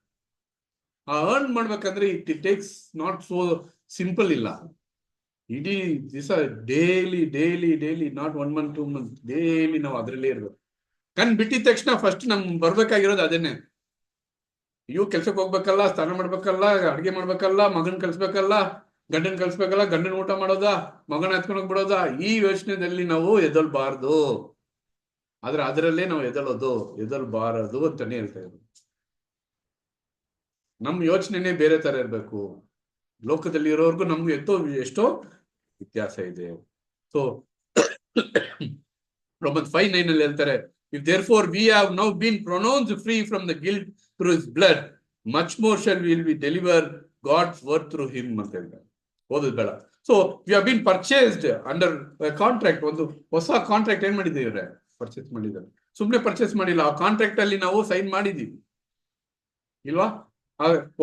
ಆ ಅರ್ನ್ ಮಾಡ್ಬೇಕಂದ್ರೆ it takes not so simple ಇಲ್ಲ. ಇಡೀ ದಿವಸ daily not 1 month 2 months daily ನಾವು ಅದರಲ್ಲೇ ಇರ್ಬೇಕು. ಬಿಟ್ಟಿದ ತಕ್ಷಣ ಫಸ್ಟ್ ನಮ್ಗೆ ಬರ್ಬೇಕಾಗಿರೋದು ಅದೇನೆ. ಕೆಲ್ಸಕ್ಕೆ ಹೋಗ್ಬೇಕಲ್ಲ, ಸ್ನಾನ ಮಾಡ್ಬೇಕಲ್ಲ, ಅಡ್ಗೆ ಮಾಡ್ಬೇಕಲ್ಲ, ಮಗನ್ ಕಲ್ಸ್ಬೇಕಲ್ಲ, ಗಂಡನ್ ಕಲ್ಸ್ಬೇಕಲ್ಲ, ಗಂಡನ ಊಟ ಮಾಡೋದಾ, ಮಗನ ಎತ್ಕೊಂಡು ಹೋಗ್ಬಿಡೋದಾ, ಈ ಯೋಚನೆಯಲ್ಲಿ ನಾವು ಎದಲ್ಬಾರ್ದು. ಆದ್ರೆ ಅದರಲ್ಲೇ ನಾವು ಎದಲ್ಬಾರದು ಅಂತಾನೆ ಹೇಳ್ತಾ ಇರೋದು. ನಮ್ ಯೋಚನೆನೇ ಬೇರೆ ತರ ಇರ್ಬೇಕು. ಲೋಕದಲ್ಲಿ ಇರೋರ್ಗು ನಮ್ಗೆ ಎಷ್ಟೋ ವ್ಯತ್ಯಾಸ ಇದೆ. ಸೊ Romans 5:9 ಅಲ್ಲಿ ಹೇಳ್ತಾರೆ, if therefore we have now been pronounced free from the guilt through his blood, much more shall we deliver God's word through him ಅಂತ ಹೇಳ್ತಾರೆ. ಓದೋದು ಬೇಡ. So we have bean purchased under contract. ಒಂದು ಹೊಸ ಕಾಂಟ್ರಾಕ್ಟ್ ಏನ್ ಮಾಡಿದ್ದೀವಿ, ಪರ್ಚೇಸ್ ಮಾಡಿದ್ದಾರೆ. ಸುಮ್ನೆ ಪರ್ಚೇಸ್ ಮಾಡಿಲ್ಲ, ಆ ಕಾಂಟ್ರಾಕ್ಟ್ ಅಲ್ಲಿ ನಾವು ಸೈನ್ ಮಾಡಿದೀವಿ ಇಲ್ವಾ?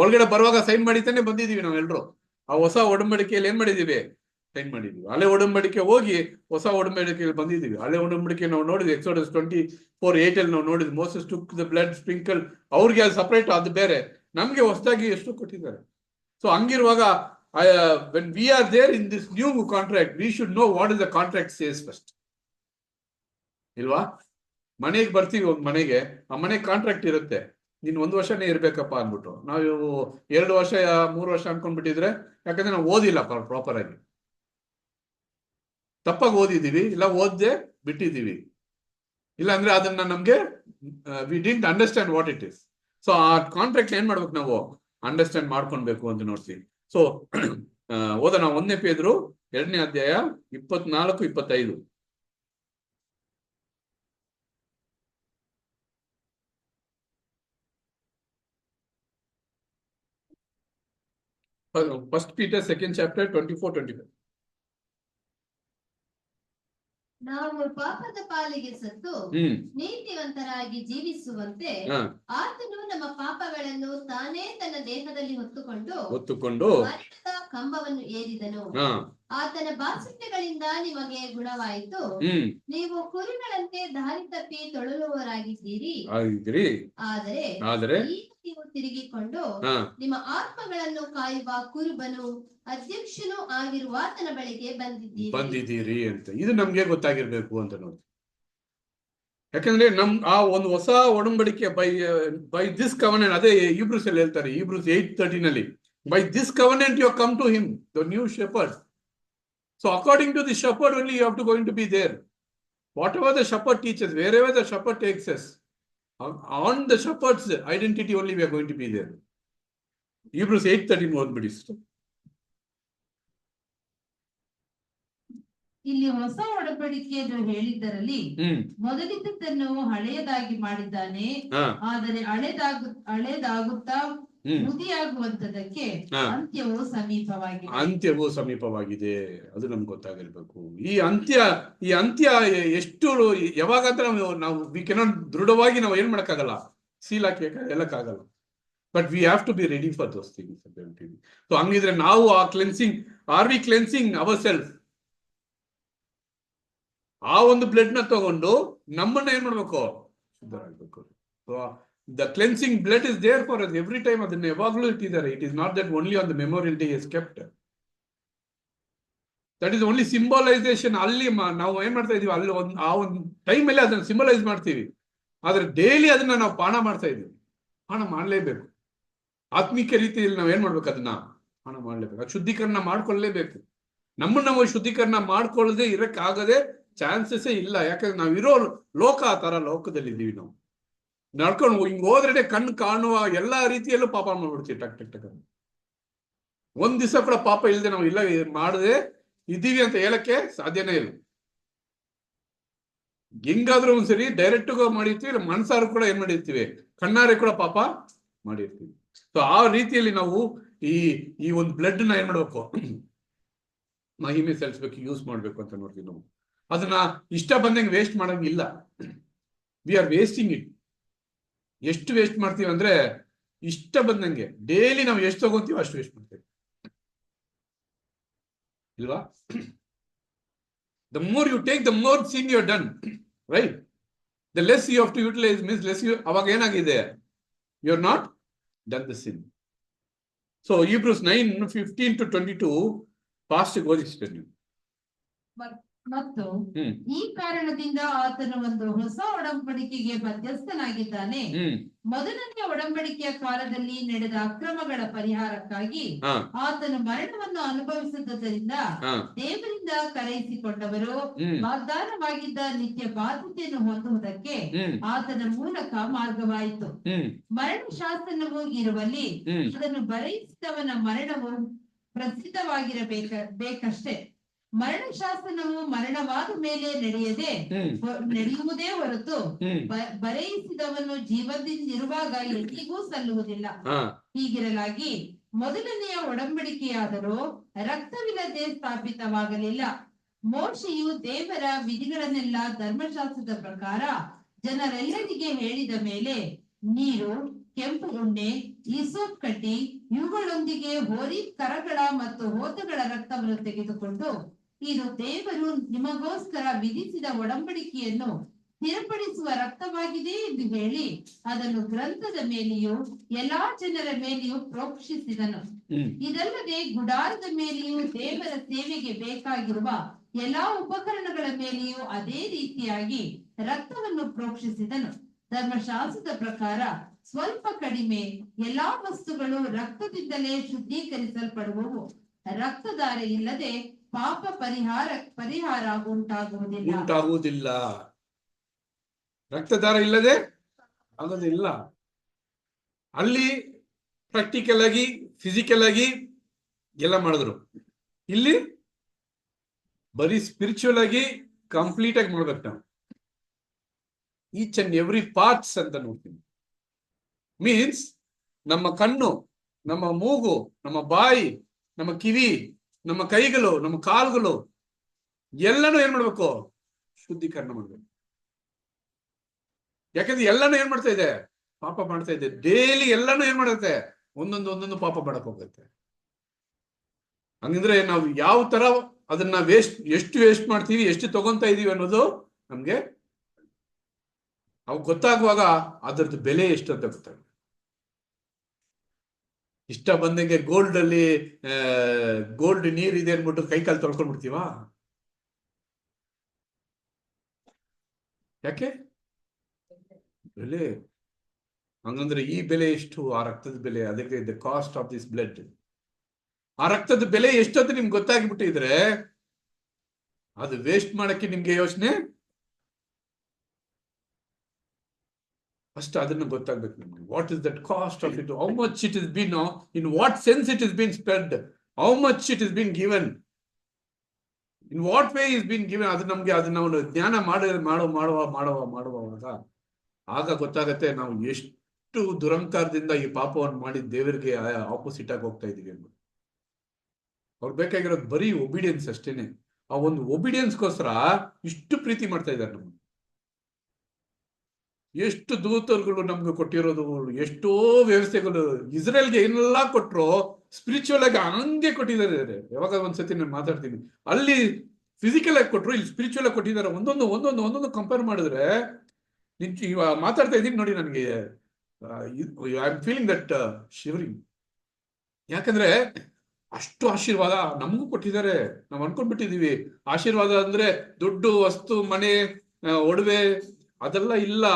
ಒಳಗಡೆ ಬರುವಾಗ ಸೈನ್ ಮಾಡಿತಾನೆ ಬಂದಿದೀವಿ ನಾವೆಲ್ಲರೂ. ಆ ಹೊಸ ಒಡಂಬಡಿಕೆಯಲ್ಲಿ ಏನ್ ಮಾಡಿದೀವಿ, ಸೈನ್ ಮಾಡಿದೀವಿ. ಹಳೆ ಒಡಂಬಡಿಕೆ ಹೋಗಿ ಹೊಸ ಒಡಂಬಡಿಕೆಯಲ್ಲಿ ಬಂದಿದ್ದೀವಿ. ಹಳೆ ಒಡಂಬಡಿಕೆ ನಾವು ನೋಡಿದ್ವಿ, Exodus 24:8 ಅಲ್ಲಿ ನಾವು ನೋಡಿದ್ವಿ, Moses took the blood sprinkle. ಅವ್ರಿಗೆ ಅದು ಸಪರೇಟ್, ಅದು ಬೇರೆ. ನಮ್ಗೆ ಹೊಸದಾಗಿ ಎಷ್ಟು ಕೊಟ್ಟಿದ್ದಾರೆ. ಸೊ ಹಂಗಿರುವಾಗ when we are there in this new contract, we should know what is the contract says first. ಇಲ್ವಾ? ಮನೆಗೆ ಬರ್ತೀವಿ, ಒಂದು ಮನೆಗೆ, ಆ ಮನೆ ಕಾಂಟ್ರಾಕ್ಟ್ ಇರುತ್ತೆ, ನೀನ್ 1 ವರ್ಷನೇ ಇರ್ಬೇಕಪ್ಪ ಅಂದ್ಬಿಟ್ಟು. ನಾವು 2 ವರ್ಷ 3 ವರ್ಷ ಅನ್ಕೊಂಡ್ಬಿಟ್ಟಿದ್ರೆ, ಯಾಕಂದ್ರೆ ನಾವು ಓದಿಲ್ಲ ಪ್ರಾಪರ್ ಆಗಿ, ತಪ್ಪಾಗಿ ಓದಿದೀವಿ, ಇಲ್ಲ ಓದ್ದೆ ಬಿಟ್ಟಿದೀವಿ, ಇಲ್ಲ ಅಂದ್ರೆ ಅದನ್ನ ನಮ್ಗೆ we didn't understand what it is. So ಆ ಕಾಂಟ್ರಾಕ್ಟ್ ಏನ್ ಮಾಡ್ಬೇಕು, ನಾವು ಅಂಡರ್ಸ್ಟ್ಯಾಂಡ್ ಮಾಡ್ಕೊಳ್ಬೇಕು ಅಂತ ನೋಡ್ತೀವಿ. ಸೊ ಓದೋಣ 1 ಪೇದ್ರು 2ನೇ ಅಧ್ಯಾಯ 24-25. First Peter 2nd chapter 24-25. ನಾವು ಪಾಪದ ಪಾಲಿಗೆ ಸತ್ತು ನೀತಿವಂತರಾಗಿ ಜೀವಿಸುವಂತೆ ಆತನು ನಮ್ಮ ಪಾಪಗಳನ್ನು ತಾನೇ ತನ್ನ ದೇಹದಲ್ಲಿ ಹೊತ್ತುಕೊಂಡು ಮರಣದ ಕಂಬವನ್ನು ಏರಿದನು. ಆತನ ಬಾಸುತ್ಯಗಳಿಂದ ನಿಮಗೆ ಗುಣವಾಯಿತು. ನೀವು ಕುರಿಗಳಂತೆ ದಾರಿ ತಪ್ಪಿ ತೊಳಲುವವರಾಗಿದ್ದೀರಿ. ಆದರೆ ಈಗ ನೀವು ತಿರುಗಿಕೊಂಡು ನಿಮ್ಮ ಆತ್ಮಗಳನ್ನು ಕಾಯುವ ಕುರುಬನು ಅಧ್ಯಕ್ಷನು ಆಗಿರುವ ಆತನ ಬಳಿಗೆ ಬಂದಿದ್ದೀರಿ ಅಂತ. ಇದು ನಮ್ಗೆ ಗೊತ್ತಾಗಿರ್ಬೇಕು ಅಂತ ನೋಡಿ. ಯಾಕಂದ್ರೆ ಆ ಒಂದು ಹೊಸ ಒಡಂಬಡಿಕೆ ಬೈ ದಿಸ್ ಕವನೆಂಟ್, ಅದೇ Hebrews ಅಲ್ಲಿ ಹೇಳ್ತಾರೆ, Hebrews 8:13 ಅಲ್ಲಿ, by this covenant you come to him the new shepherd. So according to the shepherd only you have to going to be there. Whatever the shepherd teaches, wherever the shepherd takes us, on the shepherd's identity only we are going to be there. Hebrews 8:13 ಓದ್ಬಿಡಿ. ಇಲ್ಲಿ ಹೊಸ ಒಡಂಬಡಿಕೆಯನ್ನು ಹೇಳಿದ್ದರಲ್ಲಿ ಮೊದಲಿದ್ದನ್ನು ಹಳೆಯದಾಗಿ ಮಾಡಿದ್ದಾನೆ. ಆದರೆ ಹಳೆದಾಗುತ್ತಾ ಮುದಿಯಾಗುವಂತದಕ್ಕೆ ಅಂತ್ಯವು ಸಮೀಪವಾಗಿದೆ. ಅದು ನಮ್ಗೆ ಗೊತ್ತಾಗಿರ್ಬೇಕು. ಈ ಅಂತ್ಯ ಎಷ್ಟು ಯಾವಾಗ ಅಂತ ನಾವು ವಿ ಕೆನಾಟ್ ದೃಢವಾಗಿ ನಾವು ಏನ್ ಮಾಡಕ್ಕಾಗಲ್ಲ, ಸೀಲ್ ಹಾಕಿ ಹೇಳಕ್ಕಾಗಲ್ಲ. But we have to be ready for those things ಅಂತ ಹೇಳ್ತೀವಿ. ಸೊ ಹಂಗಿದ್ರೆ ನಾವು ಆ cleansing, are we cleansing our self? ಆ ಒಂದು ಬ್ಲಡ್ ನ ತಗೊಂಡು ನಮ್ಮನ್ನ ಏನ್ ಮಾಡ್ಬೇಕು, ಶುದ್ಧರಾಗಬೇಕು. So the cleansing blood is there for us every time. ಅದನ್ನ ಯಾವಾಗಲೂ ಇಟ್ಟಿದ್ದಾರೆ. It is not that only on the memorial day is kept. That is only symbolization. ಅಲ್ಲಿ ನಾವು ಏನ್ ಮಾಡ್ತಾ ಇದೀವಿ, ಅಲ್ಲಿ ಆ ಒಂದು ಟೈಮ್ ಅಲ್ಲಿ ಅದನ್ನ ಸಿಂಬಲೈಸ್ ಮಾಡ್ತೀವಿ. ಆದ್ರೆ ಡೈಲಿ ಅದನ್ನ ನಾವು ಪಾನ ಮಾಡ್ತಾ ಇದೀವಿ. ಪಾನ ಮಾಡ್ಲೇಬೇಕು. ಆತ್ಮಿಕ ರೀತಿಯಲ್ಲಿ ನಾವ್ ಏನ್ ಮಾಡ್ಬೇಕು, ಅದನ್ನ ಪಾನ ಮಾಡ್ಲೇಬೇಕು. ಅದು ಶುದ್ಧೀಕರಣ ಮಾಡ್ಕೊಳ್ಳೇಬೇಕು. ನಮ್ಮನ್ನ ನಾವು ಶುದ್ಧೀಕರಣ ಮಾಡ್ಕೊಳ್ಳದೆ ಇರಕ್ಕಾಗದೆ ಚಾನ್ಸಸ್ಸೇ ಇಲ್ಲ. ಯಾಕಂದ್ರೆ ನಾವಿರೋ ಲೋಕ ಆ ತರ ಲೋಕದಲ್ಲಿ ಇದ್ದೀವಿ. ನಾವು ನಡ್ಕೊಂಡು ಹಿಂಗ್ ಹೋದ್ರೆ ಕಣ್ಣು ಕಾಣುವ ಎಲ್ಲಾ ರೀತಿಯಲ್ಲೂ ಪಾಪ ಮಾಡ್ಬಿಡ್ತೀವಿ. ಟಕ್ ಟಕ್ ಟಕ್. ಒಂದ್ ದಿವಸ ಕೂಡ ಪಾಪ ಇಲ್ಲದೆ ನಾವು ಇಲ್ಲ ಮಾಡದೆ ಇದ್ದೀವಿ ಅಂತ ಹೇಳಕ್ಕೆ ಸಾಧ್ಯನೇ ಇಲ್ಲ. ಹೆಂಗಾದ್ರೂ ಒಂದ್ಸರಿ ಡೈರೆಕ್ಟ್ ಮಾಡಿರ್ತೀವಿ, ಇಲ್ಲ ಮನ್ಸಾರು ಕೂಡ ಏನ್ ಮಾಡಿರ್ತೀವಿ, ಕಣ್ಣಾರೆ ಕೂಡ ಪಾಪ ಮಾಡಿರ್ತೀವಿ. ಸೊ ಆ ರೀತಿಯಲ್ಲಿ ನಾವು ಈ ಒಂದು ಬ್ಲಡ್ ನ ಏನ್ ಮಾಡ್ಬೇಕು, ಮಹಿಮೆ ಸಲ್ಲಿಸ್ಬೇಕು, ಯೂಸ್ ಮಾಡ್ಬೇಕು ಅಂತ ನೋಡ್ತೀವಿ. ನಾವು ಅದನ್ನ ಇಷ್ಟ ಬಂದಂಗೆ ವೇಸ್ಟ್ ಮಾಡಂಗಿಲ್ಲ. V are wasting it. ಎಷ್ಟು ವೇಸ್ಟ್ ಮಾಡ್ತೀವಿ ಅಂದ್ರೆ, ಇಷ್ಟ ಬಂದಂಗೆ ಡೈಲಿ ನಾವು ಎಷ್ಟು ತಗೊಂತೀವಿ ಅಷ್ಟು ವೇಸ್ಟ್ ಮಾಡ್ತೀವಿ ಇಲ್ವಾ? The more you take, the more sin you have done, right? The less you have to utilize means less you, ಅವಾಗ ಏನಾಗಿದೆ, you are not done the sin. So Hebrews 9:15-22 past ಓದಿಸ್ತೀನಿ. ಮತ್ತು ಈ ಕಾರಣದಿಂದ ಆತನು ಒಂದು ಹೊಸ ಒಡಂಬಡಿಕೆಗೆ ಮಧ್ಯಸ್ಥನಾಗಿದ್ದಾನೆ. ಮೊದಲನೆಯ ಒಡಂಬಡಿಕೆಯ ಕಾಲದಲ್ಲಿ ನಡೆದ ಅಕ್ರಮಗಳ ಪರಿಹಾರಕ್ಕಾಗಿ ಆತನು ಮರಣವನ್ನು ಅನುಭವಿಸಿದ್ದರಿಂದ ದೇವರಿಂದ ಕರೆಯಿಸಿಕೊಂಡವರು ವಾಗ್ದಾನವಾಗಿದ್ದ ನಿತ್ಯ ಬಾಧ್ಯತೆಯನ್ನು ಹೊಂದುವುದಕ್ಕೆ ಆತನ ಮೂಲಕ ಮಾರ್ಗವಾಯಿತು. ಮರಣ ಶಾಸನವು ಇರುವಲ್ಲಿ ಅದನ್ನು ಬರೆಯಿಸಿದವನ ಮರಣವು ಬೇಕಷ್ಟೇ. ಮರಣ ಶಾಸನವು ಮರಣವಾದ ಮೇಲೆ ನಡೆಯುವುದೇ ಹೊರತು ಬರೆಯಿಸಿದವನು ಜೀವದಿಂದಿರುವಾಗ ಎಂದಿಗೂ ಸಲ್ಲುವುದಿಲ್ಲ. ಹೀಗಿರಲಾಗಿ ಮೊದಲನೆಯ ಒಡಂಬಡಿಕೆಯಾದರೂ ರಕ್ತವಿಲ್ಲದೆ ಸ್ಥಾಪಿತವಾಗಲಿಲ್ಲ. ಮೋಶೆಯು ದೇವರ ವಿಧಿಗಳನ್ನೆಲ್ಲ ಧರ್ಮಶಾಸ್ತ್ರದ ಪ್ರಕಾರ ಜನರೆಲ್ಲರಿಗೆ ಹೇಳಿದ ಮೇಲೆ ನೀರು, ಕೆಂಪು ಉಣ್ಣೆ, ಈಸೋಪ್ ಕಡ್ಡಿ ಇವುಗಳೊಂದಿಗೆ ಹೋರಿ ಕರಗಳ ಮತ್ತು ಹೋತಗಳ ರಕ್ತವನ್ನು ತೆಗೆದುಕೊಂಡು, ಇದು ದೇವರು ನಿಮಗೋಸ್ಕರ ವಿಧಿಸಿದ ಒಡಂಬಡಿಕೆಯನ್ನು ಸ್ಥಿರಪಡಿಸುವ ರಕ್ತವಾಗಿದೆ ಎಂದು ಹೇಳಿ ಅದನ್ನು ಗ್ರಂಥದ ಮೇಲೆಯೂ ಎಲ್ಲಾ ಜನರ ಮೇಲೆಯೂ ಪ್ರೋಕ್ಷಿಸಿದನು. ಇದಲ್ಲದೆ ಗುಡಾರದ ಮೇಲೆಯೂ ದೇವರ ಸೇವೆಗೆ ಬೇಕಾಗಿರುವ ಎಲ್ಲಾ ಉಪಕರಣಗಳ ಮೇಲೆಯೂ ಅದೇ ರೀತಿಯಾಗಿ ರಕ್ತವನ್ನು ಪ್ರೋಕ್ಷಿಸಿದನು. ಧರ್ಮಶಾಸ್ತ್ರದ ಪ್ರಕಾರ ಸ್ವಲ್ಪ ಕಡಿಮೆ ಎಲ್ಲಾ ವಸ್ತುಗಳು ರಕ್ತದಿಂದಲೇ ಶುದ್ಧೀಕರಿಸಲ್ಪಡುವವು. ರಕ್ತಧಾರೆ ಇಲ್ಲದೆ ಪಾಪ ಪರಿಹಾರ ಉಂಟಾಗುವುದಿಲ್ಲ. ರಕ್ತಧಾರ ಇಲ್ಲದೆ ಆಗೋದಿಲ್ಲ. ಅಲ್ಲಿ ಪ್ರಾಕ್ಟಿಕಲ್ ಆಗಿ, ಫಿಸಿಕಲ್ ಆಗಿ ಎಲ್ಲ ಮಾಡಿದ್ರು. ಇಲ್ಲಿ ಬರೀ ಸ್ಪಿರಿಚುವಲ್ ಆಗಿ ಕಂಪ್ಲೀಟ್ ಆಗಿ ಮಾಡ್ಬೇಕು ನಾವು. ಈಚ್ ಅಂಡ್ ಎವ್ರಿ ಪಾರ್ಟ್ಸ್ ಅಂತ ನೋಡ್ತೀನಿ. ಮೀನ್ಸ್ ನಮ್ಮ ಕಣ್ಣು, ನಮ್ಮ ಮೂಗು, ನಮ್ಮ ಬಾಯಿ, ನಮ್ಮ ಕಿವಿ, ನಮ್ಮ ಕೈಗಳು, ನಮ್ಮ ಕಾಲುಗಳು ಎಲ್ಲನೂ ಏನ್ ಮಾಡ್ಬೇಕು? ಶುದ್ಧೀಕರಣ ಮಾಡ್ಬೇಕು. ಯಾಕಂದ್ರೆ ಎಲ್ಲನೂ ಏನ್ ಮಾಡ್ತಾ ಇದೆ? ಪಾಪ ಮಾಡ್ತಾ ಇದೆ. ಡೈಲಿ ಎಲ್ಲನೂ ಏನ್ ಮಾಡುತ್ತೆ? ಒಂದೊಂದು ಪಾಪ ಮಾಡಕ್ ಹೋಗುತ್ತೆ. ಹಂಗಂದ್ರೆ ನಾವು ಯಾವ ತರ ಅದನ್ನ ಎಷ್ಟು ವೇಸ್ಟ್ ಮಾಡ್ತೀವಿ, ಎಷ್ಟು ತಗೊಂತಾ ಇದೀವಿ ಅನ್ನೋದು ನಮ್ಗೆ ಅವು ಗೊತ್ತಾಗುವಾಗ ಅದರದ್ದು ಬೆಲೆ ಎಷ್ಟು ಅಂತ ಗೊತ್ತಾಗುತ್ತೆ. ಇಷ್ಟ ಬಂದಂಗೆ ಗೋಲ್ಡ್ ನೀರ್ ಇದೆ ಅನ್ಬಿಟ್ಟು ಕೈ ಕಾಲು ತೊಳ್ಕೊಂಡ್ಬಿಡ್ತೀವ? ಯಾಕೆ? ಬೆಲೆ. ಹಂಗಂದ್ರೆ ಈ ಬೆಲೆ ಎಷ್ಟು? ಆ ರಕ್ತದ ಬೆಲೆ. ಅದಕ್ಕೆ the cost of this blood. ಆ ರಕ್ತದ ಬೆಲೆ ಎಷ್ಟೊತ್ತು ನಿಮ್ಗೆ ಗೊತ್ತಾಗ್ಬಿಟ್ಟಿದ್ರೆ ಅದು ವೇಸ್ಟ್ ಮಾಡಕ್ಕೆ ನಿಮ್ಗೆ ಯೋಚನೆ ಫಸ್ಟ್ ಅದನ್ನ ಗೊತ್ತಾಗ್ಬೇಕು ನಿಮ್ಗೆ. What is that caste of it? How much it is been, in what sense it is been spread, how much it is been given, in what way is been given. ಅದು ನಮ್ಗೆ ಅದನ್ನ ಒಂದು ಜ್ಞಾನ ಮಾಡುವಾಗ ಆಗ ಗೊತ್ತಾಗತ್ತೆ ನಾವು ಎಷ್ಟು ದುರಂಕಾರದಿಂದ ಈ ಪಾಪವನ್ನು ಮಾಡಿ ದೇವರಿಗೆ ಆಪೋಸಿಟ್ ಆಗಿ ಹೋಗ್ತಾ ಇದೀವಿ ಅಂದ್ಬಿಟ್ಟು. ಅವ್ರು ಬೇಕಾಗಿರೋದು ಬರೀ ಒಬಿಡಿಯನ್ಸ್ ಅಷ್ಟೇನೆ. ಆ ಒಂದು ಒಬಿಡಿಯನ್ಸ್ಗೋಸ್ಕರ ಇಷ್ಟು ಪ್ರೀತಿ ಮಾಡ್ತಾ ಇದ್ದಾರೆ ನಮ್ಗೆ. ಎಷ್ಟು ದೂತರುಗಳು ನಮ್ಗೆ ಕೊಟ್ಟಿರೋದು, ಎಷ್ಟೋ ವ್ಯವಸ್ಥೆಗಳು. ಇಸ್ರೇಲ್ಗೆ ಏನೆಲ್ಲ ಕೊಟ್ಟರು ಸ್ಪಿರಿಚುವಲ್ ಆಗಿ ಹಂಗೆ ಕೊಟ್ಟಿದ್ದಾರೆ. ಯಾವಾಗ ಒಂದ್ಸತಿ ನಾನು ಮಾತಾಡ್ತೀನಿ, ಅಲ್ಲಿ ಫಿಸಿಕಲ್ ಆಗಿ ಕೊಟ್ಟರು, ಇಲ್ಲಿ ಸ್ಪಿರಿಚುವಲ್ ಆಗಿ ಕೊಟ್ಟಿದ್ದಾರೆ. ಒಂದೊಂದು ಕಂಪೇರ್ ಮಾಡಿದ್ರೆ ಇವಾಗ ಮಾತಾಡ್ತಾ ಇದ್ದೀನಿ ನೋಡಿ, ನನಗೆ I am feeling that shivering. ಯಾಕಂದ್ರೆ ಅಷ್ಟು ಆಶೀರ್ವಾದ ನಮಗೂ ಕೊಟ್ಟಿದ್ದಾರೆ. ನಾವು ಅನ್ಕೊಂಡ್ಬಿಟ್ಟಿದೀವಿ ಆಶೀರ್ವಾದ ಅಂದ್ರೆ ದುಡ್ಡು, ವಸ್ತು, ಮನೆ, ಒಡವೆ ಅದೆಲ್ಲ ಇಲ್ಲ.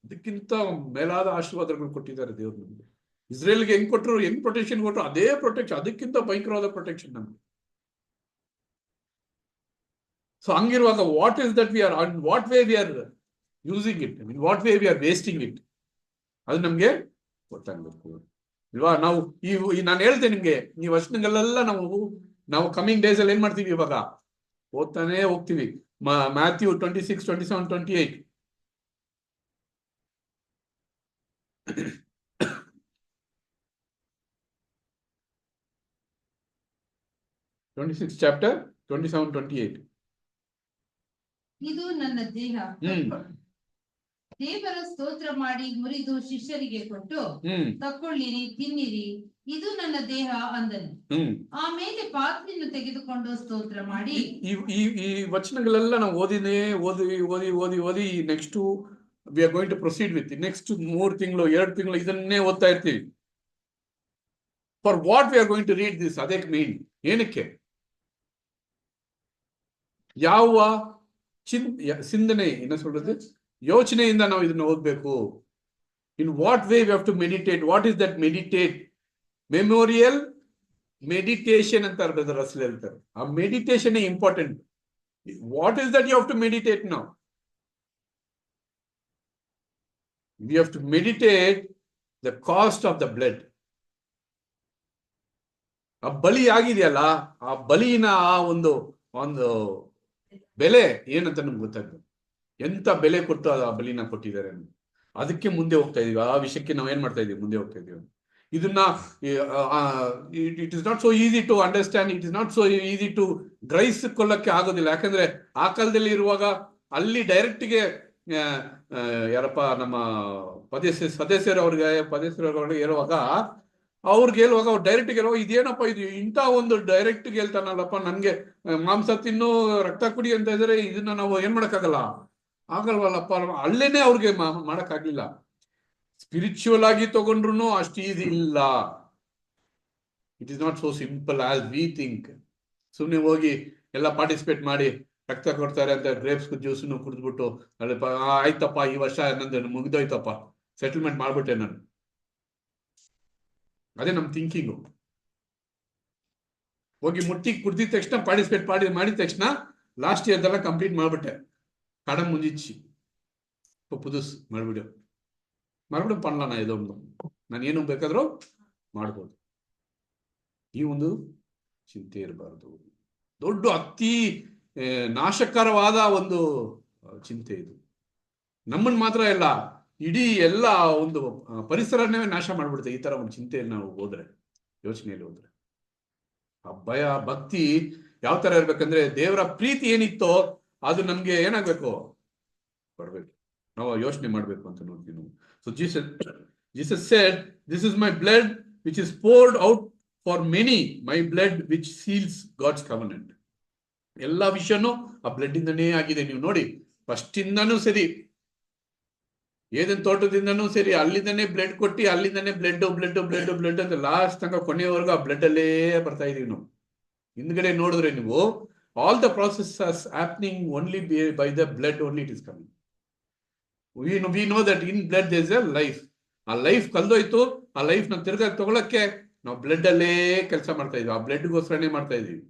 ಅದಕ್ಕಿಂತ ಮೇಲಾದ ಆಶೀರ್ವಾದಗಳು ಕೊಟ್ಟಿದ್ದಾರೆ ದೇವ್ರು ನಮ್ಗೆ. ಇಸ್ರೇಲ್ಗೆ ಹೆಂಗ್ ಕೊಟ್ಟರು, ಹೆಂಗ್ ಪ್ರೊಟೆಕ್ಷನ್ ಕೊಟ್ಟರು, ಅದೇ ಪ್ರೊಟೆಕ್ಷನ್, ಅದಕ್ಕಿಂತ ಭಯಂಕರವಾದ ಪ್ರೊಟೆಕ್ಷನ್ ನಮ್ಗೆ. ಸೊ ಹಂಗಿರುವಾಗ what is that we are, on what way we are using it, in what way we are wasting it, ಅದು ನಮ್ಗೆ ಗೊತ್ತಾಗ್ಬೇಕು ಇಲ್ವಾ? ನಾವು ನಾನು ಹೇಳ್ತೇನೆ ನಿಮ್ಗೆ, ಈ ವರ್ಷಗಳೆಲ್ಲ ನಾವು ಕಮಿಂಗ್ ಡೇಸ್ ಅಲ್ಲಿ ಏನ್ ಮಾಡ್ತೀವಿ? ಇವಾಗ ಓದ್ತಾನೆ ಹೋಗ್ತೀವಿ. ಮ್ಯಾಥ್ಯೂ 26, 27, 28. Chapter 27, 28. ಇದು ನನ್ನ ದೇಹ, ದೇವರ ಸ್ತೋತ್ರ ಮಾಡಿ ಮುರಿದು ಶಿಷ್ಯರಿಗೆ ಕೊಟ್ಟು, ತಕ್ಕೊಳ್ಳಿರಿ, ತಿನ್ನಿರಿ, ಇದು ನನ್ನ ದೇಹ ಅಂದನು. ಆಮೇಲೆ ಪಾತ್ರೆಯನ್ನು ತೆಗೆದುಕೊಂಡು ಸ್ತೋತ್ರ ಮಾಡಿ. ಈ ವಚನಗಳೆಲ್ಲ ನಾವು ಓದಿ next we are going to proceed with next 3 ತಿಂಗಳು 2 ತಿಂಗಳು ಇದನ್ನೇ ಓದ್ತಾ ಇರ್ತೀವಿ. For what we are going to read this? ಅದೇ ಮೇನ್. ಏನಕ್ಕೆ? ಯಾವ ಚಿಂತನೆ, ಏನು சொல்றது, ಯೋಚನೆಯಿಂದ ನಾವು ಇದನ್ನ ಓದ್ಬೇಕು. In what way we have to meditate. What is that meditate? Memorial meditation ಅಂತ ರಸಲ್ ಹೇಳ್ತಾರೆ. ಆ meditation important. What is that you have to meditate now? We have to meditate the cost of the blood. ಆ ಬಲಿ ಆಗಿದೆಯಲ್ಲ, ಆ ಬಲಿನ ಆ ಒಂದು ಒಂದು ಬೆಲೆ ಏನಂತ ನಮ್ಗೆ ಗೊತ್ತಾಗ್ತದೆ. ಎಂತ ಬೆಲೆ ಕೊಟ್ಟು ಆ ಬಲಿನ ಕೊಟ್ಟಿದ್ದಾರೆ. ಅದಕ್ಕೆ ಮುಂದೆ ಹೋಗ್ತಾ ಇದೀವಿ. ಆ ವಿಷಯಕ್ಕೆ ನಾವು ಏನ್ ಮಾಡ್ತಾ ಇದೀವಿ, ಮುಂದೆ ಹೋಗ್ತಾ ಇದೀವಿ. ಇದನ್ನ it is not so easy to understand, it is not so easy to ಗ್ರಹಿಸಿಕೊಳ್ಳಕ್ಕೆ ಆಗೋದಿಲ್ಲ. ಯಾಕಂದ್ರೆ ಆ ಕಾಲದಲ್ಲಿ ಇರುವಾಗ ಅಲ್ಲಿ ಡೈರೆಕ್ಟ್ಗೆ ಯಾರಪ್ಪ ನಮ್ಮ ಸದಸ್ಯರವ್ರಿಗೆ ಹೇಳುವಾಗ ಅವ್ರು ಡೈರೆಕ್ಟ್ ಹೇಳುವಾಗ ಇದೇನಪ್ಪ ಇದು ಇಂಥ ಒಂದು ಡೈರೆಕ್ಟ್ ಹೇಳ್ತಾನಲ್ಲಪ್ಪ, ನನ್ಗೆ ಮಾಂಸ ತಿನ್ನು ರಕ್ತ ಕುಡಿ ಅಂತ ಇದ್ರೆ ಇದನ್ನ ನಾವು ಏನ್ ಮಾಡಕ್ಕಾಗಲ್ಲ, ಆಗಲ್ವಲ್ಲಪ್ಪ. ಅಲ್ಲೇನೆ ಅವ್ರಿಗೆ ಮಾಡಕ್ಕಾಗ್ಲಿಲ್ಲ. ಸ್ಪಿರಿಚುವಲ್ ಆಗಿ ತಗೊಂಡ್ರು ಅಷ್ಟು ಈಸಿ ಇಲ್ಲ. It is not so simple as we think. ಸುಮ್ನೆ ಹೋಗಿ ಎಲ್ಲ ಪಾರ್ಟಿಸಿಪೇಟ್ ಮಾಡಿ ರಕ್ತ ಕೊಡ್ತಾರೆ ಅಂತ ಗ್ರೇಪ್ಸ್ ಜ್ಯೂಸ್ನು ಕುಡಿದ್ಬಿಟ್ಟು ಆಯ್ತಪ್ಪ ಈ ವರ್ಷ ನಂದು ಮುಗಿದೋಯ್ತಪ್ಪ, ಸೆಟಲ್ಮೆಂಟ್ ಮಾಡ್ಬಿಟ್ಟೆ ನಾನು. ಅದೇ ನಮ್ ಥಿಂಕಿಂಗು. ಹೋಗಿ ಮುಟ್ಟಿ ಕುಡ್ದಿದ ತಕ್ಷಣ ಪಾರ್ಟಿಸಿಪೇಟ್ ಮಾಡಿದ ತಕ್ಷಣ ಲಾಸ್ಟ್ ಇಯರ್ದೆಲ್ಲ ಕಂಪ್ಲೀಟ್ ಮಾಡ್ಬಿಟ್ಟೆ. ಕಡ ಮುಂಜಿಚ್ಚಿ ಪುದುಸ್ ಮಾಡ್ಬಿಡು ಪಣ್ಣ ಇದೊಂದು ನಾನು ಏನು ಬೇಕಾದ್ರೂ ಮಾಡ್ಬೋದು. ಈ ಒಂದು ಚಿಂತೆ ಇರಬಾರ್ದು. ದೊಡ್ಡ ಅತಿ ನಾಶಕರವಾದ ಒಂದು ಚಿಂತೆ ಇದು. ನಮ್ಮನ್ ಮಾತ್ರ ಇಲ್ಲ, ಇಡೀ ಎಲ್ಲ ಒಂದು ಪರಿಸರನೇ ನಾಶ ಮಾಡ್ಬಿಡುತ್ತೆ ಈ ತರ ಒಂದು ಚಿಂತೆಯಲ್ಲಿ ನಾವು ಹೋದ್ರೆ, ಯೋಚನೆಯಲ್ಲಿ ಹೋದ್ರೆ. ಆ ಭಯ ಭಕ್ತಿ ಯಾವ ತರ ಇರ್ಬೇಕಂದ್ರೆ, ದೇವರ ಪ್ರೀತಿ ಏನಿತ್ತೋ ಅದು ನಮ್ಗೆ ಏನಾಗ್ಬೇಕು, ಬರ್ಬೇಕು. ನಾವು ಯೋಚನೆ ಮಾಡ್ಬೇಕು ಅಂತ ನೋಡ್ತೀವಿ ನಾವು. So Jesus said, "This is my blood which is poured out for many, my blood which seals God's covenant." ಎಲ್ಲಾ ವಿಷಯನೂ ಆ ಬ್ಲಡ್ ಇಂದನೇ ಆಗಿದೆ. ನೀವು ನೋಡಿ, ಫಸ್ಟ್ ಇಂದನೂ ಸರಿ, ಏದೇನ್ ತೋಟದಿಂದನೂ ಸರಿ, ಅಲ್ಲಿಂದನೇ ಬ್ಲಡ್ ಕೊಟ್ಟಿ, ಅಲ್ಲಿಂದನೇ ಬ್ಲಡ್ ಅಂತ ಲಾಸ್ಟ್ ತನಕ ಕೊನೆಯವರೆಗೂ ಆ ಬ್ಲಡ್ ಅಲ್ಲೇ ಬರ್ತಾ ಇದೀವಿ ನಾವು. ಹಿಂದ್ಗಡೆ ನೋಡಿದ್ರೆ ನೀವು, all the processes happening only by the blood only it is coming. We know that in blood there is a life. ಆ ಲೈಫ್ ಕಲ್ದೋಯ್ತು, ಆ ಲೈಫ್ ನ ತಿರ್ಗಾ ತಗೊಳಕ್ಕೆ ನಾವು ಬ್ಲಡ್ ಅಲ್ಲೇ ಕೆಲಸ ಮಾಡ್ತಾ ಇದೀವಿ. ಆ ಬ್ಲಡ್ಗೋಸ್ಕರನೇ ಮಾಡ್ತಾ ಇದೀವಿ.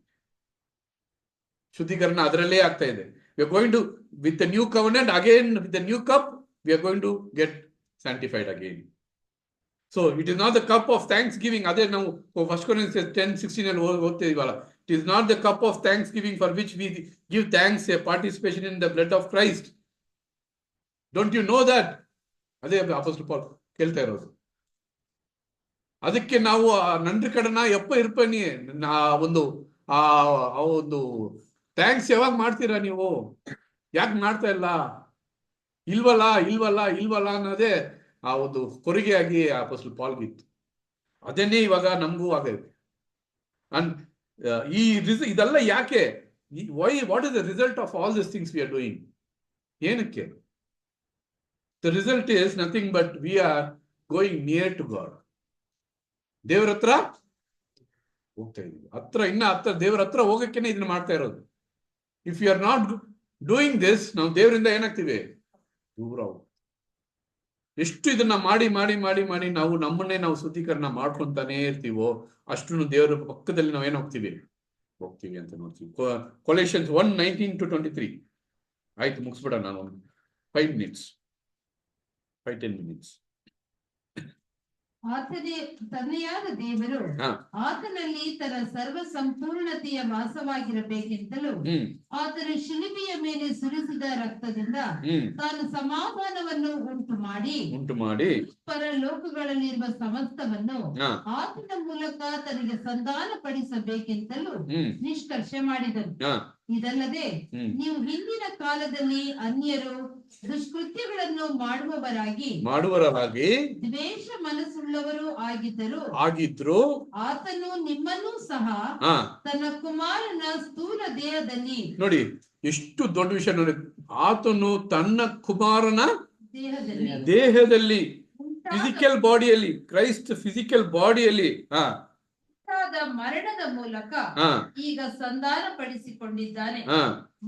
ಶುದ್ಧೀಕರಣ ಅದರಲ್ಲೇ ಆಗ್ತಾ ಇದೆ. We are going to, with the new covenant again, with the new cup, we are going to get sanctified again. So it is not the cup of thanksgiving. ಅದೇ ನಾವು 1 Corinthians 10:16 ಅಲ್ಲಿ ಓದ್ತಾ ಇದೀವಲ್ಲ, it is not the cup of thanksgiving for which we give thanks, a participation in the blood of Christ. Don't you know that? ಅದೇ ಅಪೊಸ್ತಲ ಪೌಲ್ ಕೇಳ್ತಾ ಇರೋದು. ಅದಕ್ಕೆ ನಾವು ನಂಡ್ರಿ ಕಡನ ಇರ್ಪನಿ ಒಂದು ಥ್ಯಾಂಕ್ಸ್ ಯಾವಾಗ ಮಾಡ್ತೀರಾ ನೀವು? ಯಾಕೆ ಮಾಡ್ತಾ ಇಲ್ಲ? ಇಲ್ವಲ್ಲ ಅನ್ನೋದೇ ಆ ಒಂದು ಕೊರಿಗೆಯಾಗಿ ಅಪೊಸ್ತಲ ಪೌಲ್ಗಿತ್ತು. ಅದೇನೇ ಇವಾಗ ನಮಗೂ ಆಗೈತೆ. ಅಂಡ್ ಇದೆಲ್ಲ ಯಾಕೆ? What is the result of all this things we are doing? ಏನಕ್ಕೆ? The result is nothing but we are going near to God. ದೇವರ ಹತ್ರ ಹೋಗ್ತಾ ಇದೀವಿ. ಹತ್ರ ದೇವರ ಹತ್ರ ಹೋಗಕ್ಕೇನೆ ಇದನ್ನ ಮಾಡ್ತಾ ಇರೋದು. If you are not doing this, ನಾವು ದೇವರಿಂದ ಏನಾಗ್ತೀವಿ? ದೂರ ಹೋಗ್ತೀವಿ. ಎಷ್ಟು ಇದನ್ನ ಮಾಡಿ ಮಾಡಿ ಮಾಡಿ ಮಾಡಿ ನಾವು ನಮ್ಮನ್ನೇ ನಾವು ಶುದ್ಧೀಕರಣ ಮಾಡ್ಕೊಂತಾನೆ ಇರ್ತೀವೋ, ಅಷ್ಟು ದೇವರ ಪಕ್ಕದಲ್ಲಿ ನಾವು ಏನ್ ಹೋಗ್ತೀವಿ ಅಂತ ನೋಡ್ತೀವಿ. Colossians 1:19-23. ಆಯ್ತು, ಮುಗಿಸ್ಬಿಡ. ನಾನು 5 minutes. ತಂದೆಯಾದ ದೇವರು ಆತನಲ್ಲಿ ತನ್ನ ಸರ್ವ ಸಂಪೂರ್ಣತೆಯ ವಾಸವಾಗಿರಬೇಕೆಂತಲೂ ಆತನು ಶಿಲುಬೆಯ ಮೇಲೆ ಸುರಿಸಿದ ರಕ್ತದಿಂದ ತಾನು ಸಮಾಧಾನವನ್ನು ಉಂಟು ಮಾಡಿ ಪರಲೋಕಗಳಲ್ಲಿರುವ ಸಮಸ್ತವನ್ನು ಆತನ ಮೂಲಕ ತನಗೆ ಸಂಧಾನ ಪಡಿಸಬೇಕೆಂತಲೂ ನಿಷ್ಕರ್ಷೆ ಮಾಡಿದನು. ಇದಲ್ಲದೆ ನೀವು ಹಿಂದಿನ ಕಾಲದಲ್ಲಿ ಅನ್ಯರು ದುಷ್ಕೃತ್ಯಗಳನ್ನು ಮಾಡುವವರಾಗಿ ದ್ವೇಷ ಮನಸ್ಸುಳ್ಳವರು ಆಗಿದ್ದರು. ಆತನು ನಿಮ್ಮನ್ನೂ ಸಹ ತನ್ನ ಕುಮಾರನ ಸ್ಥೂಲ ದೇಹದಲ್ಲಿ, ನೋಡಿ ಎಷ್ಟು ದೊಡ್ಡ ವಿಷಯ ನೋಡಿ, ಆತನು ತನ್ನ ಕುಮಾರನ ದೇಹದಲ್ಲಿ, ಫಿಸಿಕಲ್ ಬಾಡಿಯಲ್ಲಿ, ಕ್ರೈಸ್ಟ್ ಫಿಸಿಕಲ್ ಬಾಡಿಯಲ್ಲಿ ಮರಣದ ಮೂಲಕ ಈಗ ಸಂಧಾನ ಪಡಿಸಿಕೊಂಡಿದ್ದಾನೆ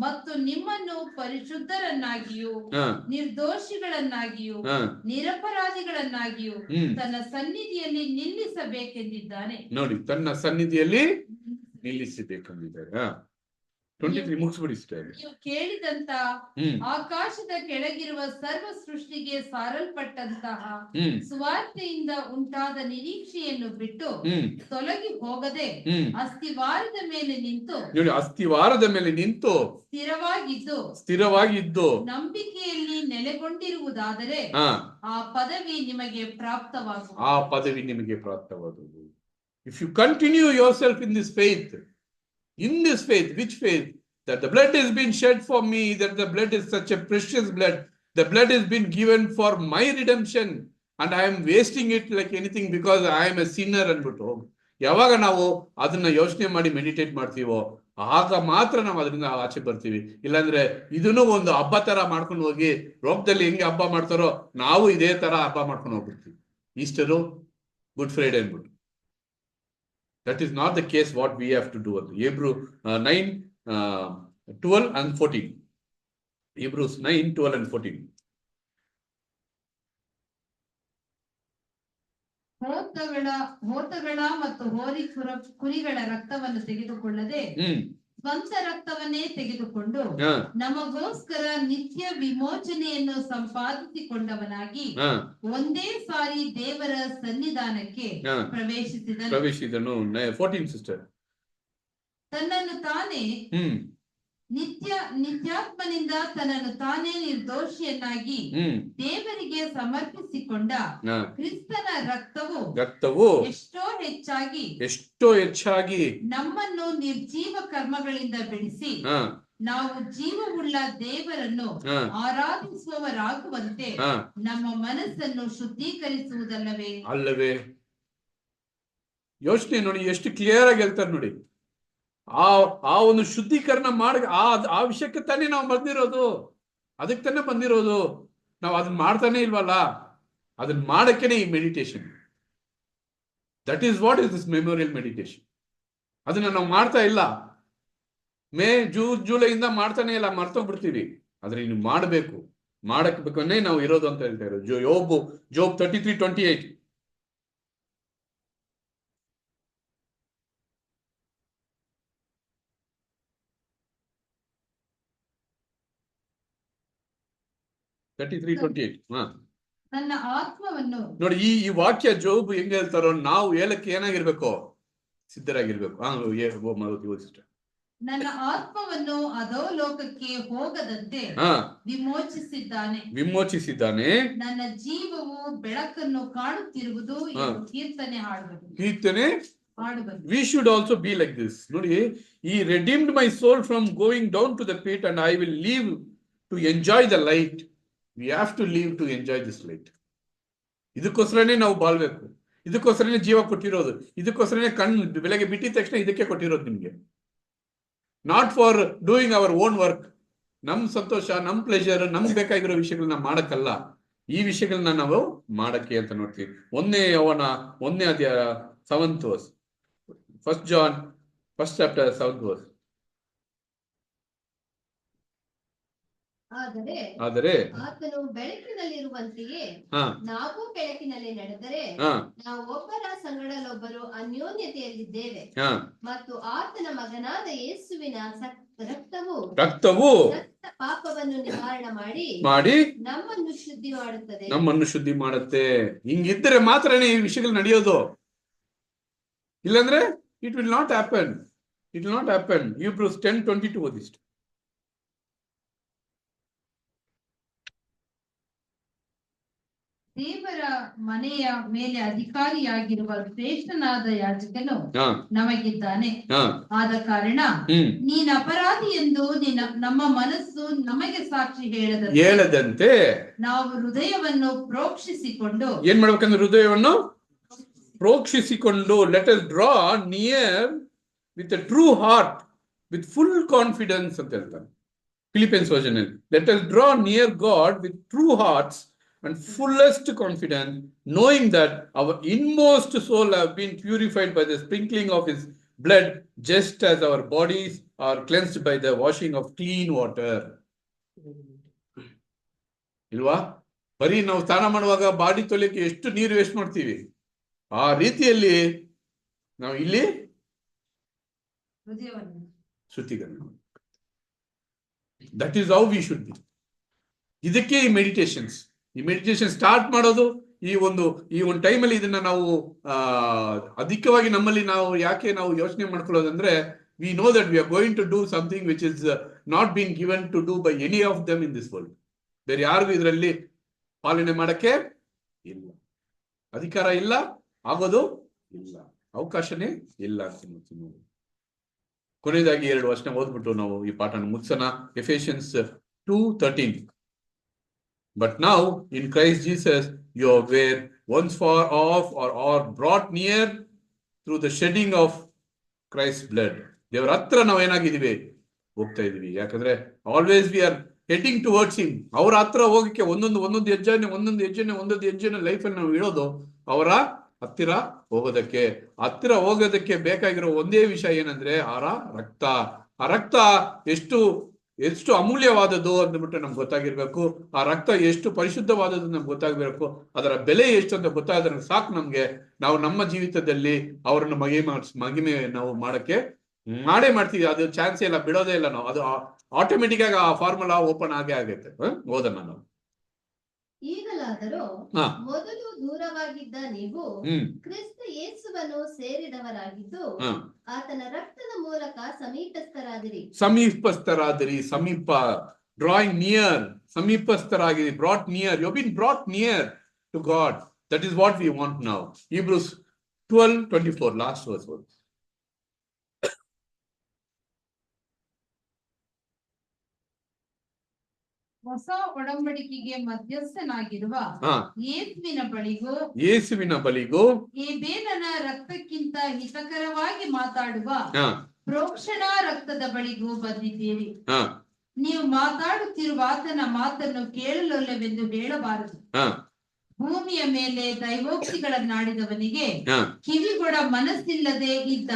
ಮತ್ತು ನಿಮ್ಮನ್ನು ಪರಿಶುದ್ಧರನ್ನಾಗಿಯೂ ನಿರ್ದೋಷಿಗಳನ್ನಾಗಿಯೂ ನಿರಪರಾಧಿಗಳನ್ನಾಗಿಯೂ ತನ್ನ ಸನ್ನಿಧಿಯಲ್ಲಿ ನಿಲ್ಲಿಸಬೇಕೆಂದಿದ್ದಾನೆ. ನೋಡಿ, ತನ್ನ ಸನ್ನಿಧಿಯಲ್ಲಿ ನಿಲ್ಲಿಸಬೇಕೆಂದಿದ್ದಾರೆ. 23 ಮುಗಿಸ್ಬಿಡಿ sister. ನೀವು ಕೇಳಿದಂತ ಆಕಾಶದ ಕೆಳಗಿರುವ ಸರ್ವ ಸೃಷ್ಟಿಗೆ ಸಾರಲ್ಪಟ್ಟಂತಹ ಸುವಾರ್ತೆಯಿಂದ ಉಂಟಾದ ನಿರೀಕ್ಷೆಯನ್ನು ಬಿಟ್ಟು ತೊಲಗಿ ಹೋಗದೆ ಅಸ್ತಿವಾರದ ಮೇಲೆ ನಿಂತು ನೋಡಿ, ಅಸ್ತಿವಾರದ ಮೇಲೆ ನಿಂತು ಸ್ಥಿರವಾಗಿದ್ದು ನಂಬಿಕೆಯಲ್ಲಿ ನೆಲೆಗೊಂಡಿರುವುದಾದರೆ ಆ ಪದವಿ ನಿಮಗೆ ಪ್ರಾಪ್ತವಾಗುವುದು. If you continue yourself in this faith, which faith? That the blood has been shed for me, that the blood is such a precious blood. The blood has been given for my redemption and I am wasting it like anything because I am a sinner ಅಂದ್ಬಿಟ್ಟು ಯಾವಾಗ ನಾವು ಅದನ್ನ ಯೋಚನೆ ಮಾಡಿ ಮೆಡಿಟೇಟ್ ಮಾಡ್ತೀವೋ ಆಗ ಮಾತ್ರ ನಾವು ಅದರಿಂದ ಆಚೆ ಬರ್ತೀವಿ. ಇಲ್ಲಾಂದ್ರೆ ಇದನ್ನು ಒಂದು ಹಬ್ಬ ತರ ಮಾಡ್ಕೊಂಡು ಹೋಗಿ ರೋಗದಲ್ಲಿ ಹೆಂಗೆ ಹಬ್ಬ ಮಾಡ್ತಾರೋ ನಾವು ಇದೇ ತರ ಹಬ್ಬ ಮಾಡ್ಕೊಂಡು ಹೋಗ್ಬಿಡ್ತೀವಿ. ಈಸ್ಟರು, ಗುಡ್ ಫ್ರೈಡೆ ಅಂದ್ಬಿಟ್ಟು. That is not the case what we have to do. Hebrews 9, 12 and 14. Hebrews 9, 12 and 14. ಹೋತಗಳ ಮತ್ತು ಹೋರಿ ಕುರಿಗಳ ರಕ್ತವನ್ನು ತೆಗೆದುಕೊಳ್ಳದೆ ಸ್ವಂತ ರಕ್ತವನ್ನೇ ತೆಗೆದುಕೊಂಡು ನಮಗೋಸ್ಕರ ನಿತ್ಯ ವಿಮೋಚನೆಯನ್ನು ಸಂಪಾದಿಸಿಕೊಂಡವನಾಗಿ ಒಂದೇ ಸಾರಿ ದೇವರ ಸನ್ನಿಧಾನಕ್ಕೆ ಪ್ರವೇಶಿಸಿದನು. 14 ಸಿಸ್ಟರ್. ತನ್ನನ್ನು ತಾನೇ ನಿತ್ಯಾತ್ಮನಿಂದ ತನ್ನನ್ನು ತಾನೇ ನಿರ್ದೋಷಿಯನ್ನಾಗಿ ದೇವರಿಗೆ ಸಮರ್ಪಿಸಿಕೊಂಡ ಕ್ರಿಸ್ತನ ರಕ್ತವು ಎಷ್ಟೋ ಹೆಚ್ಚಾಗಿ ನಮ್ಮನ್ನು ನಿರ್ಜೀವ ಕರ್ಮಗಳಿಂದ ಬಿಡಿಸಿ ನಾವು ಜೀವವುಳ್ಳ ದೇವರನ್ನು ಆರಾಧಿಸುವವರಾಗುವಂತೆ ನಮ್ಮ ಮನಸ್ಸನ್ನು ಶುದ್ಧೀಕರಿಸುವುದಲ್ಲವೇ? ಯೋಚನೆ ನೋಡಿ, ಎಷ್ಟು ಕ್ಲಿಯರ್ ಆಗಿ ಹೇಳ್ತಾರೆ ನೋಡಿ. ಆ ಒಂದು ಶುದ್ಧೀಕರಣ ಮಾಡಿ ಆ ವಿಷಯಕ್ಕೆ ತಾನೇ ನಾವು ಬಂದಿರೋದು, ಅದಕ್ಕೆ ತಾನೇ ಬಂದಿರೋದು. ನಾವು ಅದನ್ನ ಮಾಡ್ತಾನೆ ಇಲ್ವಲ್ಲ, ಅದನ್ನ ಮಾಡಕ್ಕೇನೆ ಈ meditation. That is what is this memorial meditation. ಅದನ್ನ ನಾವು ಮಾಡ್ತಾ ಇಲ್ಲ. ಜೂಲೈಯಿಂದ ಮಾಡ್ತಾನೆ ಇಲ್ಲ, ಮರ್ತೋಗ್ಬಿಡ್ತೀವಿ. ಆದ್ರೆ ಇನ್ನು ಮಾಡಬೇಕು, ಮಾಡಕ್ ಬೇಕನ್ನೇ ನಾವು ಇರೋದು ಅಂತ ಹೇಳ್ತಾ ಇರೋದು. ಜೋಬ್ 33:28. ನನ್ನ ಆತ್ಮವನ್ನು ನೋಡಿ, ಈ ವಾಕ್ಯ ಜೋಬ್ ಹೆಂಗ್ ಹೇಳ್ತಾರೋ ನಾವು ಹೇಳಕ್ಕೆ ಏನಾಗಿರ್ಬೇಕು? ಸಿದ್ಧರಾಗಿರ್ಬೇಕು. ನನ್ನ ಆತ್ಮವನ್ನು ಅಧೋಲೋಕಕ್ಕೆ ಹೋಗದಂತೆ ವಿಮೋಚಿಸಿದ್ದಾನೆ. ನನ್ನ ಜೀವವು ಬೆಳಕನ್ನು ಕಾಣುತ್ತಿರುವುದು. ಕೀರ್ತನೆ we should also be like this. ನೋಡಿ, he redeemed my soul from going down to the pit and I will live to enjoy the light. We have to live to enjoy this light. ಇದಕ್ಕೋಸ್ಕರನೇ ನಾವು ಬಾಳ್ಬೇಕು, ಇದಕ್ಕೋಸ್ಕರನೇ ಜೀವ ಕೊಟ್ಟಿರೋದು, ಇದಕ್ಕೋಸ್ಕರನೇ ಕಣ್ಣು ಬೆಳಗ್ಗೆ ಬಿಟ್ಟಿದ ತಕ್ಷಣ ಇದಕ್ಕೆ ಕೊಟ್ಟಿರೋದು ನಿಮ್ಗೆ. Not for doing our own work. ನಮ್ ಸಂತೋಷ, ನಮ್ ಪ್ಲೆಜರ್, ನಮ್ಗೆ ಬೇಕಾಗಿರೋ ವಿಷಯಗಳನ್ನ ಮಾಡಕ್ಕಲ್ಲ, ಈ ವಿಷಯಗಳನ್ನ ನಾವು ಮಾಡಕ್ಕೆ ಅಂತ ನೋಡ್ತೀವಿ. 1 ಯೋಹನ 1ನೇ ಅಧ್ಯಾಯ 7th verse. 1 John 1st chapter 7th verse. ಆದರೆ ಆತನು ಬೆಳಕಿನಲ್ಲಿರುವಂತೆಯೇ ನಾವು ಬೆಳಕಿನಲ್ಲಿ ನಡೆದರೆ ನಾವು ಒಬ್ಬರ ಸಂಗಡಲೊಬ್ಬರು ಅನ್ಯೋನ್ಯತೆಯಲ್ಲಿದ್ದೇವೆ ಮತ್ತು ಆತನ ಮಗನಾದ ಯೇಸುವಿನ ರಕ್ತವು ಪಾಪವನ್ನು ನಿವಾರಣೆ ಮಾಡಿ ನಮ್ಮನ್ನು ಶುದ್ಧಿ ಮಾಡುತ್ತೆ. ಹಿಂಗಿದ್ರೆ ಮಾತ್ರನೇ ಈ ವಿಷಯಗಳು ನಡೆಯೋದು. ಇಲ್ಲಾಂದ್ರೆ it will not happen. Hebrews 10:22 ಓದಿಷ್ಟು. ದೇವರ ಮನೆಯ ಮೇಲೆ ಅಧಿಕಾರಿಯಾಗಿರುವ ಶ್ರೇಷ್ಠನಾದ ಯಾಜಕನು ನಮಗಿದ್ದಾನೆ. ಆದ ಕಾರಣ ನೀನು ಅಪರಾಧಿ ಎಂದು ನಮ್ಮ ಮನಸ್ಸು ನಮಗೆ ಸಾಕ್ಷಿ ಹೇಳದಂತೆ ನಾವು ಹೃದಯವನ್ನು ಪ್ರೋಕ್ಷಿಸಿಕೊಂಡು ಏನ್ ಮಾಡ್ಬೇಕಂದ್ರೆ ಹೃದಯವನ್ನು ಪ್ರೋಕ್ಷಿಸಿಕೊಂಡು let us draw near with a true heart with full confidence ಅಂತ ಹೇಳ್ತಾನೆ ಫಿಲಿಪಿಯನ್ಸ್ ವರ್ಷನ್ ಅಲ್ಲಿ. Let us draw near God with true hearts and fullest confidence, knowing that our inmost soul have been purified by the sprinkling of his blood, just as our bodies are cleansed by the washing of clean water. ಇಲ್ವಾ? ಬರೀ ನಾವು ಸ್ನಾನ ಮಾಡುವಾಗ ಬಾಡಿ ತೊಳೆಯಕ್ಕೆ ಎಷ್ಟು ನೀರು ವೇಸ್ಟ್ ಮಾಡ್ತೀವಿ, ಆ ರೀತಿಯಲ್ಲಿ ನಾವು ಇಲ್ಲಿ ಶುದ್ಧೀಕರಣ. That is how we should be. ಇದಕ್ಕೆ ಈ ಮೆಡಿಟೇಷನ್ ಸ್ಟಾರ್ಟ್ ಮಾಡೋದು ಈ ಒಂದು ಟೈಮಲ್ಲಿ ಇದನ್ನ ನಾವು ಅಧಿಕವಾಗಿ ನಮ್ಮಲ್ಲಿ ನಾವು ಯಾಕೆ ನಾವು ಯೋಚನೆ ಮಾಡ್ಕೊಳ್ಳೋದಂದ್ರೆ, we know that we are going to do something which is not been given to do by any of them in this world. ಬೇರೆ ಯಾರಿಗೂ ಇದರಲ್ಲಿ ಪಾಲನೆ ಮಾಡಕ್ಕೆ ಇಲ್ಲ, ಅಧಿಕಾರ ಇಲ್ಲ, ಆಗೋದು ಇಲ್ಲ, ಅವಕಾಶನೇ ಇಲ್ಲ ಅಂತ ಹೇಳ್ತೀನಿ. ಕೊನೆಯದಾಗಿ 2 ವರ್ಷ ಓದ್ಬಿಟ್ಟು ನಾವು ಈ ಪಾಠನ ಮುಗಿಸೋಣ. Ephesians 2:13. But now in Christ Jesus you were once far off or brought near through the shedding of Christ's blood. ದೇವರ ಹತ್ರ ನಾವು ಏನಾಗಿದ್ದೀವಿ, ಹೋಗ್ತಾ ಇದೀವಿ. ಯಾಕಂದ್ರೆ always we are heading towards him. ಅವರ ಹತ್ರ ಹೋಗಕ್ಕೆ ಒಂದೊಂದು ಹೆಜ್ಜೆನೆ ಲೈಫಲ್ಲಿ ನಾವು ಇಡೋದು ಅವರ ಹತ್ತಿರ ಹೋಗೋದಕ್ಕೆ ಬೇಕಾಗಿರೋ ಒಂದೇ ವಿಷಯ ಏನಂದ್ರೆ ಅವರ ರಕ್ತ. ಆ ರಕ್ತ ಎಷ್ಟು ಅಮೂಲ್ಯವಾದದ್ದು ಅಂದ್ಬಿಟ್ಟು ನಮ್ಗೆ ಗೊತ್ತಾಗಿರ್ಬೇಕು. ಆ ರಕ್ತ ಎಷ್ಟು ಪರಿಶುದ್ಧವಾದದ್ದು ನಮ್ಗೆ ಗೊತ್ತಾಗಿರ್ಬೇಕು. ಅದರ ಬೆಲೆ ಎಷ್ಟು ಅಂತ ಗೊತ್ತಾದ್ರೆ ಸಾಕು ನಮ್ಗೆ. ನಾವು ನಮ್ಮ ಜೀವಿತದಲ್ಲಿ ಅವರನ್ನು ಮಹಿಮೆ ನಾವು ಮಾಡ್ತೀವಿ. ಅದು ಚಾನ್ಸೇ ಇಲ್ಲ, ಬಿಡೋದೇ ಇಲ್ಲ ನಾವು. ಅದು ಆಟೋಮೆಟಿಕ್ ಆಗಿ ಆ ಫಾರ್ಮುಲಾ ಓಪನ್ ಆಗತ್ತೆ. ಓದೋಣ ನಾವು. ಈಗಲಾದರೂ ಮೊದಲು ದೂರವಾಗಿದ್ದ ನೀವು ಕ್ರಿಸ್ತ ಯೇಸುವನ್ನು ಸೇರಿದವರಾಗಿದ್ದು ಆತನ ರಕ್ತದ ಮೂಲಕ ಸಮೀಪಸ್ಥರಾದಿರಿ. ಡ್ರಾಯಿಂಗ್ ನಿಯರ್, ಸಮೀಪಸ್ಥರಾಗಿರಿ. Brought near, you been brought near to God. That is what we want now. Hebrews 12:24 last verse. ಹೊಸ ಒಡಂಬಡಿಕೆಗೆ ಮಧ್ಯಸ್ಥನಾಗಿರುವ ಯೇಸುವಿನ ಬಳಿಗೂ ಹೇಬೇಲನ ರಕ್ತಕ್ಕಿಂತ ಹಿತಕರವಾಗಿ ಮಾತಾಡುವ ಪ್ರೋಕ್ಷಣಾ ರಕ್ತದ ಬಳಿಗೂ ಬಂದಿದ್ದೀರಿ. ನೀವು ಮಾತಾಡುತ್ತಿರುವ ಆತನ ಮಾತನ್ನು ಕೇಳಲೊಲ್ಲವೆಂದು ಹೇಳಬಾರದು. ಭೂಮಿಯ ಮೇಲೆ ದೈವೋಕ್ತಿಗಳನ್ನಾಡಿದವನಿಗೆ ಕಿವಿಗೊಡ ಮನಸ್ಸಿಲ್ಲದೆ ಇದ್ದ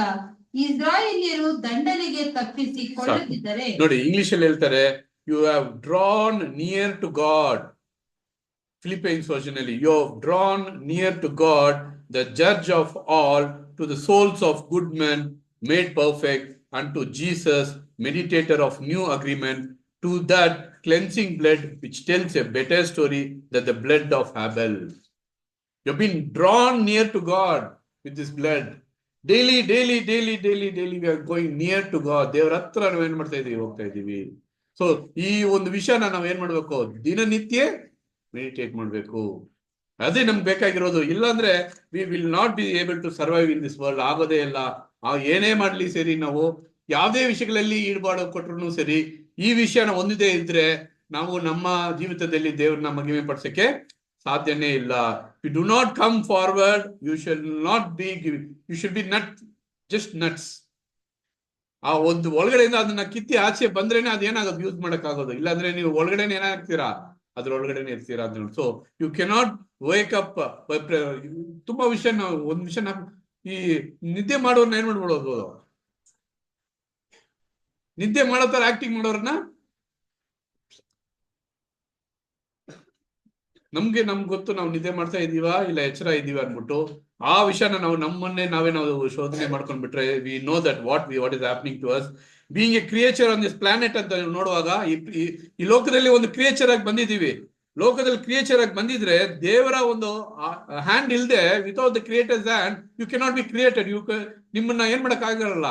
ಇಸ್ರಾಯೇಲ್ಯರು ದಂಡನೆಗೆ ತಪ್ಪಿಸಿಕೊಳ್ಳುತ್ತಿದ್ದರೆ. ನೋಡಿ, ಇಂಗ್ಲಿಷ್ ಅಲ್ಲಿ ಹೇಳ್ತಾರೆ, you have drawn near to God. Philippians version ಅಲ್ಲಿ, you have drawn near to God, the judge of all, to the souls of good men made perfect, unto Jesus, meditator of new agreement, to that cleansing blood which tells a better story than the blood of Abel. You have been drawn near to God with this blood. Daily we are going near to God. ದೇವರ ಹತ್ರ ನಾವು ಏನ್ ಮಾಡ್ತಾ ಇದೀವಿ, ಹೋಗ್ತಾ ಇದೀವಿ. ಸೊ ಈ ಒಂದು ವಿಷಯನ ನಾವ್ ಏನ್ ಮಾಡ್ಬೇಕು, ದಿನನಿತ್ಯ ಮೆಡಿಟೇಟ್ ಮಾಡ್ಬೇಕು. ಅದೇ ನಮ್ಗೆ ಬೇಕಾಗಿರೋದು. ಇಲ್ಲಾಂದ್ರೆ we will not be able to survive in this world. ಆಗೋದೇ ಇಲ್ಲ. ಏನೇ ಮಾಡ್ಲಿ ಸರಿ, ನಾವು ಯಾವುದೇ ವಿಷಯಗಳಲ್ಲಿ ಈಡ್ಬಾಡು ಕೊಟ್ರು ಸರಿ, ಈ ವಿಷಯನ ಹೊಂದಿದೆ ಇದ್ರೆ ನಾವು ನಮ್ಮ ಜೀವಿತದಲ್ಲಿ ದೇವ್ರನ್ನ ಮಹಿಮೆ ಪಡಿಸಕ್ಕೆ ಸಾಧ್ಯನೇ ಇಲ್ಲ. You do not come forward, you should be just nuts. ಆ ಒಂದು ಒಳಗಡೆಯಿಂದ ಅದನ್ನ ಕಿತ್ತಿ ಆಚೆ ಬಂದ್ರೇನೆ ಅದೇನಾಗೋದು, ಯೂಸ್ ಮಾಡಕ್ ಆಗೋದು. ಇಲ್ಲಾಂದ್ರೆ ನೀವು ಒಳಗಡೆನೆ ಏನಾಗ್ತೀರಾ, ಅದ್ರೊಳಗಡೆನೆ ಇರ್ತೀರಾ ಅಂತ. So you cannot wake up. ತುಂಬಾ ವಿಷಯ ನಾವು ಒಂದ್ ವಿಷಯ ಈ ನಿದ್ದೆ ಮಾಡೋರ್ನ ಏನ್ ಮಾಡ್ಬಿಡೋದು, ನಿದ್ದೆ ಮಾಡೋ ತರ ಆಕ್ಟಿಂಗ್ ಮಾಡೋರ್ನ ನಮ್ಗೆ ಗೊತ್ತು ನಾವು ನಿದ್ದೆ ಮಾಡ್ತಾ ಇದೀವಾ ಇಲ್ಲ ಎಚ್ಚರ ಇದೀವ ಅನ್ಬಿಟ್ಟು ಆ ವಿಷಯನ ನಾವು ನಮ್ಮನ್ನೇ ನಾವು ಶೋಧನೆ ಮಾಡ್ಕೊಂಡ್ ಬಿಟ್ರೆ we know that what is happening to us being a creature on this planet ಅಂತ ನೋಡುವಾಗ ಈ ಲೋಕದಲ್ಲಿ ಒಂದು ಕ್ರಿಯೇಚರ್ ಆಗಿ ಬಂದಿದ್ದೀವಿ. ಲೋಕದಲ್ಲಿ ಕ್ರಿಯೇಚರ್ ಆಗಿ ಬಂದಿದ್ರೆ ದೇವರ ಒಂದು ಹ್ಯಾಂಡ್ ಇಲ್ದೆ without the creator's hand you cannot be created. ನಿಮ್ಮನ್ನ ಏನ್ ಮಾಡಕ್ ಆಗಲ್ಲ,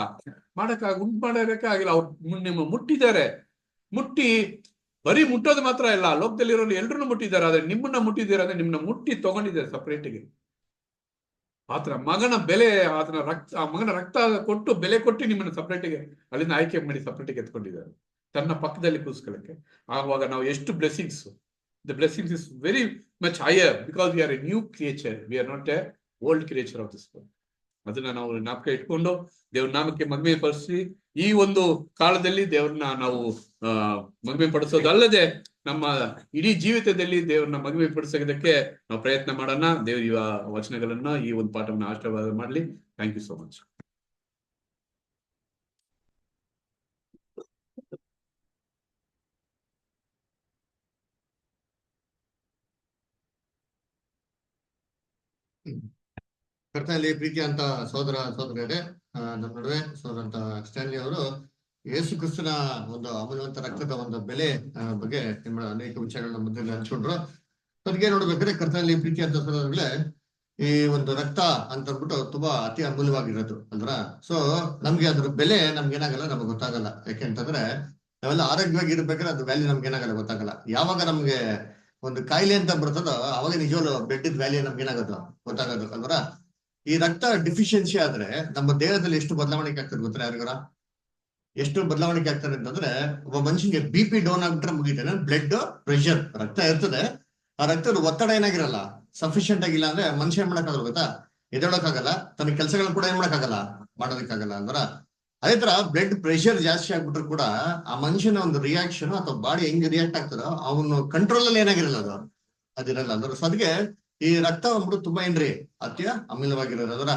ಮಾಡೋಕ್ಕಾಗಿಲ್ಲ. ಅವ್ರು ನಿಮ್ಮ ಮುಟ್ಟಿದ್ದಾರೆ. ಮುಟ್ಟಿ ಬರೀ ಮುಟ್ಟೋದು ಮಾತ್ರ ಇಲ್ಲ, ಲೋಕದಲ್ಲಿರೋರು ಎಲ್ರು ಮುಟ್ಟಿದ್ದಾರೆ. ಆದ್ರೆ ನಿಮ್ಮನ್ನ ಮುಟ್ಟಿದ್ದೀರ ಅಂದ್ರೆ ನಿಮ್ಮನ್ನ ಮುಟ್ಟಿ ತಗೊಂಡಿದ್ದಾರೆ ಸಪರೇಟ್ಗೆ. ಆತನ ಮಗನ ಬೆಲೆ, ಮಗನ ರಕ್ತ ಕೊಟ್ಟು ಬೆಲೆ ಕೊಟ್ಟು ನಿಮ್ಮನ್ನ ಸಪರೇಟ್ಗೆ ಅಲ್ಲಿಂದ ಆಯ್ಕೆ ಮಾಡಿ ಸಪರೇಟ್ಗೆ ಎತ್ಕೊಂಡಿದ್ದಾರೆ ತನ್ನ ಪಕ್ಕದಲ್ಲಿ ಕೂರಿಸ್ಕೊಳ್ಳಕ್ಕೆ. ಆವಾಗ ನಾವು ಎಷ್ಟು blessings, the blessings is very much higher because we R A new creature, V are not A old creature of this world. ಅದನ್ನ ನಾವು ಜ್ಞಾಪಕ ಇಟ್ಕೊಂಡು ದೇವ್ರ ನಾಮಕ್ಕೆ ಮಹಿಮೆ ಪಡಿಸಿ ಈ ಒಂದು ಕಾಲದಲ್ಲಿ ದೇವ್ರನ್ನ ನಾವು ಮಹಿಮೆ ಪಡಿಸೋದಲ್ಲದೆ ನಮ್ಮ ಇಡೀ ಜೀವಿತದಲ್ಲಿ ದೇವ್ರನ್ನ ಮಹಿಮೆ ಪಡಿಸೋದಕ್ಕೆ ನಾವು ಪ್ರಯತ್ನ ಮಾಡೋಣ. ದೇವ್ರ ಈ ವಚನಗಳನ್ನ, ಈ ಒಂದು ಪಾಠವನ್ನ ಆಶೀರ್ವಾದ ಮಾಡ್ಲಿ. Thank you so much. ಕರ್ತನಲ್ಲಿ ಪ್ರೀತಿ ಅಂತ ಸೋದರ ಸೋದರಿಯರೇ, ನಮ್ಮ ನಡುವೆ ಸೋದರಂತ ಸ್ಟ್ಯಾನ್ಲಿ ಅವರು ಯೇಸು ಕ್ರಿಸ್ತನ ಒಂದು ಅಮೂಲ್ಯವಂತ ರಕ್ತದ ಒಂದು ಬೆಲೆ ಬಗ್ಗೆ ಅನೇಕ ವಿಚಾರಗಳನ್ನ ಮುಂದೆ ಹಂಚ್ಕೊಂಡ್ರು. ಅದಕ್ಕೆ ನೋಡ್ಬೇಕಾದ್ರೆ ಕರ್ತನಲ್ಲಿ ಪ್ರೀತಿ ಅಂತ ಸಹೋದರಗಳೇ, ಈ ಒಂದು ರಕ್ತ ಅಂತ ಅಂದ್ಬಿಟ್ಟು ತುಂಬಾ ಅತಿ ಅಮೂಲ್ಯವಾಗಿರೋದು ಅಲ್ರ. ಸೊ ನಮ್ಗೆ ಅದ್ರ ಬೆಲೆ ನಮ್ಗೆ ಏನಾಗಲ್ಲ, ನಮ್ಗೆ ಗೊತ್ತಾಗಲ್ಲ. ಯಾಕೆಂತಂದ್ರೆ ನಾವೆಲ್ಲ ಆರೋಗ್ಯವಾಗಿ ಇರ್ಬೇಕಾದ್ರೆ ಅದ್ರ ವ್ಯಾಲ್ಯೂ ನಮ್ಗೆ ಏನಾಗಲ್ಲ, ಗೊತ್ತಾಗಲ್ಲ. ಯಾವಾಗ ನಮ್ಗೆ ಒಂದು ಕಾಯಿಲೆ ಅಂತ ಬರ್ತದೋ ಅವಾಗ ನಿಜವಾಗ್ಲು ಬ್ಲಡ್ ವ್ಯಾಲ್ಯೂ ನಮ್ಗೆ ಏನಾಗೋದು, ಗೊತ್ತಾಗೋದು ಅಲ್ವರ. ಈ ರಕ್ತ ಡಿಫಿಷಿಯನ್ಸಿ ಆದ್ರೆ ನಮ್ಮ ದೇಹದಲ್ಲಿ ಎಷ್ಟು ಬದಲಾವಣೆ ಆಗ್ತದೆ ಗೊತ್ತಾ ಯಾರಿಗಾರ? ಎಷ್ಟು ಬದಲಾವಣೆ ಆಗ್ತಾರೆ ಅಂತಂದ್ರೆ, ಒಬ್ಬ ಮನುಷ್ಯನಿಗೆ BP ಡೌನ್ ಆಗ್ಬಿಟ್ರೆ ಮುಗಿತಾನೆ. ಬ್ಲಡ್ ಪ್ರೆಷರ್, ರಕ್ತ ಇರ್ತದೆ, ಆ ರಕ್ತದ ಒತ್ತಡ ಏನಾಗಿರಲ್ಲ, ಸಫಿಶಿಯಂಟ್ ಆಗಿಲ್ಲ ಅಂದ್ರೆ ಮನುಷ್ಯ ಏನ್ ಮಾಡಕ್ಕಾಗಲ್ಲ ಗೊತ್ತಾ? ಎದ್ದೇಳಕ್ಕಾಗಲ್ಲ, ತನ್ನ ಕೆಲಸಗಳು ಕೂಡ ಏನ್ ಮಾಡಕ್ಕಾಗಲ್ಲ, ಮಾಡೋದಕ್ಕಾಗಲ್ಲ ಅಂದ್ರ. ಅದೇ ತರ ಬ್ಲಡ್ ಪ್ರೆಷರ್ ಜಾಸ್ತಿ ಆಗ್ಬಿಟ್ರು ಕೂಡ ಆ ಮನುಷ್ಯನ ಒಂದು ರಿಯಾಕ್ಷನ್ ಅಥವಾ ಬಾಡಿ ಹೆಂಗ್ ರಿಯಾಕ್ಟ್ ಆಗ್ತದೋ ಅವನು ಕಂಟ್ರೋಲ್ ಅಲ್ಲಿ ಏನಾಗಿರಲ್ಲ, ಅದಿರಲ್ಲ ಅಂದ್ರೆ. ಸೊ ಅದಕ್ಕೆ ಈ ರಕ್ತ ಅಂದ್ಬಿಟ್ಟು ತುಂಬಾ ಏನ್ರಿ ಅತ್ಯ ಅಮೂಲ್ಯವಾಗಿರೋದು ಅದರ.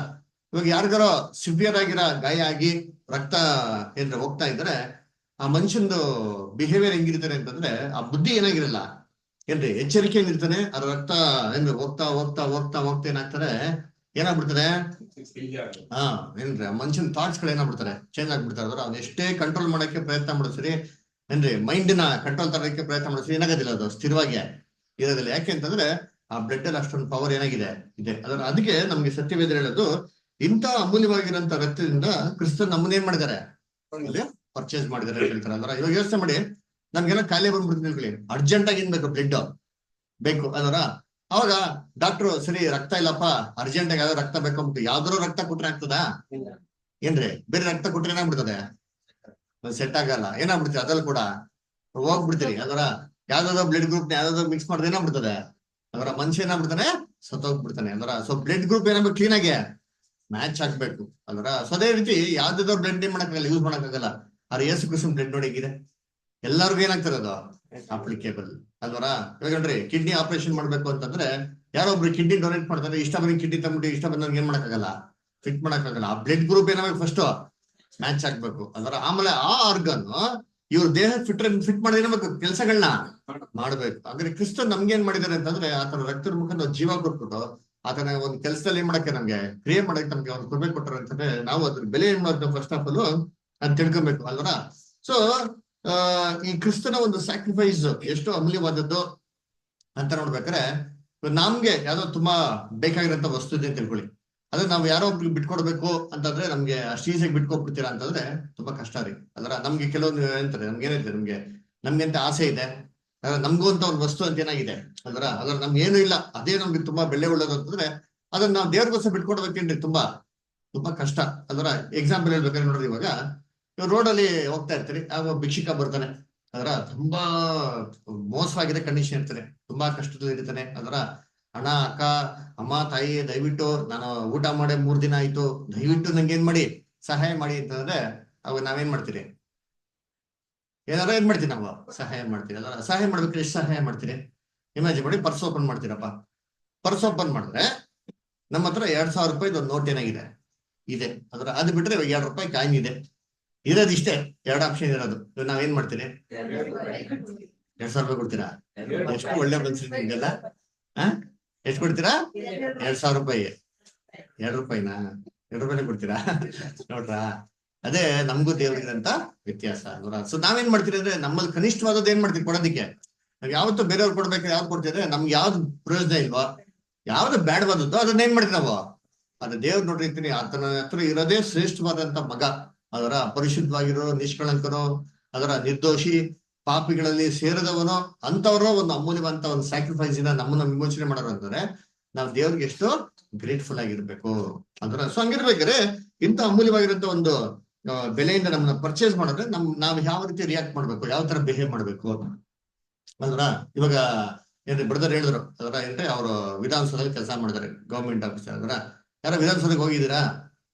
ಇವಾಗ ಯಾರಿಗಾರೋ ಸಿವಿಯರ್ ಆಗಿರೋ ಗಾಯ ಆಗಿ ರಕ್ತ ಏನ್ರ ಹೋಗ್ತಾ ಇದ್ರೆ ಆ ಮನುಷ್ಯಂದು ಬಿಹೇವಿಯರ್ ಹೆಂಗಿರ್ತಾರೆ ಅಂತಂದ್ರೆ, ಆ ಬುದ್ಧಿ ಏನಾಗಿರಲ್ಲ ಏನ್ರಿ, ಎಚ್ಚರಿಕೆ ಏನಿರ್ತಾನೆ. ಅದ್ರ ರಕ್ತ ಏನ್ರಿ ಹೋಗ್ತಾ ಹೋಗ್ತಾ ಹೋಗ್ತಾ ಹೋಗ್ತಾ ಏನಾಗ್ತಾರೆ, ಏನಾಗ್ಬಿಡ್ತಾರೆ, ಏನ್ರಿ ಆ ಮನುಷ್ಯನ ಥಾಟ್ಸ್ ಗಳು ಏನಾಗ್ಬಿಡ್ತಾರೆ, ಚೇಂಜ್ ಆಗ್ಬಿಡ್ತಾರೆ. ಅದ್ರ ಅವ್ನ ಎಷ್ಟೇ ಕಂಟ್ರೋಲ್ ಮಾಡಕ್ಕೆ ಪ್ರಯತ್ನ ಮಾಡಿಸ್ರಿ, ಏನ್ರಿ ಮೈಂಡ್ ನ ಕಂಟ್ರೋಲ್ ತರಕ್ಕೆ ಪ್ರಯತ್ನ ಮಾಡಿಸ್ರಿ, ಏನಾಗೋದಿಲ್ಲ, ಅದು ಸ್ಥಿರವಾಗಿ ಇರೋದಿಲ್ಲ. ಯಾಕೆ ಅಂತಂದ್ರೆ ಆ ಬ್ಲಡ್ ಅಲ್ಲಿ ಅಷ್ಟೊಂದು ಪವರ್ ಏನಾಗಿದೆ ಇದೆ ಅದರ. ಅದಕ್ಕೆ ನಮ್ಗೆ ಸತ್ಯವೇದ ಹೇಳೋದು, ಇಂಥ ಅಮೂಲ್ಯವಾಗಿರೋಂಥ ರಕ್ತದಿಂದ ಕ್ರಿಸ್ತನ್ ನಮ್ಮನ್ನ ಏನ್ ಮಾಡಿದ್ದಾರೆ, ಪರ್ಚೇಸ್ ಮಾಡಿದ್ದಾರೆ ಅಂತ ಹೇಳ್ತಾರೆ ಅಲ್ರ. ಇವಾಗ ಯೋಚನೆ ಮಾಡಿ, ನಮ್ಗೆಲ್ಲ ಕಾಯಿಲೆ ಬಂದ್ಬಿಡ್ತೀನಿ, ಅರ್ಜೆಂಟ್ ಆಗಿ ಏನ್ ಬೇಕು, ಬ್ಲಡ್ ಬೇಕು ಅದರ. ಅವಾಗ ಡಾಕ್ಟ್ರು ಸರಿ ರಕ್ತ ಇಲ್ಲಪ್ಪ, ಅರ್ಜೆಂಟ್ ಆಗಿ ಯಾವ್ದೋ ರಕ್ತ ಬೇಕಂಬಿಟ್ಟು ಯಾವ್ದಾರು ರಕ್ತ ಕೊಟ್ರೆ ಆಗ್ತದ ಏನ್ರಿ? ಬೇರೆ ರಕ್ತ ಕೊಟ್ರೆ ಏನಾಗ್ಬಿಡ್ತದೆ, ಸೆಟ್ ಆಗಲ್ಲ, ಏನಾಗ್ಬಿಡ್ತೀರಿ ಅದ್ರಲ್ಲಿ ಕೂಡ ಹೋಗ್ಬಿಡ್ತೀರಿ ಅದರ. ಯಾವ್ದಾದ್ರು ಬ್ಲಡ್ ಗ್ರೂಪ್ ಯಾವ್ದಾದ್ರು ಮಿಕ್ಸ್ ಮಾಡಿದ್ರೆ ಏನಾಗ್ಬಿಡ್ತದೆ ಅದರ, ಮನುಷ್ಯ ಏನಾಗ್ಬಿಡ್ತಾನೆ, ಸತ್ತೋಗ್ಬಿಡ್ತಾನೆ ಅದರ. ಸೊ ಬ್ಲಡ್ ಗ್ರೂಪ್ ಏನಾಗ್ಬೇಕು, ಕ್ಲೀನ್ ಆಗಿ ಮ್ಯಾಚ್ ಆಗ್ಬೇಕು ಅದರ. ಸೊ ಅದೇ ರೀತಿ ಯಾವ್ದಾದ್ರು ಬ್ಲಡ್ ಏನ್ ಮಾಡಕ್ಕಾಗಲ್ಲ, ಯೂಸ್ ಮಾಡಕ್ಕಾಗಲ್ಲ. ಆದ್ರೆ ಯೇಸು ಕ್ರಿಸ್ತನ ಬ್ಲಡ್ ನೋಡಿ ಹೇಗಿದೆ, ಎಲ್ಲರಿಗೂ ಏನಾಗ್ತದೆ ಅದು ಅಪ್ಲಿಕೇಬಲ್ ಅಲ್ವರ. ಇವಾಗ ನೋಡ್ರಿ, ಕಿಡ್ನಿ ಆಪರೇಷನ್ ಮಾಡ್ಬೇಕು ಅಂತಂದ್ರೆ ಯಾರೊಬ್ರು ಕಿಡ್ನಿ ಡೊನೇಟ್ ಮಾಡ್ತಾರೆ, ಇಷ್ಟ ಬಂದ ಕಿಡ್ನಿ ತಂದ್ಬಿಟ್ಟು ಇಷ್ಟ ಬಂದವ್ರಿಗೆ ಏನ್ ಮಾಡಕ್ಕಾಗಲ್ಲ, ಫಿಟ್ ಮಾಡಕ್ಕಾಗಲ್ಲ. ಆ ಬ್ಲಡ್ ಗ್ರೂಪ್ ಏನಾಗಬೇಕು, ಫಸ್ಟ್ ಮ್ಯಾಚ್ ಆಗ್ಬೇಕು ಅದರ. ಆಮೇಲೆ ಆ ಆರ್ಗನ್ ಇವ್ರ ದೇಹ ಫಿಟ್ ಮಾಡಿ ಏನಾಗಬೇಕು, ಕೆಲಸಗಳನ್ನ ಮಾಡ್ಬೇಕು. ಹಾಗಾದ್ರೆ ಕ್ರಿಸ್ತನ್ ನಮ್ಗೆ ಏನ್ ಮಾಡಿದಾರೆ ಅಂತಂದ್ರೆ, ಆತನ ರಕ್ತದ ಮುಖಾಂತರ ಜೀವ ಕೊಟ್ಬಿಟ್ಟು ಆತನ ಒಂದು ಕೆಲಸದಲ್ಲಿ ಏನ್ ಮಾಡಕ್ಕೆ, ನಮ್ಗೆ ಕ್ರಿಯೆ ಮಾಡಕ್ಕೆ ನಮ್ಗೆ ಒಂದು ಕೃಪೆ ಕೊಟ್ಟರು ಅಂತಂದ್ರೆ, ನಾವು ಅದ್ರ ಬೆಲೆ ಏನ್ ಮಾಡ್ತೇವೆ ಫಸ್ಟ್ ಆಫ್ ಆಲ್ ಅಂತ ತಿಳ್ಕೊಬೇಕು ಅಲ್ವರ. ಸೊ ಈ ಕ್ರಿಸ್ತನ ಒಂದು ಸ್ಯಾಕ್ರಿಫೈಸ್ ಎಷ್ಟು ಅಮೂಲ್ಯವಾದದ್ದು ಅಂತ ನೋಡ್ಬೇಕಾದ್ರೆ, ನಮ್ಗೆ ಯಾವ್ದೋ ತುಂಬಾ ಬೇಕಾಗಿರೋಂಥ ವಸ್ತು ಇದೆ ಅಂತ ತಿಳ್ಕೊಳ್ಳಿ, ಅದೇ ನಾವು ಯಾರೋ ಒಬ್ರಿಗೆ ಬಿಟ್ಕೊಡ್ಬೇಕು ಅಂತಂದ್ರೆ ನಮ್ಗೆ ಅಷ್ಟು ಈಸಿಯಾಗಿ ಬಿಟ್ಕೊಟ್ಬಿಡ್ತೀರಾ ಅಂತಂದ್ರೆ ತುಂಬಾ ಕಷ್ಟ ರೀ ಅಲ್ರ. ನಮ್ಗೆ ಕೆಲವೊಂದು ಏನಂತಾರೆ, ನಮ್ಗೆ ಏನಿದೆ, ನಮ್ಗೆ ಅಂತ ಆಸೆ ಇದೆ, ನಮ್ಗೂ ಅಂತ ಒಂದು ವಸ್ತು ಅಂತ ಏನಾಗಿದೆ ಅಲ್ರ. ಅದ್ರ ನಮ್ಗೆ ಏನು ಇಲ್ಲ, ಅದೇ ನಮ್ಗೆ ತುಂಬಾ ಬೆಲೆ ಉಳ್ಳೋದು ಅಂತಂದ್ರೆ ಅದನ್ನ ನಾವು ದೇವ್ರಿಗೋಸ್ಕರ ಬಿಟ್ಕೊಡ್ಬೇಕೇನ್ರಿ, ತುಂಬಾ ತುಂಬಾ ಕಷ್ಟ ಅಲ್ರ. ಎಕ್ಸಾಂಪಲ್ ಹೇಳ್ಬೇಕಾದ್ರೆ ನೋಡ್ರಿ, ಇವಾಗ ರೋಡಲ್ಲಿ ಹೋಗ್ತಾ ಇರ್ತೀರಿ, ಆಗ ಭಿಕ್ಷಿಕ ಬರ್ತಾನೆ ಅದರ, ತುಂಬಾ ಮೋಸವಾಗಿದೆ ಕಂಡೀಷನ್ ಇರ್ತಾನೆ, ತುಂಬಾ ಕಷ್ಟದಲ್ಲಿ ಇರ್ತಾನೆ ಅದರ. ಅಣ್ಣ, ಅಕ್ಕ, ಅಮ್ಮ, ತಾಯಿ, ದಯವಿಟ್ಟು ನಾನು ಊಟ ಮಾಡೇ 3 ದಿನ ಆಯ್ತು, ದಯವಿಟ್ಟು ನಂಗೆ ಏನ್ ಮಾಡಿ, ಸಹಾಯ ಮಾಡಿ ಅಂತಂದ್ರೆ ಅವಾಗ ನಾವೇನ್ ಮಾಡ್ತೀರಿ, ಏನಾರ ಏನ್ ಮಾಡ್ತೀವಿ, ನಾವು ಸಹಾಯ ಮಾಡ್ತೀವಿ ಅದರ. ಸಹಾಯ ಮಾಡ್ಬೇಕಾದ್ರೆ ಎಷ್ಟು ಸಹಾಯ ಮಾಡ್ತೀರಿ ಇಮ್ಯಾಜಿನ್ ಮಾಡಿ. ಪರ್ಸ್ ಓಪನ್ ಮಾಡ್ತೀರಪ್ಪ, ಪರ್ಸ್ ಓಪನ್ ಮಾಡಿದ್ರೆ ನಮ್ಮ ಹತ್ರ 2000 ರೂಪಾಯಿದು ಒಂದು ನೋಟ್ ಏನಾಗಿದೆ ಇದೆ ಅದರ. ಅದು ಬಿಟ್ರೆ 2 ರೂಪಾಯಿ ಕಾಯಿನ್ ಇದೆ, ಇರೋದು ಇಷ್ಟೇ, 2 ಆಪ್ಷನ್ ಇರೋದು. ನಾವೇನ್ ಮಾಡ್ತೀರಿ, 2000 ರೂಪಾಯಿ ಕೊಡ್ತೀರಾ? ಎಷ್ಟು ಒಳ್ಳೆ ಮನ್ಸಿಗೆ ನಿಮ್ಗೆಲ್ಲ, ಎಷ್ಟು ಕೊಡ್ತೀರಾ? 2000 ರೂಪಾಯಿ. 2 ರೂಪಾಯಿನಾ? 2 ರೂಪಾಯಿನೇ ಕೊಡ್ತೀರಾ? ನೋಡ್ರಾ, ಅದೇ ನಮ್ಗೂ ದೇವರಿಗಿರಂತ ವ್ಯತ್ಯಾಸ ಅಲ್ವಾ. ಸೊ ನಾವೇನ್ ಮಾಡ್ತೀರಿ ಅಂದ್ರೆ, ನಮ್ಮಲ್ಲಿ ಕನಿಷ್ಠವಾದದ್ದು ಏನ್ ಮಾಡ್ತೀವಿ ಕೊಡೋದಿಕ್ಕೆ. ನಾವ್ ಯಾವತ್ತು ಬೇರೆಯವ್ರು ಕೊಡ್ಬೇಕು, ಯಾವ್ದು ಕೊಡ್ತಿದ್ರೆ ನಮ್ಗೆ ಯಾವ್ದು ಪ್ರಯೋಜನ ಇಲ್ವಾ, ಯಾವ್ದು ಬ್ಯಾಡವಾದದ್ದು ಅದನ್ನ ಏನ್ ಮಾಡ್ತೀವಿ ನಾವು, ಅದು ದೇವ್ರು ನೋಡಿರ್ತೀನಿ, ಆತನ ಹತ್ರ ಇರೋದೇ ಶ್ರೇಷ್ಠವಾದಂತ ಮಗ ಅದರ. ಪರಿಶುದ್ಧವಾಗಿರೋ, ನಿಷ್ಕಳಂಕರು ಅದರ, ನಿರ್ದೋಷಿ, ಪಾಪಿಗಳಲ್ಲಿ ಸೇರಿದವನು ಅಂತವ್ರ ಒಂದು ಅಮೂಲ್ಯವಂತ ಒಂದು ಸ್ಯಾಕ್ರಿಫೈಸ್ ಇಂದ ನಮ್ಮನ್ನ ವಿಮೋಚನೆ ಮಾಡೋರು ಅಂತಂದ್ರೆ ನಾವು ದೇವ್ರಿಗೆ ಎಷ್ಟು ಗ್ರೇಟ್ಫುಲ್ ಆಗಿರ್ಬೇಕು ಅದರ. ಸೊ ಹಂಗಿರ್ಬೇಕಾದ್ರೆ ಇಂಥ ಅಮೂಲ್ಯವಾಗಿರುವಂತ ಒಂದು ಬೆಲೆಯಿಂದ ನಮ್ಮನ್ನ ಪರ್ಚೇಸ್ ಮಾಡಿದ್ರೆ ನಾವ್ ಯಾವ ರೀತಿ ರಿಯಾಕ್ಟ್ ಮಾಡ್ಬೇಕು, ಯಾವ ತರ ಬಿಹೇವ್ ಮಾಡ್ಬೇಕು ಅಲ್ರ. ಇವಾಗ ಏನ್ರಿ ಬ್ರದರ್ ಹೇಳಿದ್ರು ಅದರ, ಏನ್ರಿ ಅವರು ವಿಧಾನಸೌಧದಲ್ಲಿ ಕೆಲಸ ಮಾಡಿದಾರೆ, ಗವರ್ಮೆಂಟ್ ಆಫೀಸರ್ ಅದರ. ಯಾರೋ ವಿಧಾನಸೌಧಕ್ಕೆ ಹೋಗಿದ್ದೀರಾ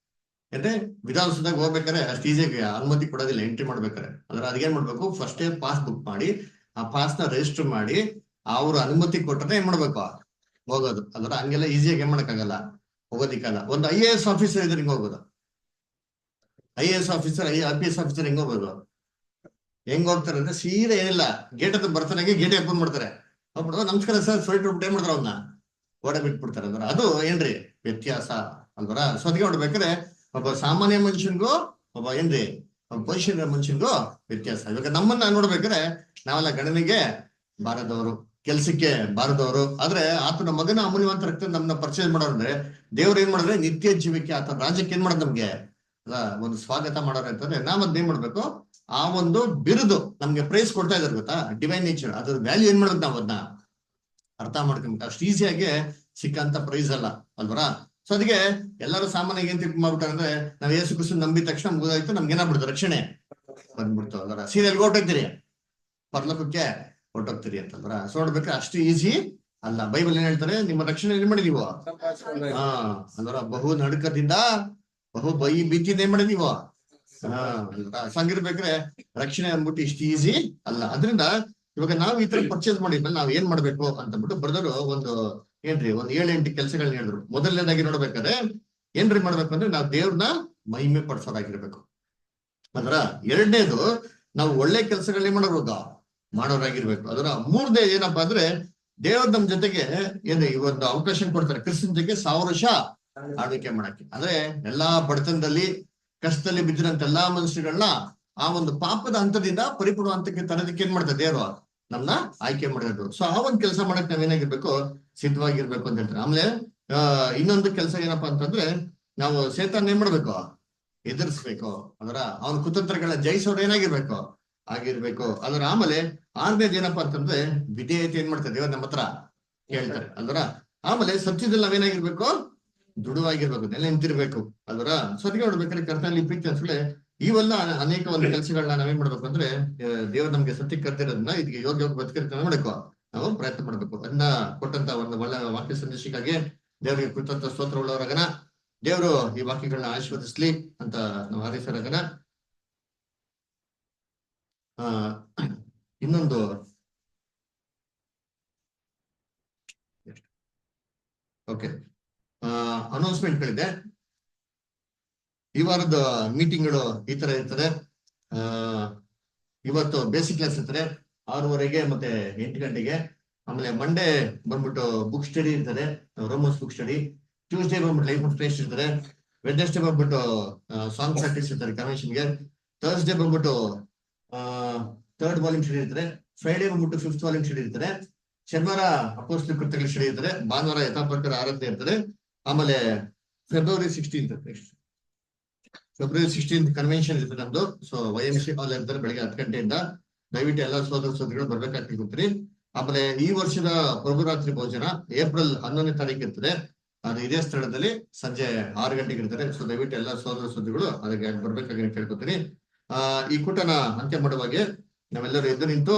ಏನ್ರಿ? ವಿಧಾನಸೌಧಕ್ಕೆ ಹೋಗ್ಬೇಕಾದ್ರೆ ಅಷ್ಟು ಈಸಿಯಾಗಿ ಅನುಮತಿ ಕೊಡೋದಿಲ್ಲ ಎಂಟ್ರಿ ಮಾಡ್ಬೇಕಾರೆ ಅದರ. ಅದಕ್ಕೇನ್ ಮಾಡ್ಬೇಕು, ಫಸ್ಟೇ ಪಾಸ್ ಬುಕ್ ಮಾಡಿ ಆ ಪಾಸ್ ನ ರಿಜಿಸ್ಟರ್ ಮಾಡಿ ಅವ್ರ ಅನುಮತಿ ಕೊಟ್ಟರೆ ಏನ್ ಮಾಡ್ಬೇಕು, ಹೋಗೋದು ಅದರ. ಹಂಗೆಲ್ಲ ಈಸಿಯಾಗಿ ಏನ್ ಮಾಡಕ್ಕಾಗಲ್ಲ, ಹೋಗೋದಿಕ್ಕಲ್ಲ. ಒಂದು IAS ಆಫೀಸರ್ ಇದ್ರೆ ಹಿಂಗ್ ಹೋಗೋದು, IAS ಆಫೀಸರ್, IPS ಆಫೀಸರ್ ಹೆಂಗ್ ಹೋಗೋದು, ಹೆಂಗ್ ಹೋಗ್ತಾರೆ ಅಂದ್ರೆ ಸೀದಾ ಏನಿಲ್ಲ, ಗೇಟ್ ಹತ್ರ ಬರ್ತಾನೆ, ಗೇಟ್ ಓಪನ್ ಮಾಡ್ತಾರೆ, ನಮಸ್ಕಾರ ಸರ್ ಸ್ವೈಟ್ ಬಿಟ್ಟು ಏನ್ ಮಾಡ್ತಾರ, ಅವನ್ನ ಓಡ ಬಿಟ್ಬಿಡ್ತಾರೆ ಅಂದ್ರೆ. ಅದು ಏನ್ರಿ ವ್ಯತ್ಯಾಸ ಅಲ್ವರ. ಸೊ ಅದಕ್ಕೆ ನೋಡ್ಬೇಕಾದ್ರೆ ಒಬ್ಬ ಸಾಮಾನ್ಯ ಮನುಷ್ಯನ್ಗೂ ಒಬ್ಬ ಏನ್ರಿ ಪೊಸಿಷನ್ ಮನುಷ್ಯನಿಗೂ ವ್ಯತ್ಯಾಸ. ಇವಾಗ ನಮ್ಮನ್ನ ನೋಡ್ಬೇಕಾದ್ರೆ ನಾವೆಲ್ಲ ಗಣನೆಗೆ ಬಾರದವರು, ಕೆಲ್ಸಕ್ಕೆ ಬಾರದವರು. ಆದ್ರೆ ಆತನ ಮಗನ ಅಮೂಲ್ಯವಂತ ರಕ್ತ ನಮ್ಮನ್ನ ಪರ್ಚೇಸ್ ಮಾಡೋರಂದ್ರೆ ದೇವ್ರು ಏನ್ ಮಾಡಿದ್ರೆ ನಿತ್ಯ ಜೀವಕ್ಕೆ ಆತನ ರಾಜ್ಯಕ್ಕೆ ಏನ್ ಮಾಡೋದು ನಮ್ಗೆ ಒಂದು ಸ್ವಾಗತ ಮಾಡೋರು ಅಂತಂದ್ರೆ ನಾವ್ ಅದ್ ಏನ್ ಮಾಡ್ಬೇಕು, ಆ ಒಂದು ಬಿರುದು ನಮ್ಗೆ ಪ್ರೈಸ್ ಕೊಡ್ತಾ ಇದಾರೆ ಗೊತ್ತಾ, ಡಿವೈನ್ ನೇಚರ್, ಅದ್ರ ವ್ಯಾಲ್ಯೂ ಏನ್ ಮಾಡ್ಬೇಕು ನಾವ್ ಅದನ್ನ ಅರ್ಥ ಮಾಡ್ಕೊಂಬೇಕು. ಅಷ್ಟು ಈಸಿಯಾಗಿ ಸಿಕ್ಕಂತ ಪ್ರೈಸ್ ಅಲ್ಲ ಅಲ್ವರ. ಸೊ ಅದಕ್ಕೆ ಎಲ್ಲರೂ ಸಾಮಾನ್ಯವಾಗಿ ಏನ್ ತಿಳ್ಕೊಂಡ್ ಮಾಡ್ಬಿಟ್ಟಾರೆ ಅಂದ್ರೆ ನಾವ್ ಯೇಸು ಕ್ರಿಸ್ತ ನಂಬಿದ ತಕ್ಷಣ ಮುಗಿದಾಯ್ತು, ನಮ್ಗೆ ಏನಾಗ್ಬಿಡ್ತು, ರಕ್ಷಣೆ ಬಂದ್ಬಿಡ್ತು ಅಲ್ವರ. ಸೀರಿಯಲ್ಗೆ ಹೊರಟೋಗ್ತೀರಿ, ಪರಲೋಕಕ್ಕೆ ಹೊರಟೋಗ್ತೀರಿ ಅಂತಲ್ವರ. ಸೊ ನೋಡ್ಬೇಕು ಅಷ್ಟು ಈಸಿ ಅಲ್ಲ. ಬೈಬಲ್ ಏನ್ ಹೇಳ್ತಾರೆ, ನಿಮ್ಮ ರಕ್ಷಣೆ ಏನ್ ಮಾಡಿ ನೀವು ಅಲ್ವರ ಬಹು ನಡುಕದಿಂದ ಬಹು ಭೀತಿಯಿಂದ ಏನ್ ಮಾಡಿ ನೀವು ಸಂಗಿರ್ಬೇಕ್ರೆ ರಕ್ಷಣೆ ಅಂದ್ಬಿಟ್ಟು ಇಷ್ಟು ಈಸಿ ಅಲ್ಲ. ಅದರಿಂದ ಇವಾಗ ನಾವ್ ಈ ತರ ಪರ್ಚೇಸ್ ಮಾಡಿದ್ಮೇಲೆ ನಾವ್ ಏನ್ ಮಾಡ್ಬೇಕು ಅಂತಂದ್ಬಿಟ್ಟು ಬ್ರದರು ಒಂದು ಏನ್ರಿ ಒಂದು 7-8 ಕೆಲಸಗಳನ್ನ ಹೇಳಿದ್ರು. ಮೊದಲನೇದಾಗಿ ನೋಡ್ಬೇಕಾದ್ರೆ ಏನ್ರಿ ಮಾಡ್ಬೇಕು ಅಂದ್ರೆ ನಾವು ದೇವ್ರನ್ನ ಮಹಿಮೆ ಪಡಿಸೋರಾಗಿರ್ಬೇಕು. ಅದರ ಎರಡನೇದು ನಾವು ಒಳ್ಳೆ ಕೆಲಸಗಳನ್ನ ಮಾಡೋರಾಗಿರ್ಬೇಕು. ಅದರ ಮೂರನೇ ಏನಪ್ಪಾ ಅಂದ್ರೆ ದೇವ್ರ ನಮ್ ಜೊತೆಗೆ ಏನು ಈ ಒಂದು ಅವಕಾಶ ಕೊಡ್ತಾರೆ, ಕ್ರಿಸ್ತನ ಜೊತೆಗೆ 1000 ವರ್ಷ ಆಳ್ವಿಕೆ ಮಾಡಕ್ಕೆ. ಅಂದ್ರೆ ಎಲ್ಲಾ ಬಡತನದಲ್ಲಿ ಕಷ್ಟದಲ್ಲಿ ಬಿದ್ದಿರಂತ ಎಲ್ಲಾ ಮನುಷ್ಯಗಳನ್ನ ಆ ಒಂದು ಪಾಪದ ಹಂತದಿಂದ ಪರಿಪೂರ್ಣ ಹಂತಕ್ಕೆ ತರೋದಕ್ಕೆ ಏನ್ ಮಾಡ್ತಾರೆ ದೇವರು ನಮ್ನ ಆಯ್ಕೆ ಮಾಡಿದ್ರು. ಸೊ ಆ ಒಂದ್ ಕೆಲಸ ಮಾಡಕ್ ನಾವೇನಾಗಿರ್ಬೇಕು, ಸಿದ್ಧವಾಗಿರ್ಬೇಕು ಅಂತ ಹೇಳ್ತಾರೆ. ಆಮೇಲೆ ಇನ್ನೊಂದು ಕೆಲಸ ಏನಪ್ಪಾ ಅಂತಂದ್ರೆ ನಾವು ಸೇತಾನ್ ಏನ್ ಮಾಡ್ಬೇಕು, ಎದುರಿಸ್ಬೇಕು. ಅದರ ಅವನ ಕುತಂತ್ರಗಳನ್ನ ಜಯಿಸೋರು ಏನಾಗಿರ್ಬೇಕು, ಆಗಿರ್ಬೇಕು. ಅದರ ಆಮೇಲೆ 6ನೇದು ಏನಪ್ಪಾ ಅಂತಂದ್ರೆ ವಿಧೇಯತೆ ಏನ್ ಮಾಡ್ತಾರೆ ದೇವ್ರ ನಮ್ಮ ಹತ್ರ ಹೇಳ್ತಾರೆ ಅಲ್ವರ. ಆಮೇಲೆ ಸತ್ಯದಲ್ಲಿ ನಾವೇನಾಗಿರ್ಬೇಕು, ದೃಢವಾಗಿರ್ಬೇಕು, ನೆಲೆ ನಿಂತಿರ್ಬೇಕು ಅಲ್ವರ. ಸದ್ಯ ನೋಡ್ಬೇಕಾದ್ರೆ ಕರ್ತನಲ್ಲಿ ಪ್ರೀತಿ ಅನ್ಸಲೆ ಇವೆಲ್ಲ ಅನೇಕ ಒಂದು ಕೆಲಸಗಳನ್ನ ನಾವೇನ್ ಮಾಡ್ಬೇಕು ಅಂದ್ರೆ ದೇವ್ರು ನಮ್ಗೆ ಸತ್ಯಕ್ಕೆ ಕರ್ತಿರೋದನ್ನ ಇದಕ್ಕೆ ಯೋಗ್ಯವಾಗಿ ಬದುಕಿರ್ತಾನೆ ಮಾಡಬೇಕು, ನಾವು ಪ್ರಯತ್ನ ಮಾಡ್ಬೇಕು. ಅದನ್ನ ಕೊಟ್ಟಂತ ಒಂದು ಒಳ್ಳೆ ವಾಕ್ಯ ಸಂದೇಶಕ್ಕಾಗಿ ದೇವರಿಗೆ ಕೃತಜ್ಞ ಸ್ತೋತ್ರ ಉಳ್ಳವರಾಗನ. ದೇವರು ಈ ವಾಕ್ಯಗಳನ್ನ ಆಶೀರ್ವದಿಸ್ಲಿ ಅಂತ ನಾವು ಹಾರೈಸೋರಾಗನ. ಇನ್ನೊಂದು ಓಕೆ ಅನೌನ್ಸ್ಮೆಂಟ್ಗಳಿದೆ. ಈ ವಾರದ ಮೀಟಿಂಗ್ಗಳು ಈ ತರ ಇರ್ತದೆ. ಇವತ್ತು ಬೇಸಿಕ್ ಕ್ಲಾಸ್ ಇರ್ತಾರೆ 6:30 ಮತ್ತೆ 8 ಗಂಟೆಗೆ. ಆಮೇಲೆ ಮಂಡೇ ಬಂದ್ಬಿಟ್ಟು ಬುಕ್ ಸ್ಟಡಿ ಇರ್ತದೆ, ರೋಮನ್ಸ್ ಬುಕ್ ಸ್ಟಡಿ. ಟ್ಯೂಸ್ಡೇ ಬಂದ್ಬಿಟ್ಟು ಲೈಫ್ ಆಫ್ ಕ್ರೈಸ್ಟ್ ಇರ್ತಾರೆ. ವೆಡ್ನೆಸ್ಡೇ ಬಂದ್ಬಿಟ್ಟು ಸಾಂಗ್ ಪ್ರಾಕ್ಟೀಸ್ ಇರ್ತಾರೆ ಕನ್ವೆನ್ಷನ್ಗೆ. ಥರ್ಸ್ಡೇ ಬಂದ್ಬಿಟ್ಟು 3rd ವಾಲ್ಯೂಮ್ ಸ್ಟಡಿ ಇರ್ತಾರೆ. ಫ್ರೈಡೇ ಬಂದ್ಬಿಟ್ಟು 5th ವಾಲ್ಯೂಮ್ ಸ್ಟಡಿ ಇರ್ತಾರೆ. ಶನಿವಾರ ಅಪೊಸ್ತಲಿಕ ಕೃತ್ಯಗಳ ಸ್ಟಡಿ ಇರ್ತಾರೆ. ಭಾನುವಾರ ಯಥಾಪ್ರಕಾರ ಆರಾಧನೆ ಇರ್ತದೆ. ಆಮೇಲೆ ಫೆಬ್ರವರಿ 16th ಕನ್ವೆನ್ಷನ್ ಇರ್ತದೆ ನಮ್ದು. ಸೊ YMC ಹಾಲ್ ಇರ್ತಾರೆ ಬೆಳಗ್ಗೆ 10 ಗಂಟೆಯಿಂದ. ದಯವಿಟ್ಟು ಎಲ್ಲ ಸೋದರ ಸೋದರಿಗಳು ಬರ್ಬೇಕಾಗ್ತದೆ ಗೊತ್ತ್ರಿ. ಆಮೇಲೆ ಈ ವರ್ಷದ ಪ್ರಭುರಾತ್ರಿ ಭೋಜನ ಏಪ್ರಿಲ್ 11ನೇ ತಾರೀಕು ಇರ್ತದೆ. ಅದು ಇದೇ ಸ್ಥಳದಲ್ಲಿ ಸಂಜೆ 6 ಗಂಟೆಗೆ ಇರ್ತಾರೆ. ಸೊ ದಯವಿಟ್ಟು ಎಲ್ಲ ಸೋದರ ಸೋದರಿಗಳು ಅದಕ್ಕೆ ಬರ್ಬೇಕಾಗಿ ಕೇಳ್ಕೊತೀನಿ. ಈ ಕೂಟನ ಅಂತ್ಯ ಮಾಡುವಾಗೆ ನಾವೆಲ್ಲರೂ ಎದ್ದು ನಿಂತು